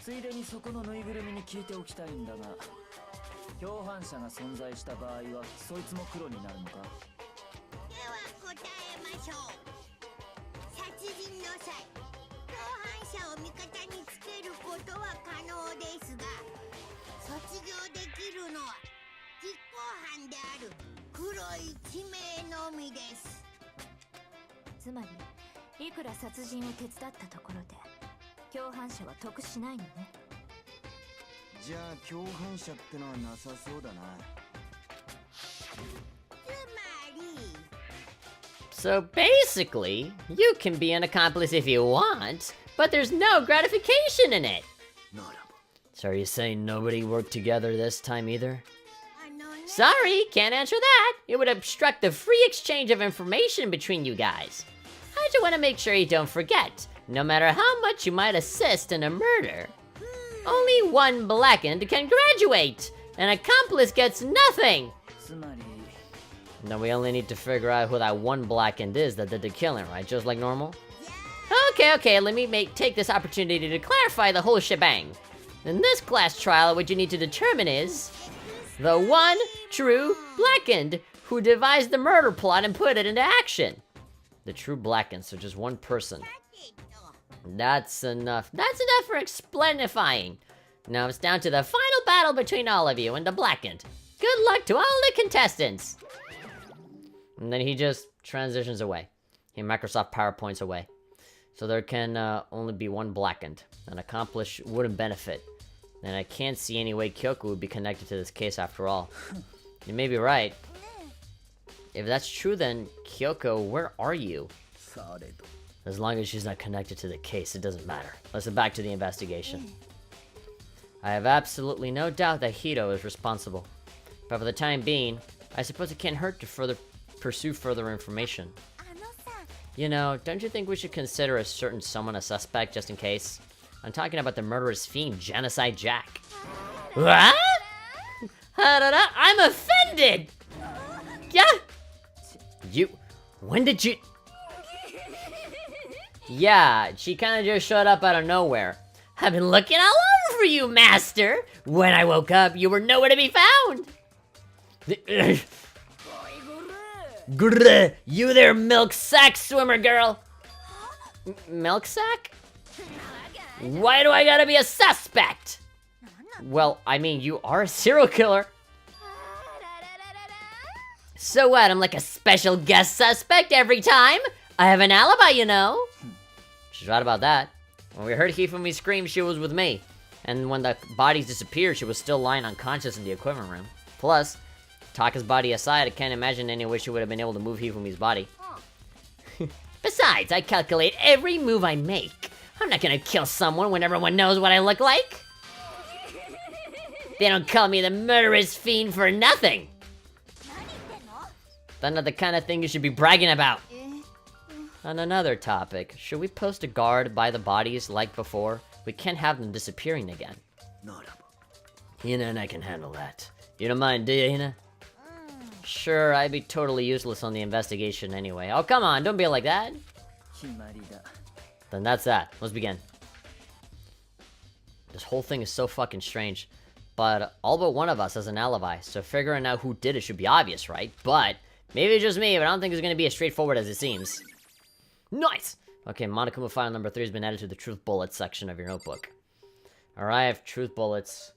S2: ついでにそこのぬいぐるみに聞いておきたいんだが、共犯者が存在した場合はそいつも黒になるのか？では答えましょう。殺人の際、共犯者を味方につけることは可能ですが、卒業できるのは実行犯である黒い地名のみです。つまり、いくら殺人を手伝ったところで。 共犯者は得しないのね。じゃあ共犯者ってのはなさそうだな。
S1: So basically, you can be an accomplice if you want, but there's no gratification in it. So are you saying nobody worked together this time either? Sorry, can't answer that. It would obstruct the free exchange of information between you guys. I just want to make sure you don't forget. No matter how much you might assist in a murder, only one blackened can graduate! An accomplice gets nothing! Now we only need to figure out who that one blackened is that did the killing, right? Just like normal? Okay, let me take this opportunity to clarify the whole shebang. In this class trial, what you need to determine is the one true blackened who devised the murder plot and put it into action. The true blackened, so just one person. That's enough. That's enough for explanifying. Now it's down to the final battle between all of you and the blackened. Good luck to all the contestants. And then he just transitions away. He Microsoft PowerPoints away. So there can only be one blackened. An accomplice wouldn't benefit. And I can't see any way Kyoko would be connected to this case after all. You may be right. If that's true, then Kyoko, where are you? As long as she's not connected to the case, it doesn't matter. Let's get back to the investigation. I have absolutely no doubt that Hito is responsible. But for the time being, I suppose it can't hurt to pursue further information. You know, don't you think we should consider a certain someone a suspect just in case? I'm talking about the murderous fiend, Genocide Jack. What? I'm offended! Yeah? When did you... Yeah, she kinda just showed up out of nowhere. I've been looking all over for you, master! When I woke up, you were nowhere to be found! Grr, you there, milk sack swimmer girl! Milk sack? Why do I gotta be a suspect? Well, I mean, you are a serial killer. So what, I'm like a special guest suspect every time? I have an alibi, you know. She's right about that. When we heard Hifumi scream, she was with me. And when the bodies disappeared, she was still lying unconscious in the equipment room. Plus, Taka's body aside, I can't imagine any way she would have been able to move Hifumi's body. Besides, I calculate every move I make. I'm not gonna kill someone when everyone knows what I look like. They don't call me the murderous fiend for nothing. That's not the kind of thing you should be bragging about. On another topic, should we post a guard by the bodies like before? We can't have them disappearing again. Hina and I can handle that. You don't mind, do you, Hina? Sure, I'd be totally useless on the investigation anyway. Oh, come on, don't be like that. Then that's that. Let's begin. This whole thing is so fucking strange. But all but one of us has an alibi, so figuring out who did it should be obvious, right? But maybe it's just me, but I don't think it's gonna be as straightforward as it seems. Nice! Okay, Monokuma file number 3 has been added to the truth bullets section of your notebook. Alright, I have truth bullets.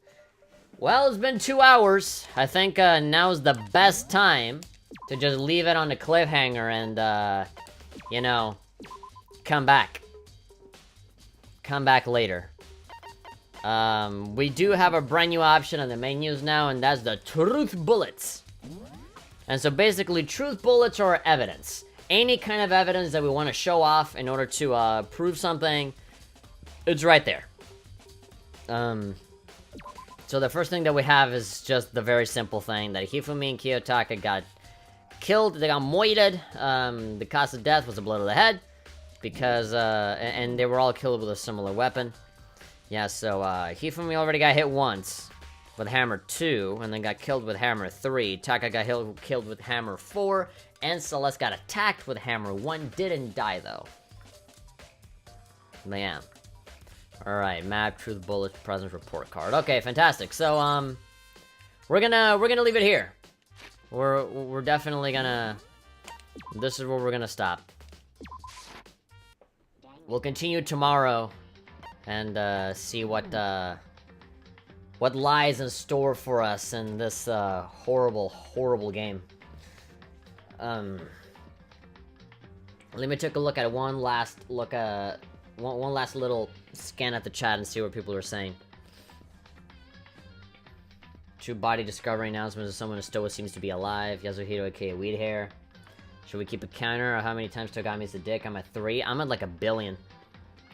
S1: Well, it's been 2 hours. I think now's the best time to just leave it on the cliffhanger and, you know, come back. Come back later. We do have a brand new option on the menus now, and that's the truth bullets. And so basically, truth bullets are evidence. Any kind of evidence that we want to show off in order to prove something, it's right there. So the first thing that we have is just the very simple thing that Hifumi and Kiyotaka got killed. They got moited. The cause of death was a blow to the head. Because, and they were all killed with a similar weapon. Yeah, so, Hifumi already got hit once with hammer 2, and then got killed with hammer 3. Taka got killed with hammer 4, and Celeste got attacked with hammer 1. Didn't die, though. Man. Alright, map, truth, bullets, presence, report card. Okay, fantastic. So, we're gonna leave it here. We're definitely gonna... This is where we're gonna stop. We'll continue tomorrow and see what lies in store for us in this horrible game. Let me take a look at one last little scan at the chat and see what people are saying. True body discovery announcements of someone in Stoa seems to be alive. Yasuhiro aka Weed Hair. Should we keep a counter of how many times Togami's a dick? I'm at 3. I'm at like 1 billion.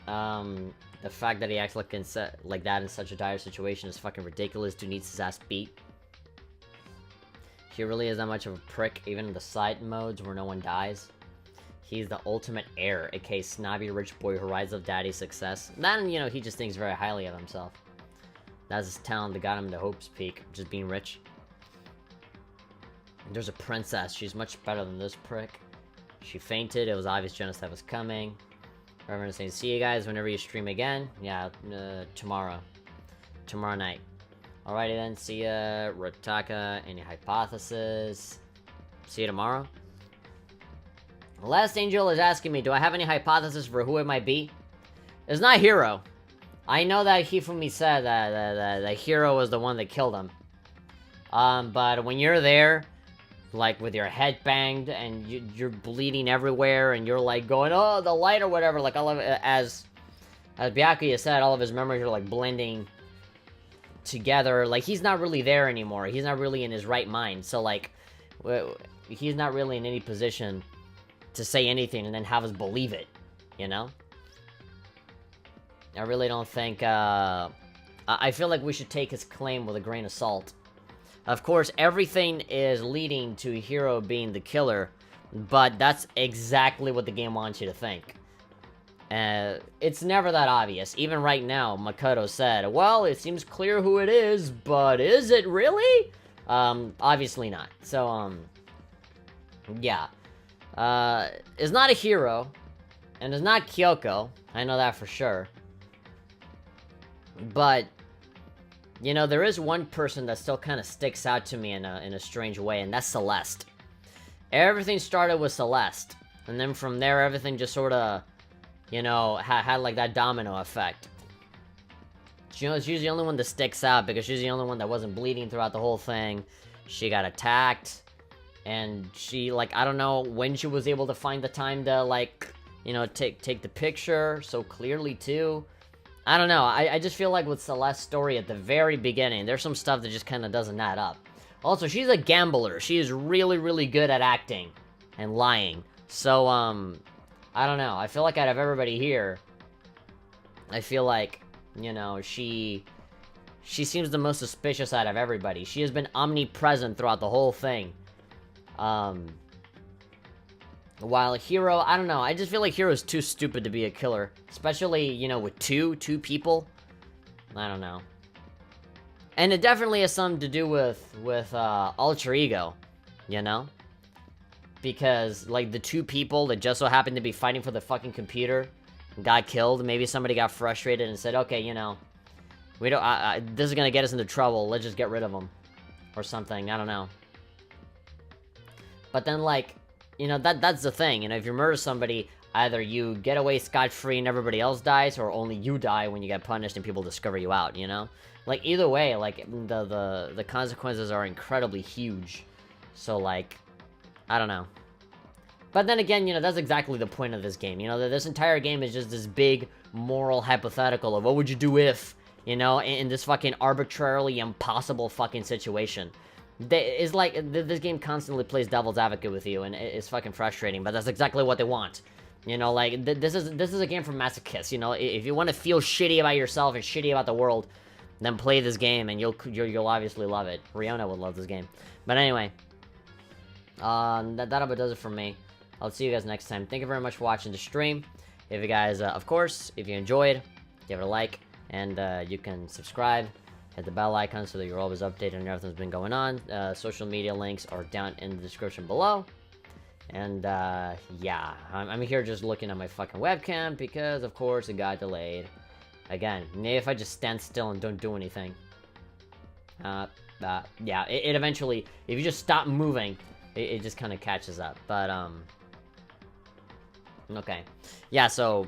S1: The fact that he acts like that in such a dire situation is fucking ridiculous. Dude needs his ass beat. He really is that much of a prick, even in the side modes where no one dies. He's the ultimate heir, aka snobby rich boy who rides off daddy's success. Then, you know, he just thinks very highly of himself. That's his talent that got him to Hope's Peak, just being rich. There's a princess. She's much better than this prick. She fainted. It was obvious genocide was coming. Everyone's saying, see you guys whenever you stream again. Yeah, tomorrow. Tomorrow night. Alrighty then. See ya. Rotaka. Any hypothesis? See you tomorrow. Last Angel is asking me, do I have any hypothesis for who it might be? It's not Hiro. I know that Hifumi said that Hiro was the one that killed him. But when you're there, like with your head banged and you're bleeding everywhere and you're like going, oh, the light or whatever, like all of it, as Byakuya said, all of his memories are like blending together. Like he's not really there anymore. He's not really in his right mind. So like he's not really in any position to say anything and then have us believe it, you know? I really don't think I feel like we should take his claim with a grain of salt. Of course, everything is leading to Hiro being the killer, but that's exactly what the game wants you to think. It's never that obvious. Even right now, Makoto said, well, it seems clear who it is, but is it really? Obviously not. So, yeah. It's not a Hiro, and it's not Kyoko. I know that for sure. But... you know, there is one person that still kind of sticks out to me in a strange way, and that's Celeste. Everything started with Celeste, and then from there, everything just sort of, you know, had like that domino effect. You know, she's the only one that sticks out, because she's the only one that wasn't bleeding throughout the whole thing. She got attacked, and she, like, I don't know when she was able to find the time to, like, you know, take the picture so clearly, too. I don't know, I just feel like with Celeste's story at the very beginning, there's some stuff that just kind of doesn't add up. Also, she's a gambler. She is really, really good at acting and lying. So, I don't know. I feel like out of everybody here, I feel like, you know, she seems the most suspicious out of everybody. She has been omnipresent throughout the whole thing. While Hiro, I don't know, I just feel like Hiro's too stupid to be a killer. Especially, you know, with two people. I don't know. And it definitely has something to do with alter ego, you know? Because, like, the 2 people that just so happened to be fighting for the fucking computer got killed. Maybe somebody got frustrated and said, okay, you know, we don't, this is gonna get us into trouble, let's just get rid of them. Or something, I don't know. But then, like, you know, that's the thing, you know, if you murder somebody, either you get away scot-free and everybody else dies, or only you die when you get punished and people discover you out, you know? Like, either way, like, the consequences are incredibly huge. So, like, I don't know. But then again, you know, that's exactly the point of this game, you know? This entire game is just this big moral hypothetical of what would you do if, you know, in this fucking arbitrarily impossible fucking situation. It's like, this game constantly plays devil's advocate with you, and it's fucking frustrating, but that's exactly what they want. You know, like, this is a game for masochists, you know? If you want to feel shitty about yourself and shitty about the world, then play this game, and you'll obviously love it. Riona would love this game. But anyway, that about does it for me. I'll see you guys next time. Thank you very much for watching the stream. If you guys, of course, if you enjoyed, give it a like, and you can subscribe. Hit the bell icon so that you're always updated on everything that's been going on. Social media links are down in the description below. And, yeah, I'm here just looking at my fucking webcam because, of course, it got delayed. Again, maybe if I just stand still and don't do anything. Yeah, it eventually, if you just stop moving, it just kind of catches up. But, okay. Yeah, so,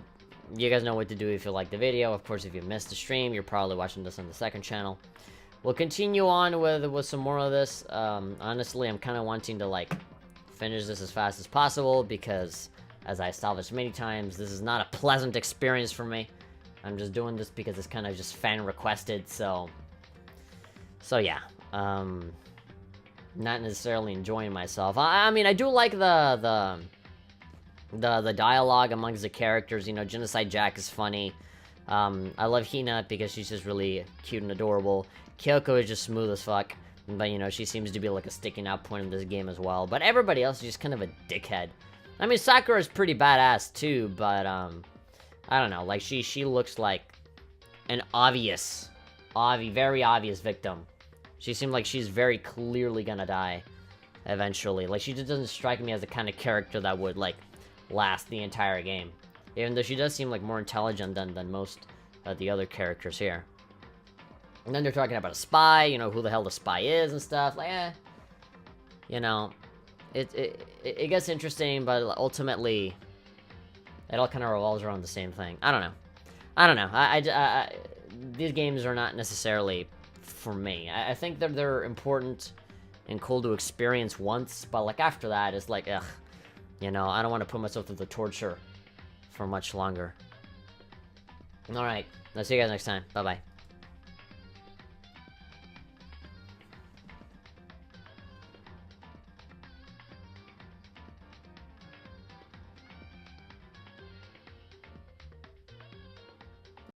S1: you guys know what to do if you like the video. Of course, if you missed the stream, you're probably watching this on the second channel. We'll continue on with some more of this. Honestly, I'm kind of wanting to, like, finish this as fast as possible because, as I established many times, this is not a pleasant experience for me. I'm just doing this because it's kind of just fan requested, so yeah. Not necessarily enjoying myself. I mean, I do like the dialogue amongst the characters. You know, Genocide Jack is funny. I love Hina because she's just really cute and adorable. Kyoko is just smooth as fuck. But, you know, she seems to be, like, a sticking out point in this game as well. But everybody else is just kind of a dickhead. I mean, Sakura is pretty badass, too, but, I don't know. Like, she looks like an very obvious victim. She seemed like she's very clearly gonna die eventually. Like, she just doesn't strike me as the kind of character that would, like, last the entire game. Even though she does seem, like, more intelligent than most of the other characters here. And then they're talking about a spy, you know, who the hell the spy is and stuff. Like, you know, it gets interesting, but ultimately, it all kind of revolves around the same thing. I don't know. These games are not necessarily for me. I think that they're important and cool to experience once, but, like, after that, it's like, ugh. You know, I don't want to put myself through the torture for much longer. Alright, I'll see you guys next time. Bye-bye.